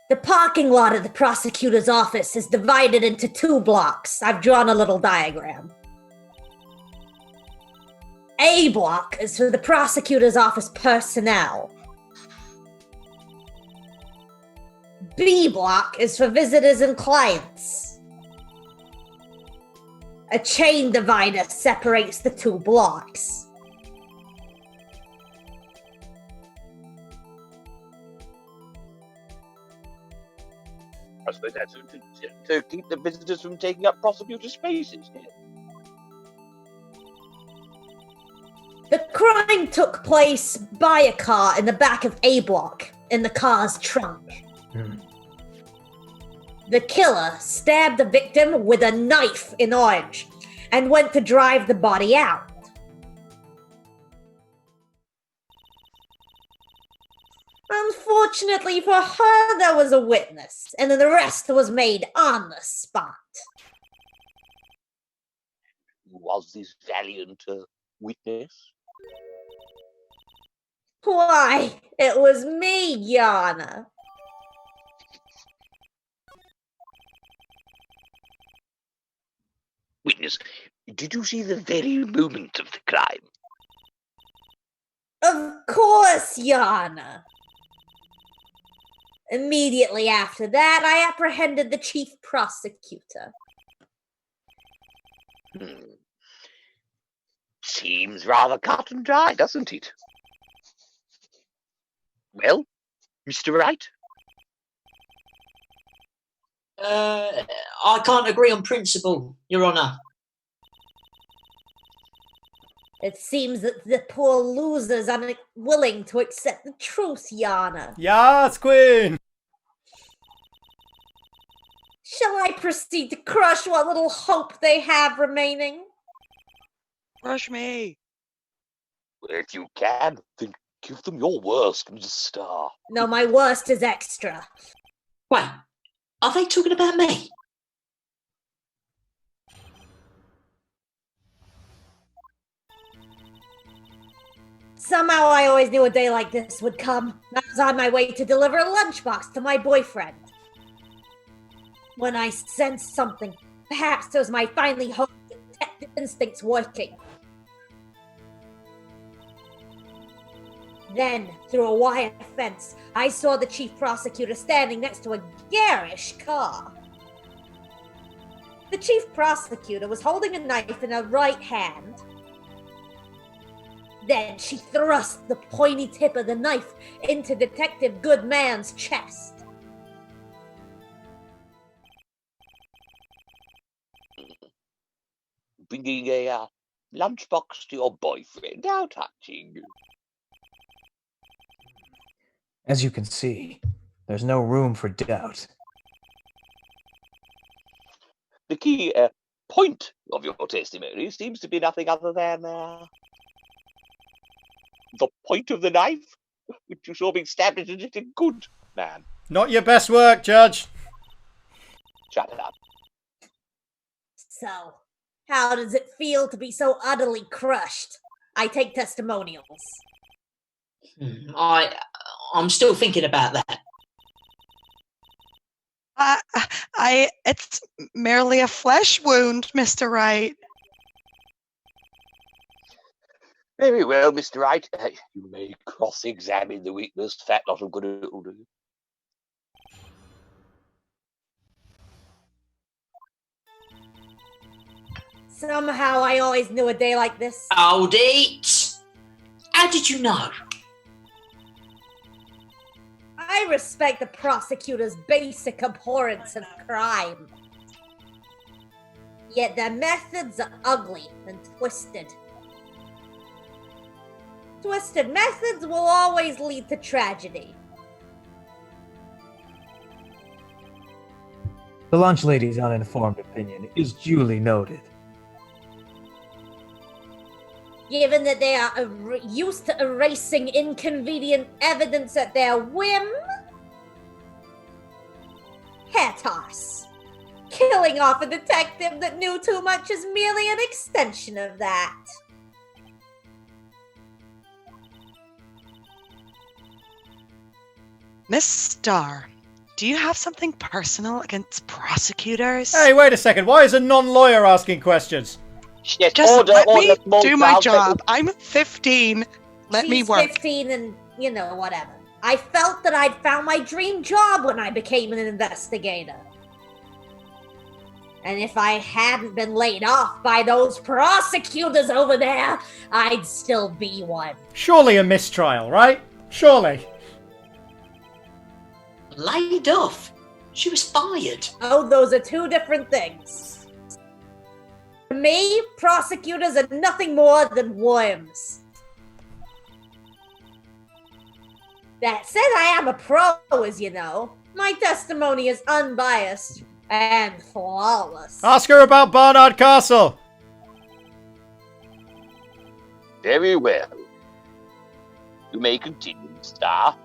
The parking lot at the prosecutor's office is divided into 2 blocks. I've drawn a little diagram. A block is for the prosecutor's office personnel. B block is for visitors and clients. A chain divider separates the 2 blocks. I suppose that's to keep the visitors from taking up prosecutor spaces. The crime took place by a car in the back of A block, in the car's trunk. The killer stabbed the victim with a knife in orange and went to drive the body out. Unfortunately for her, there was a witness, and then the rest was made on the spot. Who was this valiant witness? Why, it was me, Yana. Witness, did you see the very moment of the crime? Of course, Yana. Immediately after that, I apprehended the chief prosecutor. Seems rather cut and dry, doesn't it? Well, Mr. Wright? I can't agree on principle, Your Honour. It seems that the poor losers are unwilling to accept the truth, Yana. Yes, Queen. Shall I proceed to crush what little hope they have remaining? Crush me. If you can, then give them your worst, Mr. Star. No, my worst is extra. Wait, are they talking about me? Somehow I always knew a day like this would come. I was on my way to deliver a lunchbox to my boyfriend. When I sensed something, perhaps it was my finely honed detective instincts working. Then, through a wire fence, I saw the chief prosecutor standing next to a garish car. The chief prosecutor was holding a knife in her right hand. Then she thrust the pointy tip of the knife into Detective Goodman's chest. Bringing a lunchbox to your boyfriend. How touching. As you can see, there's no room for doubt. The key point of your testimony seems to be nothing other than the point of the knife, which you saw being stabbed into it in good, man. Not your best work, Judge. Shut it up. So, how does it feel to be so utterly crushed? I take testimonials. I'm still thinking about that. It's merely a flesh wound, Mr. Wright. Very well, Mr. Wright. You may cross-examine the witness. Fat lot of good it'll do. Somehow I always knew a day like this. Hold it! How did you know? I respect the prosecutor's basic abhorrence of crime. Yet their methods are ugly and twisted. Twisted methods will always lead to tragedy. The lunch lady's uninformed opinion is duly noted. Given that they are used to erasing inconvenient evidence at their whim, hair toss. Killing off a detective that knew too much is merely an extension of that. Miss Starr, do you have something personal against prosecutors? Hey, wait a second. Why is a non-lawyer asking questions? Yes, Just let me do my job. I'm 15. Let me She's work. 15 and, whatever. I felt that I'd found my dream job when I became an investigator. And if I hadn't been laid off by those prosecutors over there, I'd still be one. Surely a mistrial, right? Surely. Laid off? She was fired. Oh, those are two different things. To me, prosecutors are nothing more than worms. That said, I am a pro, as you know. My testimony is unbiased and flawless. Ask her about Barnard Castle. Very well. You may continue, Star.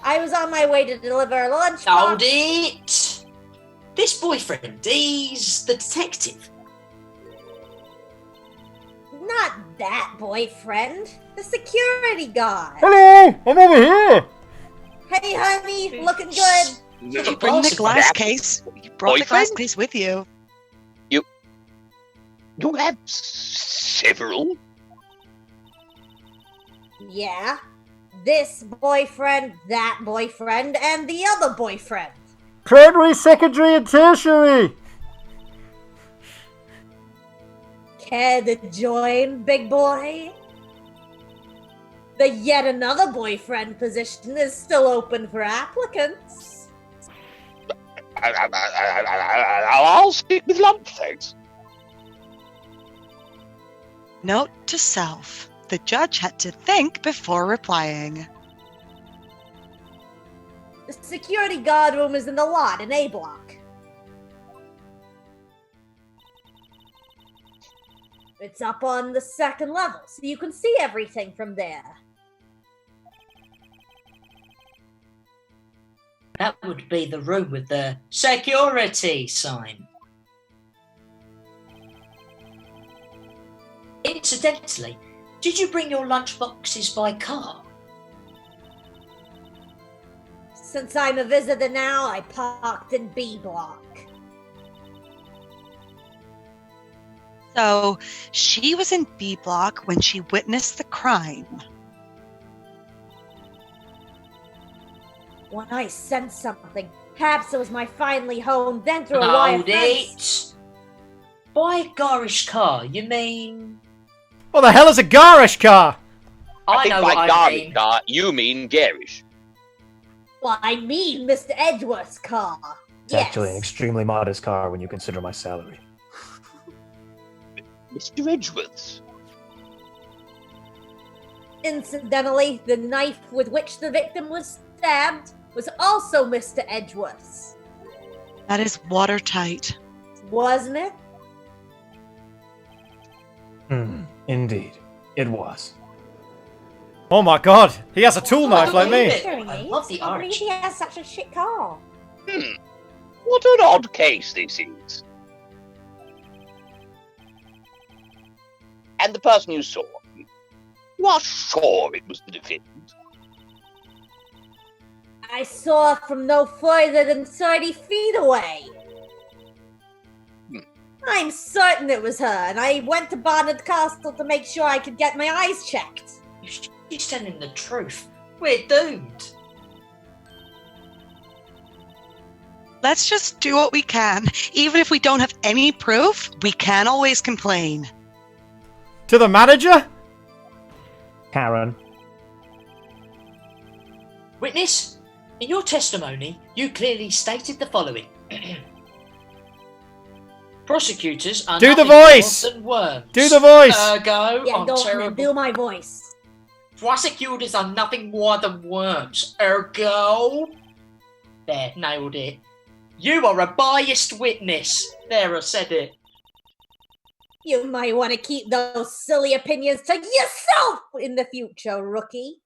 I was on my way to deliver a lunch. Hold it! This boyfriend, he's the detective. Not that boyfriend. The security guard. Hello, I'm over here. Hey, honey, looking good. You bring the glass case. You brought the glass case with you. You have several? Yeah. This boyfriend, that boyfriend, and the other boyfriend. Primary, secondary, and tertiary. Care to join, big boy? The yet another boyfriend position is still open for applicants. I'll stick with lump, thanks. Note to self. The judge had to think before replying. The security guard room is in the lot in A block. It's up on the second level, so you can see everything from there. That would be the room with the security sign. Incidentally, did you bring your lunch boxes by car? Since I'm a visitor now, I parked in B block. So, she was in B block when she witnessed the crime. When I sensed something, perhaps it was my finally home, then through a wire fence. By garish car, you mean? What the hell is a garish car? I think know by what I garish mean. car, you mean garish. Well, I mean Mr. Edgeworth's car. It's actually an extremely modest car when you consider my salary. Mr. Edgeworth's. Incidentally, the knife with which the victim was stabbed was also Mr. Edgeworth's. That is watertight. Wasn't it? Indeed, it was. Oh my god, he has a tool knife like me. I love the I believe arch. he has such a shit car. What an odd case this is. And the person you saw, you are sure it was the defendant? I saw it from no further than 30 feet away. I'm certain it was her, and I went to Barnard Castle to make sure I could get my eyes checked. She's telling the truth. We're doomed. Let's just do what we can. Even if we don't have any proof, we can always complain. To the manager? Karen. Witness, in your testimony, you clearly stated the following. Prosecutors are Do the nothing more voice! than worms. Do the voice! Ergo, Yeah, on go on terrible... then, do my voice. Prosecutors are nothing more than worms. Ergo... There, nailed it. You are a biased witness. There, I said it. You might want to keep those silly opinions to yourself in the future, rookie.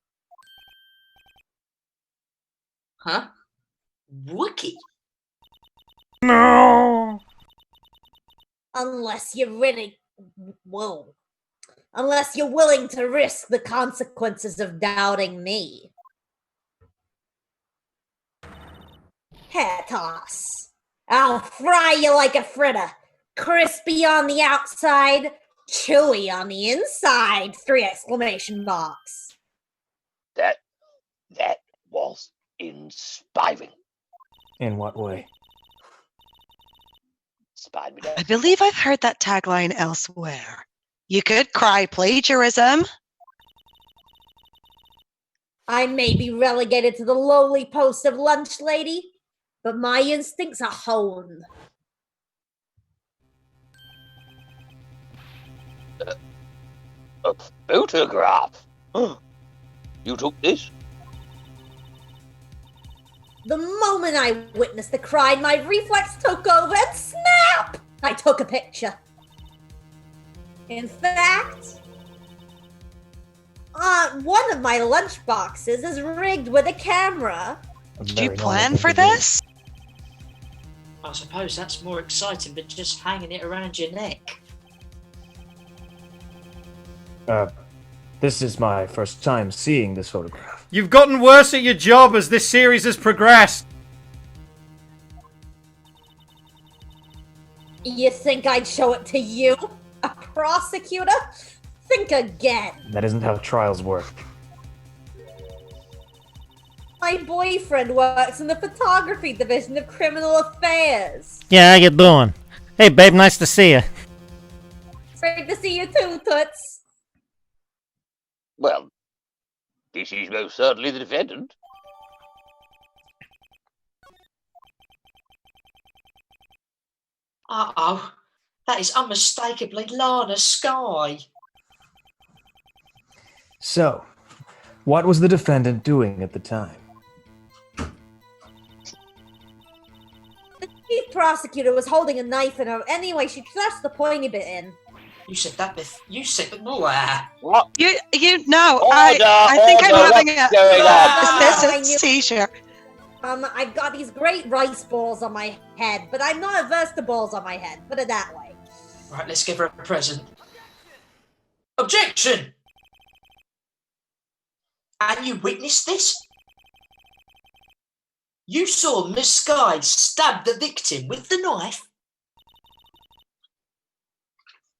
Huh? Rookie? No! Unless you're really... Whoa. Unless you're willing to risk the consequences of doubting me. Hair toss. I'll fry you like a fritter. Crispy on the outside, chewy on the inside. 3 exclamation marks. That was inspiring. In what way? Inspired me. I believe I've heard that tagline elsewhere. You could cry plagiarism. I may be relegated to the lowly post of lunch lady, but my instincts are honed. A photograph? You took this? The moment I witnessed the crime, my reflex took over and snap! I took a picture. In fact, one of my lunch boxes is rigged with a camera. Did you plan for this? I suppose that's more exciting than just hanging it around your neck. This is my first time seeing this photograph. You've gotten worse at your job as this series has progressed. You think I'd show it to you? A prosecutor? Think again. That isn't how trials work. My boyfriend works in the photography division of criminal affairs. Yeah, how you doing? Hey, babe, nice to see you. Great to see you too, Toots. Well, this is most certainly the defendant. Uh-oh. That is unmistakably Lana Sky. So, what was the defendant doing at the time? The chief prosecutor was holding a knife in her. Anyway, she thrust the pointy bit in. You said that, Beth. You said that. What? You no. Order, I think order, I'm having what's going on? a seizure. I've got these great rice balls on my head, but I'm not averse to balls on my head. Put it that way. Right, let's give her a present. Objection! And you witnessed this? You saw Miss Sky stab the victim with the knife?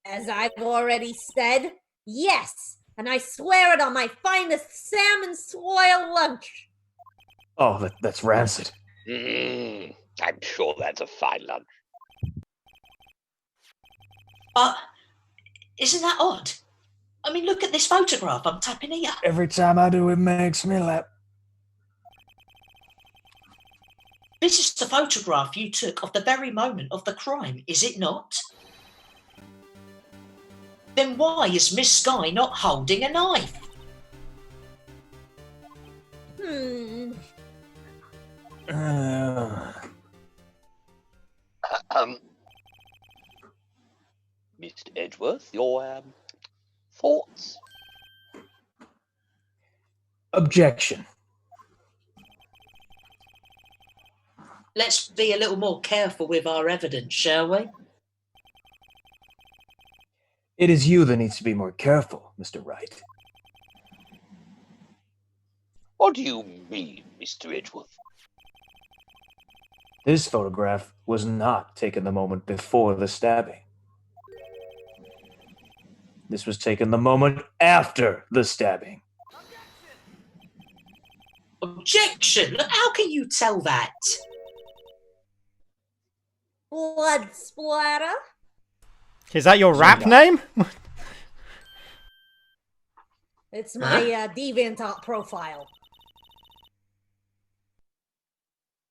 As I've already said, yes. And I swear it on my finest salmon swile lunch. Oh, that's rancid. I'm sure that's a fine lunch. Isn't that odd? I mean, look at this photograph I'm tapping here. Every time I do, it makes me laugh. This is the photograph you took of the very moment of the crime, is it not? Then why is Miss Sky not holding a knife? Mr. Edgeworth, your thoughts? Objection. Let's be a little more careful with our evidence, shall we? It is you that needs to be more careful, Mr. Wright. What do you mean, Mr. Edgeworth? This photograph was not taken the moment before the stabbing. This was taken the moment after the stabbing. Objection! Look, how can you tell that? Blood splatter. Is that your rap name? It's my DeviantArt profile.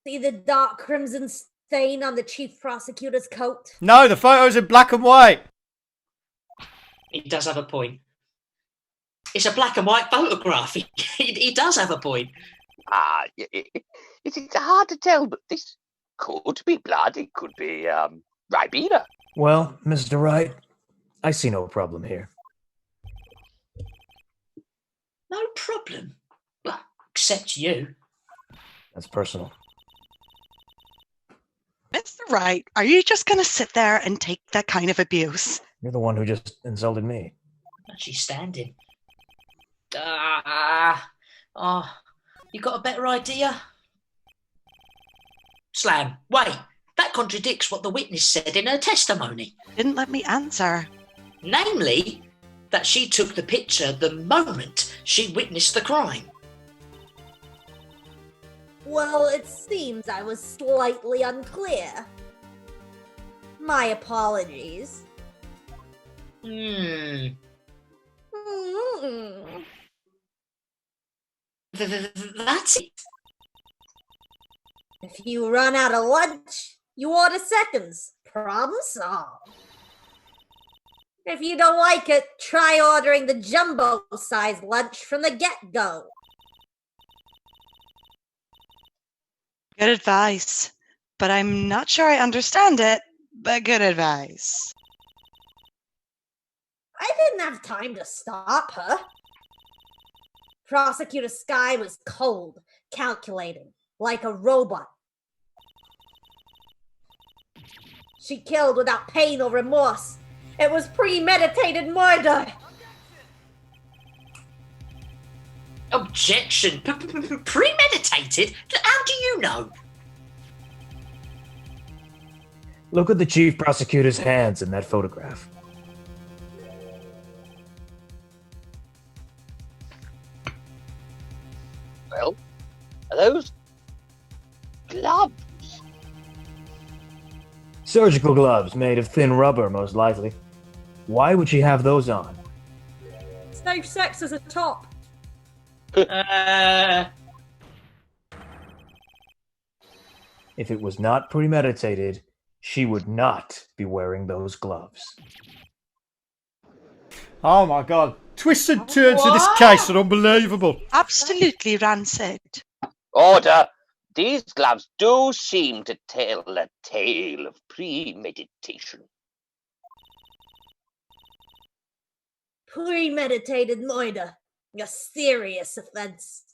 See the dark crimson stain on the chief prosecutor's coat? No, the photo's in black and white. He does have a point. It's a black and white photograph. He does have a point. It's hard to tell, but this could be blood. It could be Ribena. Well, Mr. Wright, I see no problem here. No problem. Well, except you. That's personal. Mr. Wright, are you just going to sit there and take that kind of abuse? You're the one who just insulted me. She's standing. You got a better idea? Slam, wait. That contradicts what the witness said in her testimony. Didn't let me answer. Namely, that she took the picture the moment she witnessed the crime. Well, it seems I was slightly unclear. My apologies. That's it. If you run out of lunch, you order seconds. Problem solved. If you don't like it, try ordering the jumbo-sized lunch from the get-go. Good advice. But I'm not sure I understand it, but good advice. I didn't have time to stop her. Prosecutor Sky was cold, calculating, like a robot. She killed without pain or remorse. It was premeditated murder. Objection. Premeditated? How do you know? Look at the chief prosecutor's hands in that photograph. Well, are those gloves? Surgical gloves made of thin rubber, most likely. Why would she have those on? Safe sex as a top. If it was not premeditated, she would not be wearing those gloves. Oh my god. Twists and turns to this case are unbelievable. Absolutely rancid. Order! These gloves do seem to tell a tale of premeditation. Premeditated murder. A serious offense.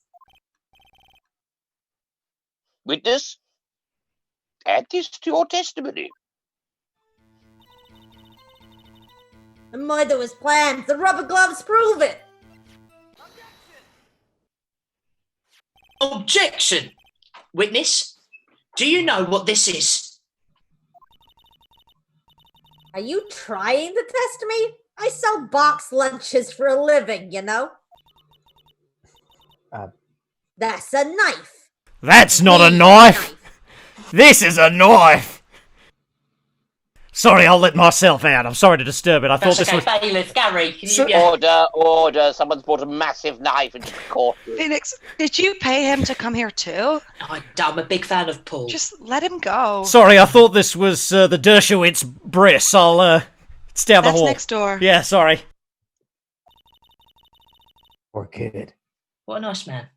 Witness, add this to your testimony. The murder was planned. The rubber gloves prove it. Objection! Witness, do you know what this is? Are you trying to test me? I sell box lunches for a living, you know? That's a knife. That's not a knife. This is a knife. Sorry, I'll let myself out. I'm sorry to disturb it. I thought this was... Bailiff, Gary. Order. Someone's brought a massive knife into the court. Phoenix, did you pay him to come here too? I'm a big fan of Paul. Just let him go. Sorry, I thought this was the Dershowitz Briss. It's down the hall. That's next door. Yeah, sorry. Poor kid. What a nice man.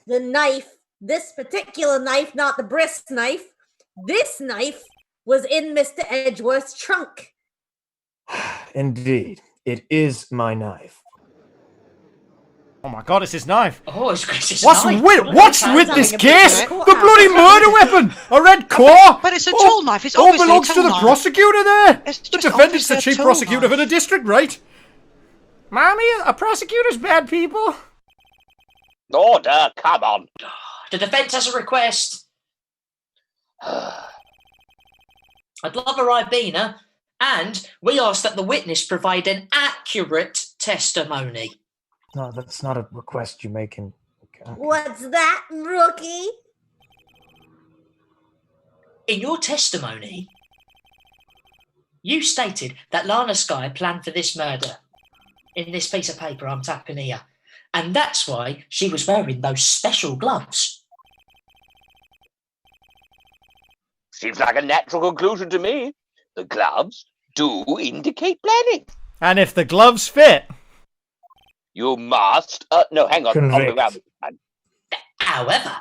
The knife, this particular knife, not the Briss knife, this knife was in Mr. Edgeworth's trunk. Indeed, it is my knife. Oh my god, it's his knife. Oh, it's his What's knife. What's with this case? The bloody murder weapon! A red claw! But it's a tool knife. It's all obviously belongs a to tool the knife. prosecutor there. It's The just defendant's the obviously a chief tool prosecutor knife. for the district, right? Mommy, are prosecutors bad people? Order, come on. The defence has a request. I'd love a Ribena, and we ask that the witness provide an accurate testimony. No, that's not a request you make in... What's that, rookie? In your testimony, you stated that Lana Sky planned for this murder in this piece of paper I'm tapping here. And that's why she was wearing those special gloves. Seems like a natural conclusion to me. The gloves do indicate planning. And if the gloves fit. You must. No, hang on. I'll go around. However,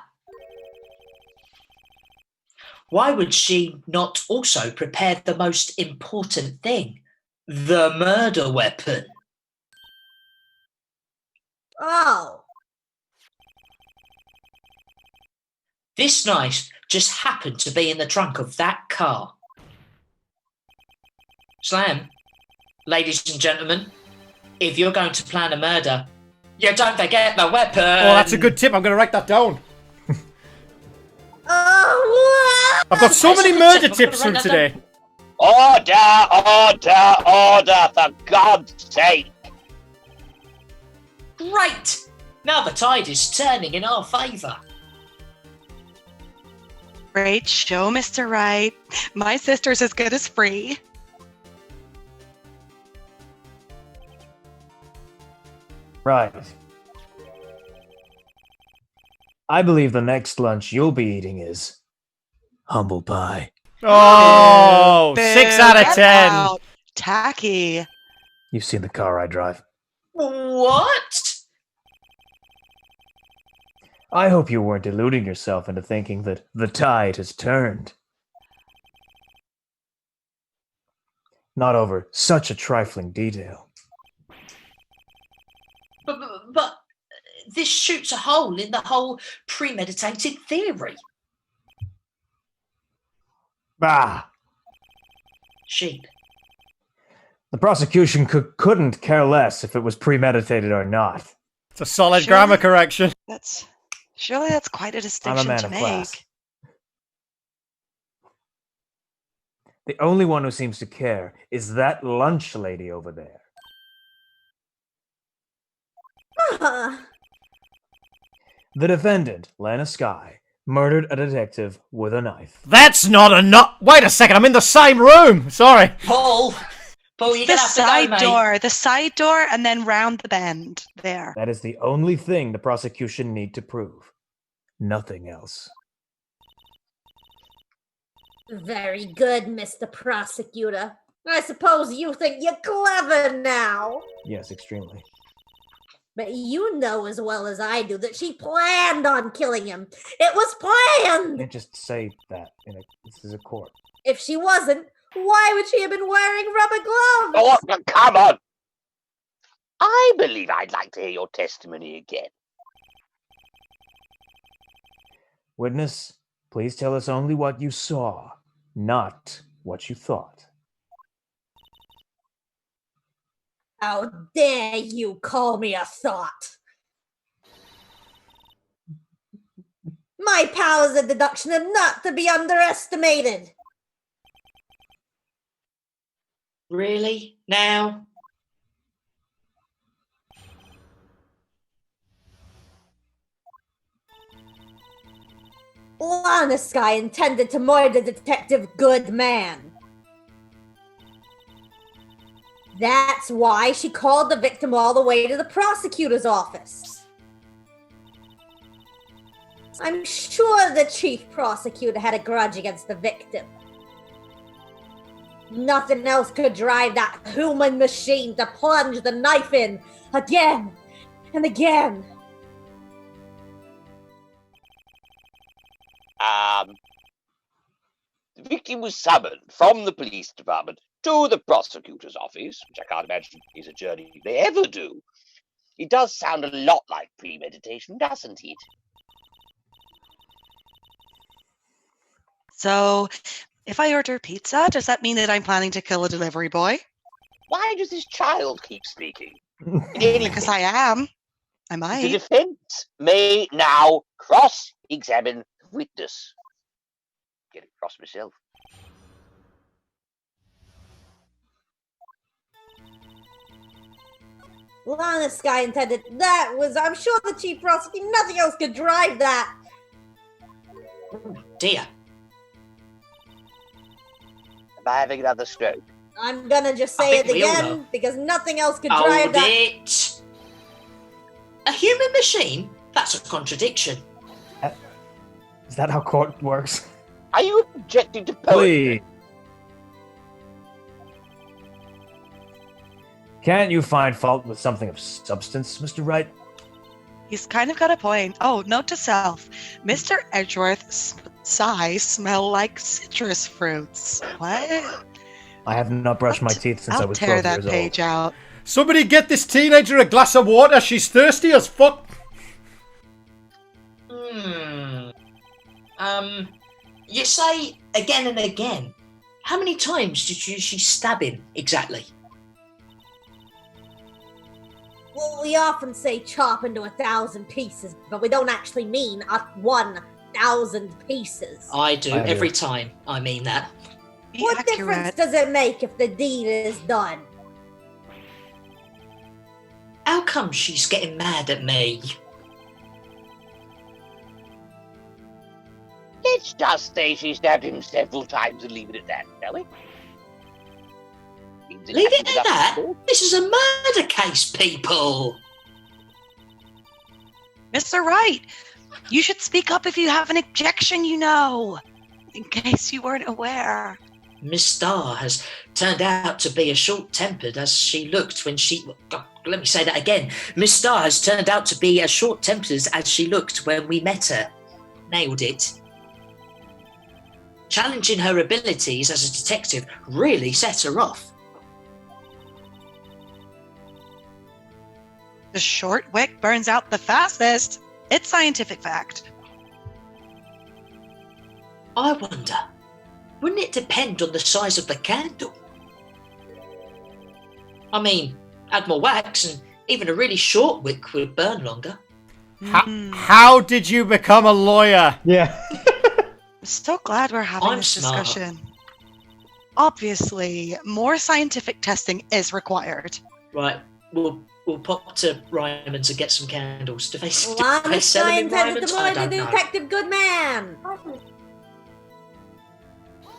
why would she not also prepare the most important thing? The murder weapon. Oh. This knife just happened to be in the trunk of that car. Slam, ladies and gentlemen, if you're going to plan a murder, you don't forget the weapon. Oh, that's a good tip. I'm going to write that down. Oh, I've got so many murder tips from today. Order, for God's sake. Great! Now the tide is turning in our favour. Great show, Mr. Wright. My sister's as good as free. Right. I believe the next lunch you'll be eating is humble pie. Oh, Boo, 6 out of get 10. out. Tacky. You've seen the car I drive. What? I hope you weren't deluding yourself into thinking that the tide has turned. Not over such a trifling detail. But this shoots a hole in the whole premeditated theory. Bah! Sheep. The prosecution couldn't care less if it was premeditated or not. It's a solid grammar correction. Surely that's quite a I'm a distinction man to of make. class. The only one who seems to care is that lunch lady over there. The defendant, Lana Sky, murdered a detective with a knife. That's not enough. Wait a second, I'm in the same room. Sorry. Paul, you're The gonna have to go, side mate. door. The side door and then round the bend. There. That is the only thing the prosecution need to prove. Nothing else. Very good, Mr. Prosecutor. I suppose you think you're clever now. Yes, extremely. But you know as well as I do that she planned on killing him. It was planned! Can't just say that. This is a court. If she wasn't, why would she have been wearing rubber gloves? Oh, come on. I believe I'd like to hear your testimony again. Witness, please tell us only what you saw, not what you thought. How dare you call me a thought? My powers of deduction are not to be underestimated. Really? Now? Lana Sky intended to murder Detective Goodman. That's why she called the victim all the way to the prosecutor's office. I'm sure the chief prosecutor had a grudge against the victim. Nothing else could drive that human machine to plunge the knife in again and again. The victim was summoned from the police department to the prosecutor's office, which I can't imagine is a journey they ever do. It does sound a lot like premeditation, doesn't it? So, if I order pizza, does that mean that I'm planning to kill a delivery boy? Why does this child keep speaking? Because I am. I The might. defense may now cross-examine the witness. Get it across myself. Lana Sky intended that was, I'm sure the chief prosecutor, nothing else could drive that. Dear. by having another stroke. I'm gonna just I say it think we all again know. because nothing else could drive Hold that. it. A human machine? That's a contradiction. Is that how court works? Are you objecting to poetry? Please. Can't you find fault with something of substance, Mr. Wright? He's kind of got a point. Oh, note to self. Mr. Edgeworth's sighs smell like citrus fruits. What? I have not brushed my teeth since I I'll was tear 12 that years old. page out. Somebody get this teenager a glass of water. She's thirsty as fuck. You say again and again. How many times did she stab him exactly? Well, we often say chop into 1,000 pieces, but we don't actually mean 1,000 pieces. I do every time. I mean that. What difference does it make if the deed is done? How come she's getting mad at me? Let's just say she stabbed him several times and leave it at that, shall we? Leave it at that? This is a murder case, people. Mr. Wright, you should speak up if you have an objection, in case you weren't aware. Miss Starr has turned out to be as short-tempered as she looked when she... Let me say that again. Miss Starr has turned out to be as short-tempered as she looked when we met her. Nailed it. Challenging her abilities as a detective really set her off. The short wick burns out the fastest. It's scientific fact. I wonder, wouldn't it depend on the size of the candle? I mean, add more wax and even a really short wick would burn longer. How did you become a lawyer? Yeah. I'm so glad we're having this smart. discussion. Obviously, more scientific testing is required. Right, we'll pop to Ryman's and get some candles. Do they Well, do I'm they just sell them trying in to Ryman's? I avoid the don't know. Detective Goodman.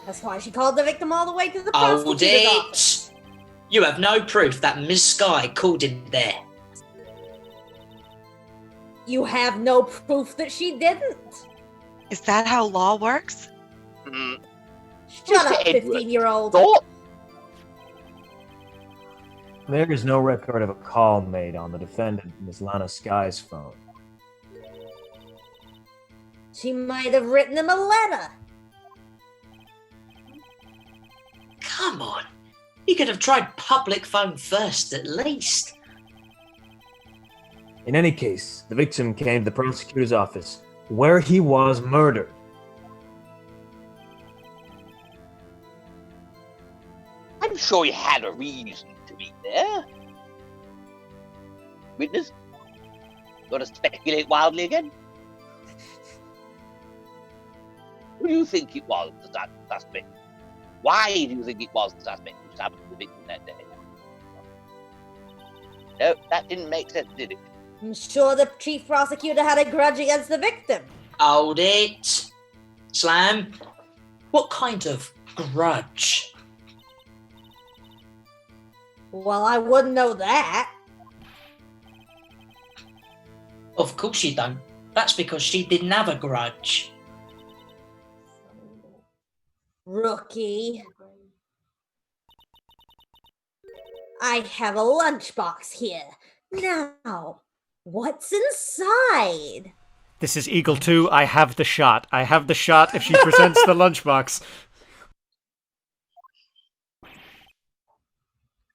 That's why she called the victim all the way to the Hold prosecutor's office. it! You have no proof that Miss Sky called him there. You have no proof that she didn't. Is that how law works? Shut up, 15-year-old. There is no record of a call made on the defendant Ms. Lana Sky's phone. She might have written him a letter. Come on. You could have tried public phone first, at least. In any case, the victim came to the prosecutor's office, where he was murdered. I'm sure he had a reason to be there. Witness? Gonna speculate wildly again? Who do you think it was, the suspect? Why do you think it was the suspect who stabbed the victim that day? No, that didn't make sense, did it? I'm sure the chief prosecutor had a grudge against the victim. Hold it. Slam. What kind of grudge? Well, I wouldn't know that. Of course you don't. That's because she didn't have a grudge. Rookie. I have a lunchbox here. Now, what's inside? This is Eagle 2. I have the shot. I have the shot if she presents the lunchbox.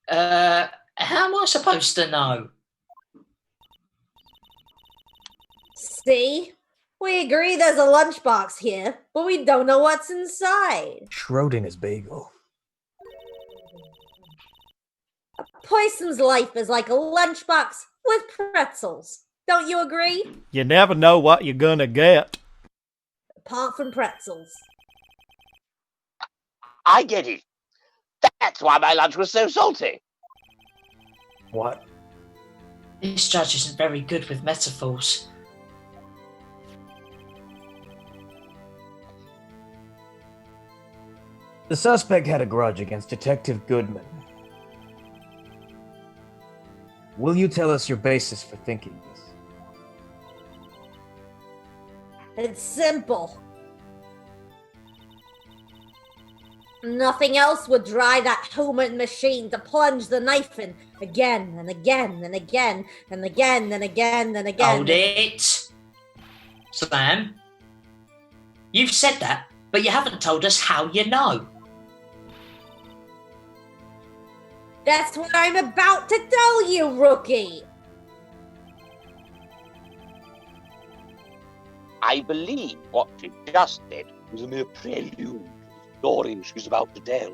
How am I supposed to know? See? We agree there's a lunchbox here, but we don't know what's inside. Schrodinger's bagel. A person's life is like a lunchbox with pretzels. Don't you agree? You never know what you're gonna get. Apart from pretzels. I get it. That's why my lunch was so salty. What? This judge isn't very good with metaphors. The suspect had a grudge against Detective Goodman. Will you tell us your basis for thinking this? It's simple. Nothing else would drive that human machine to plunge the knife in again and again and again and again and again and again. Hold it. Sam, you've said that, but you haven't told us how you know. That's what I'm about to tell you, rookie. I believe what she just did was a mere prelude to the story she's about to tell.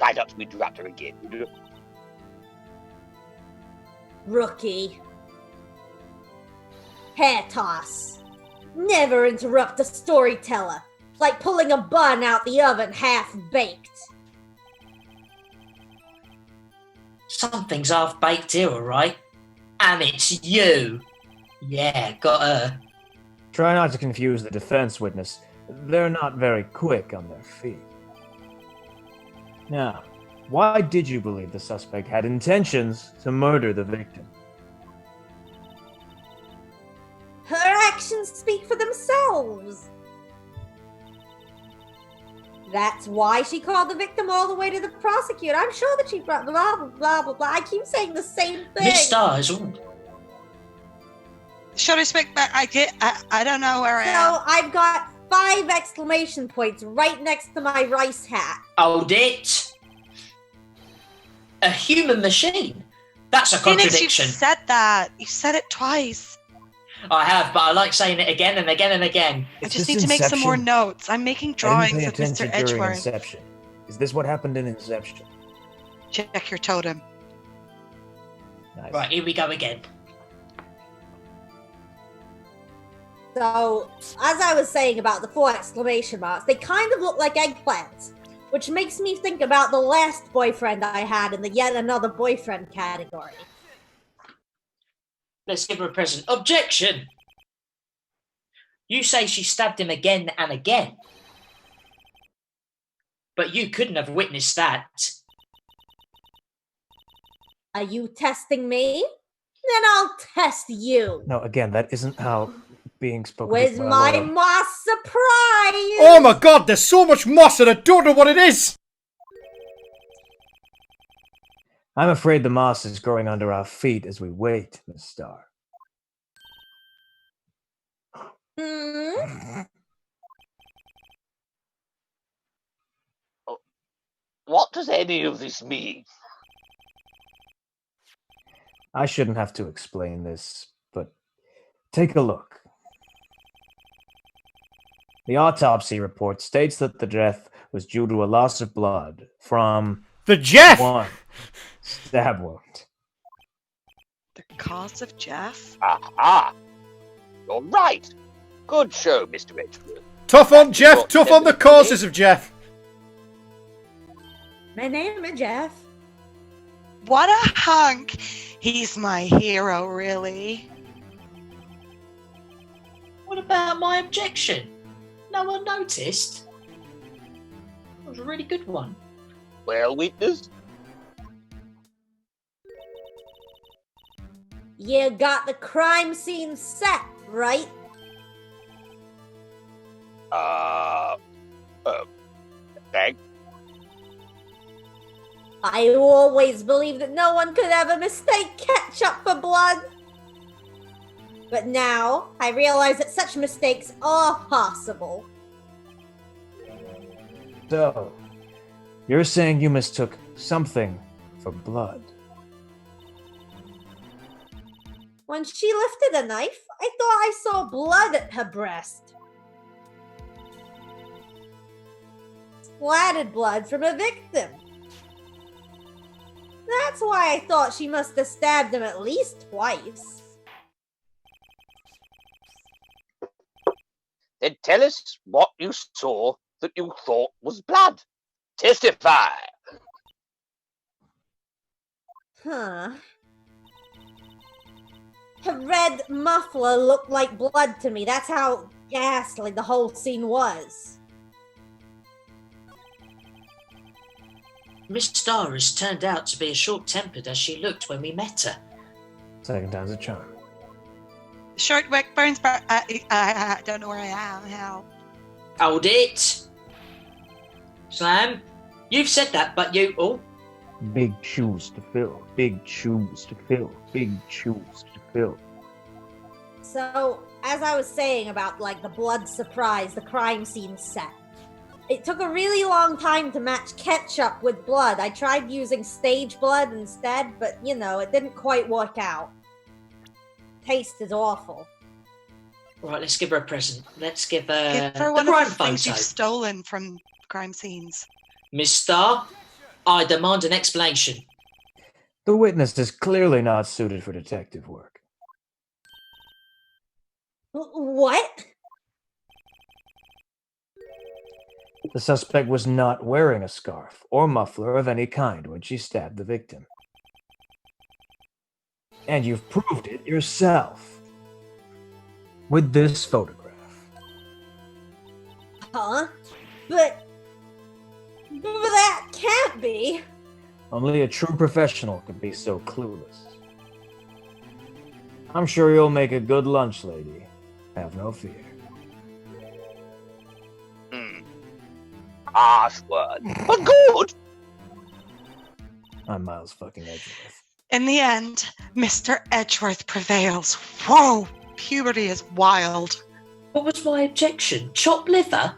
Try not to interrupt her again, would you? Rookie. Hair toss. Never interrupt a storyteller. Like pulling a bun out the oven half-baked. Something's half-baked here, all right? And it's you. Yeah, got her. Try not to confuse the defense witness. They're not very quick on their feet. Now, why did you believe the suspect had intentions to murder the victim? Her actions speak for themselves. That's why she called the victim all the way to the prosecutor. I'm sure that she brought blah, blah, blah, blah, blah. I keep saying the same thing. Miss Stars. Should I speak back? I don't know where I am. So I've got 5 exclamation points right next to my rice hat. Hold it. A human machine. That's a Phoenix, contradiction. you said that. You said it twice. I have, but I like saying it again and again and again. I just need to make some more notes. I'm making drawings I with didn't pay Mr. attention during Edgeworth. Inception. Is this what happened in Inception? Check your totem. Nice. Right, here we go again. So, as I was saying about the 4 exclamation marks, they kind of look like eggplants, which makes me think about the last boyfriend I had in the yet another boyfriend category. Let's give her a present. Objection! You say she stabbed him again and again. But you couldn't have witnessed that. Are you testing me? Then I'll test you. No, again, that isn't how being spoken Where's to by a my lawyer. moss surprise? Oh my god, there's so much moss and I don't know what it is! I'm afraid the moss is growing under our feet as we wait, Miss Starr. What does any of this mean? I shouldn't have to explain this, but take a look. The autopsy report states that the death was due to a loss of blood from the Jeff 1 stab wound. The cause of Jeff? Aha! You're right. Good show, Mr. Edgeworth. Tough on Jeff, tough on the causes of Jeff. My name is Jeff. What a hunk! He's my hero, really. What about my objection? No one noticed. It was a really good one. Well, witness? You got the crime scene set, right? Thank. I always believed that no one could ever mistake ketchup for blood. But now, I realize that such mistakes are possible. So, you're saying you mistook something for blood? When she lifted a knife, I thought I saw blood at her breast. Splattered blood from a victim. That's why I thought she must have stabbed him at least twice. Then tell us what you saw that you thought was blood. Testify. Huh. Her red muffler looked like blood to me. That's how ghastly the whole scene was. Miss Starr has turned out to be as short-tempered as she looked when we met her. Second time's a charm. Short wick burns. I don't know where I am now. Hold it! Slam, you've said that, but you... Oh, Big shoes to fill. Big shoes to fill. Big shoes to fill. So, as I was saying about, like, the blood surprise, the crime scene set, it took a really long time to match ketchup with blood. I tried using stage blood instead, but, you know, it didn't quite work out. Taste is awful. right, let's give her a present. Let's give her, Give her the one of crime the things you've photo. stolen from crime scenes. Miss Starr, I demand an explanation. The witness is clearly not suited for detective work. What? The suspect was not wearing a scarf or muffler of any kind when she stabbed the victim. And you've proved it yourself. With this photograph. Huh? But that can't be. Only a true professional could be so clueless. I'm sure you'll make a good lunch lady. Have no fear. Harsh word, but good. I'm Miles fucking Edgeworth. In the end, Mr. Edgeworth prevails. Whoa! Puberty is wild. What was my objection? Chopped liver?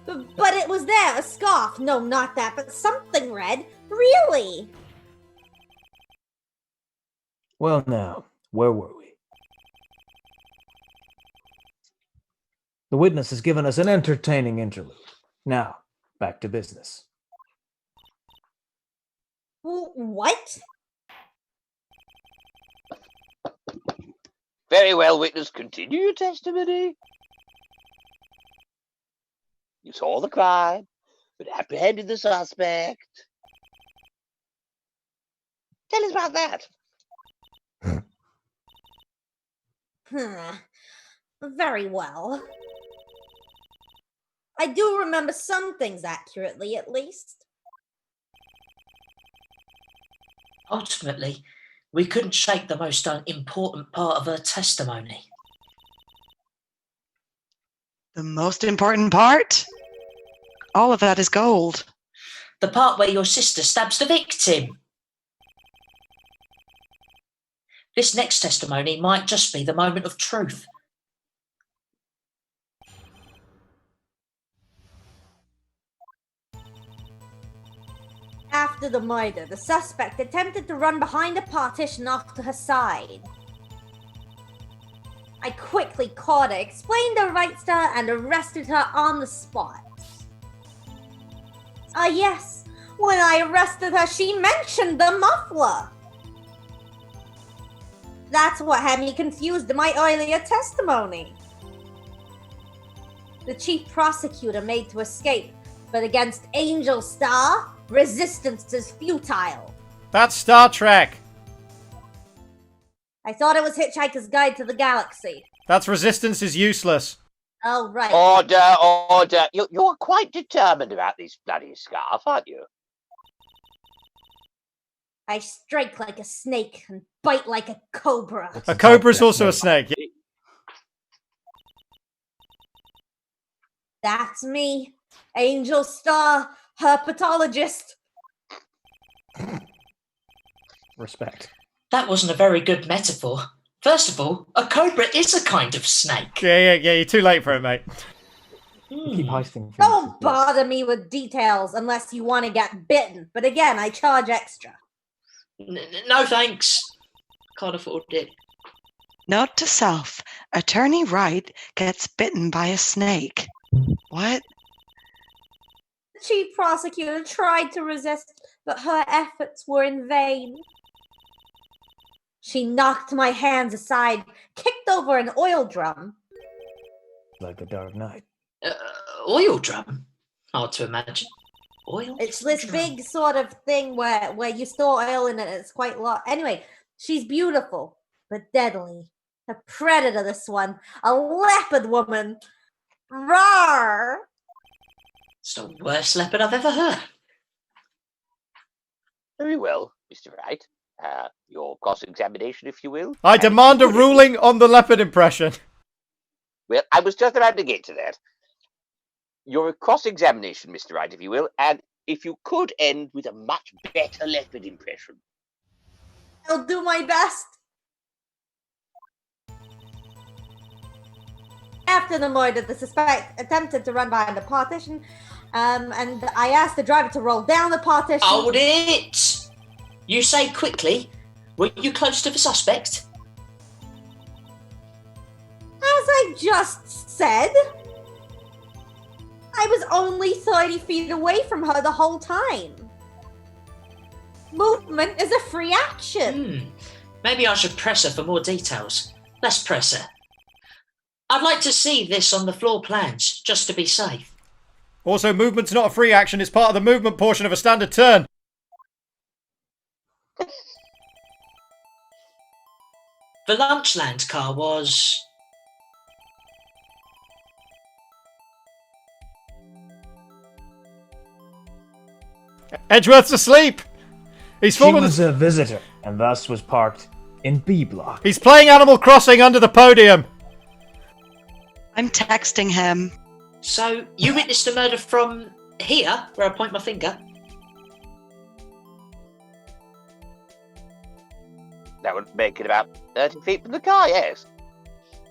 But it was there, a scarf. No, not that, but something red. Really? Well now, where were we? The witness has given us an entertaining interlude. Now, back to business. What? Very well, witness. Continue your testimony. You saw the crime, but apprehended the suspect. Tell us about that. Very well. I do remember some things accurately, at least. Ultimately, we couldn't shake the most important part of her testimony. The most important part? All of that is gold. The part where your sister stabs the victim. This next testimony might just be the moment of truth. After the murder, the suspect attempted to run behind a partition off to her side. I quickly caught her, explained her rights to her, and arrested her on the spot. Yes, when I arrested her, she mentioned the muffler. That's what had me confused in my earlier testimony. The chief prosecutor made to escape, but against Angel Star, resistance is futile. That's Star Trek. I thought it was Hitchhiker's Guide to the Galaxy. That's Resistance is useless. Oh, right. Order, order. You're quite determined about this bloody scarf, aren't you? I strike like a snake and bite like a cobra. A cobra's also a snake. That's me, Angel Star, herpetologist. Respect. That wasn't a very good metaphor. First of all, a cobra is a kind of snake. Yeah, you're too late for it, mate. Keep heisting. Don't bother me with details unless you want to get bitten. But again, I charge extra. No thanks. Can't afford it. Note to self, Attorney Wright gets bitten by a snake. What? The chief prosecutor tried to resist, but her efforts were in vain. She knocked my hands aside, kicked over an oil drum. Like the Dark Knight. Oil drum? Hard to imagine. Oil? It's this big sort of thing where you store oil in it. It's quite large. Anyway, she's beautiful, but deadly. A predator, this one. A leopard woman. Rawr! It's the worst leopard I've ever heard. Very well, Mr. Wright. Your cross-examination, if you will. I demand a ruling on the leopard impression. Well, I was just about to get to that. Your cross-examination, Mr. Wright, if you will, and if you could end with a much better leopard impression. I'll do my best. After the murder, the suspect attempted to run behind the partition, and I asked the driver to roll down the partition. Hold it! You say quickly, were you close to the suspect? As I just said, I was only 30 feet away from her the whole time. Movement is a free action. Maybe I should press her for more details. Let's press her. I'd like to see this on the floor plans, just to be safe. Also, movement's not a free action, it's part of the movement portion of a standard turn. The Lunchland car was... Edgeworth's asleep! She was a visitor, and thus was parked in B block. He's playing Animal Crossing under the podium. I'm texting him. So, you witnessed the murder from here, where I point my finger? That would make it about 30 feet from the car, yes.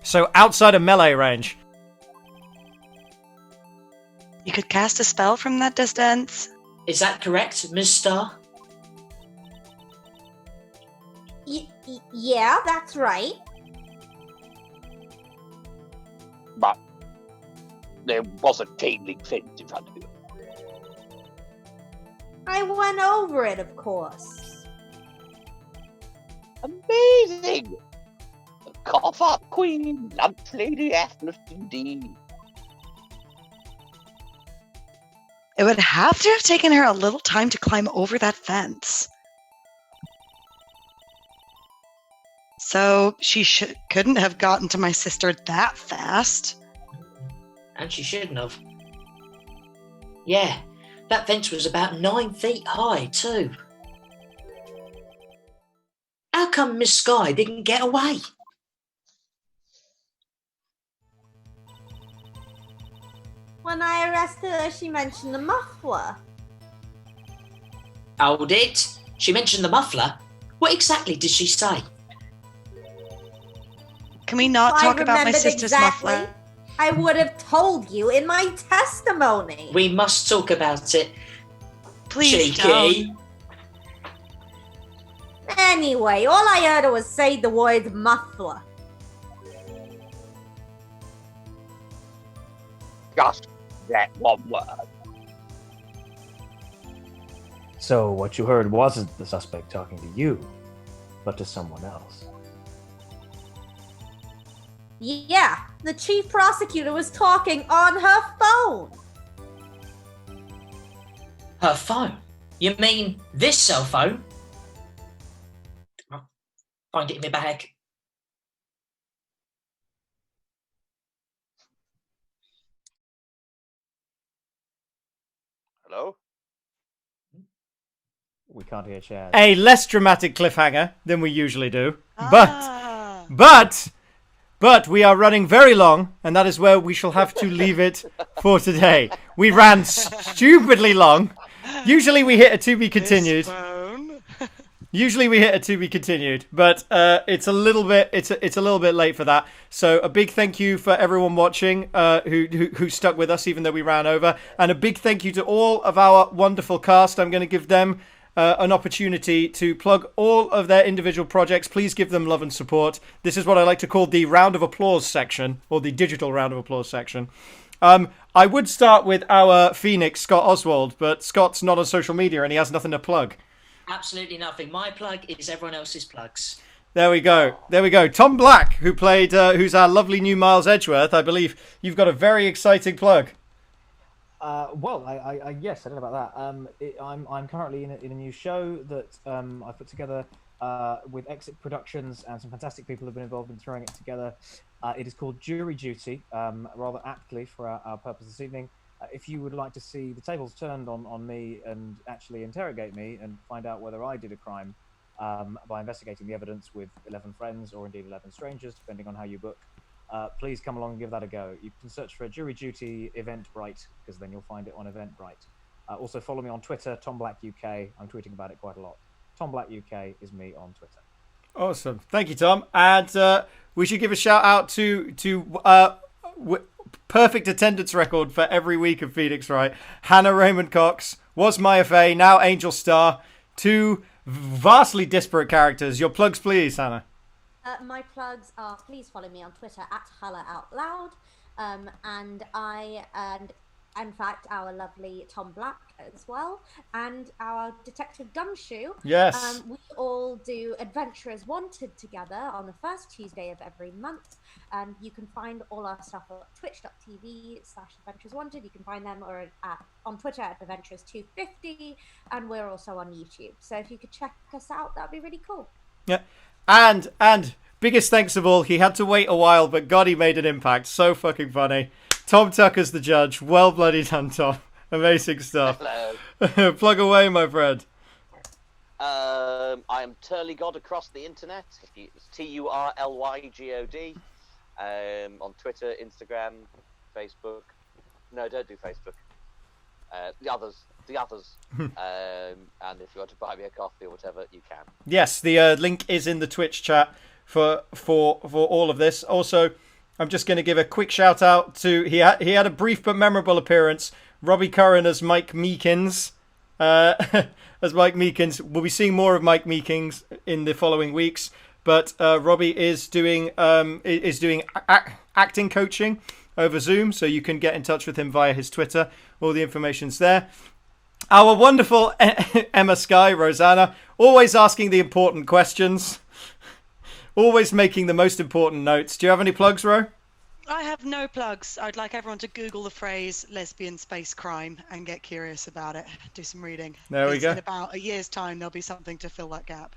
So outside of melee range. You could cast a spell from that distance. Is that correct, Ms. Starr? Yeah, that's right. But there was a chain link fence in front of you. I went over it, of course. Amazing! The cough-up queen, lunch lady Atlas indeed. It would have to have taken her a little time to climb over that fence. So she couldn't have gotten to my sister that fast. And she shouldn't have. Yeah, that fence was about 9 feet high, too. How come Miss Sky didn't get away? When I arrested her, she mentioned the muffler. Hold it. She mentioned the muffler. What exactly did she say? Can we not talk about my sister's muffler? I would have told you in my testimony. We must talk about it. Please Cheeky. don't. Anyway, all I heard her was say the word muffler. Just that one word. So what you heard wasn't the suspect talking to you, but to someone else. Yeah, the chief prosecutor was talking on her phone. Her phone? You mean this cell phone? I'll find it in my bag. Hello? We can't hear Chad. A less dramatic cliffhanger than we usually do. Ah. But we are running very long, and that is where we shall have to leave it for today. We ran stupidly long. Usually we hit a to be continued. Usually we hit a to be continued, but it's a little bit late for that. So a big thank you for everyone watching who stuck with us even though we ran over, and a big thank you to all of our wonderful cast. I'm going to give them an opportunity to plug all of their individual projects. Please give them love and support. This is what I like to call the round of applause section, or the digital round of applause section. I would start with our Phénix, Scott Oswald, but Scott's not on social media and he has nothing to plug. Absolutely nothing. My plug is everyone else's plugs. There we go. There we go. Tom Black, who played, who's our lovely new Miles Edgeworth. I believe you've got a very exciting plug. Well, yes, I don't know about that. I'm currently in a new show that I put together with Exit Productions, and some fantastic people have been involved in throwing it together. It is called Jury Duty, rather aptly for our purpose this evening. If you would like to see the tables turned on me and actually interrogate me and find out whether I did a crime by investigating the evidence with 11 friends or indeed 11 strangers, depending on how you book, please come along and give that a go. You can search for Jury Duty Eventbrite, because then you'll find it on Eventbrite. Also follow me on Twitter, Tom Black UK. I'm tweeting about it quite a lot. Tom Black UK is me on Twitter. Awesome. Thank you, Tom. And we should give a shout out to perfect attendance record for every week of Phoenix Wright. Hannah Raymond Cox, was Maya Fey, now Angel Star. Two vastly disparate characters. Your plugs, please, Hannah. My plugs are, please follow me on Twitter at HallaOutLoud. And in fact, our lovely Tom Black as well, and our Detective Gumshoe. Yes. We all do Adventurers Wanted together on the first Tuesday of every month. You can find all our stuff at twitch.tv/Adventurers Wanted. You can find them on Twitter at Adventurers250, and we're also on YouTube. So if you could check us out, that'd be really cool. Yeah. And biggest thanks of all, he had to wait a while, but God, he made an impact. So fucking funny. Tom Tucker's the judge. Well bloody done, Tom. Amazing stuff. Hello. Plug away, my friend. I am Turlygod across the internet. It's TURLYGOD. On Twitter, Instagram, Facebook. No, don't do Facebook. The others. And if you want to buy me a coffee or whatever, you can. Yes, the link is in the Twitch chat for all of this. Also, I'm just going to give a quick shout out to he had a brief but memorable appearance. Robbie Curran as Mike Meekins. As Mike Meekins, we'll be seeing more of Mike Meekins in the following weeks. But Robbie is doing acting coaching over Zoom, so you can get in touch with him via his Twitter. All the information's there. Our wonderful Emma Sky, Rosanna, always asking the important questions. Always making the most important notes. Do you have any plugs, Ro? I have no plugs. I'd like everyone to Google the phrase lesbian space crime and get curious about it. Do some reading. There we go. In about a year's time, there'll be something to fill that gap.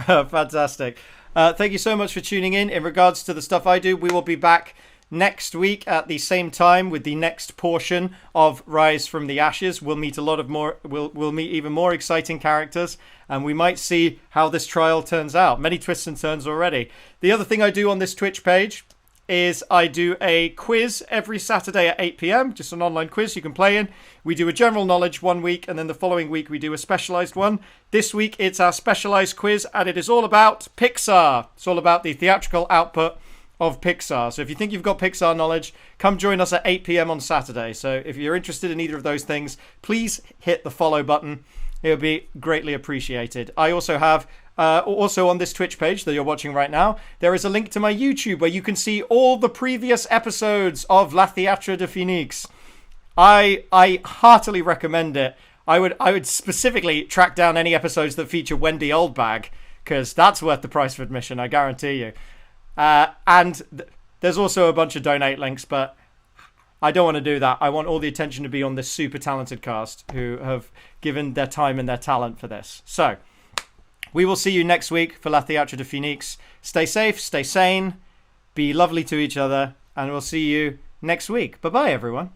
Fantastic. Thank you so much for tuning in. In regards to the stuff I do, we will be back next week at the same time with the next portion of Rise from the Ashes. We'll meet we'll meet even more exciting characters, and we might see how this trial turns out. Many twists and turns already. The other thing I do on this Twitch page is I do a quiz every Saturday at 8 p.m, just an online quiz you can play in. We do a general knowledge one week, and then the following week we do a specialized one. This week it's our specialized quiz, and it is all about Pixar. It's all about the theatrical output of Pixar. So if you think you've got Pixar knowledge, come join us at 8 p.m. on Saturday. So if you're interested in either of those things, please hit the follow button. It would be greatly appreciated. I also have also on this Twitch page that you're watching right now, there is a link to my YouTube where you can see all the previous episodes of La Théâtre de Phénix. I heartily recommend it. I would specifically track down any episodes that feature Wendy Oldbag, because that's worth the price of admission, I guarantee you. There's also a bunch of donate links, but I don't want to do that. I want all the attention to be on this super talented cast who have given their time and their talent for this. So, we will see you next week for La Théâtre de Phénix. Stay safe, stay sane, be lovely to each other, and we'll see you next week. Bye-bye, everyone.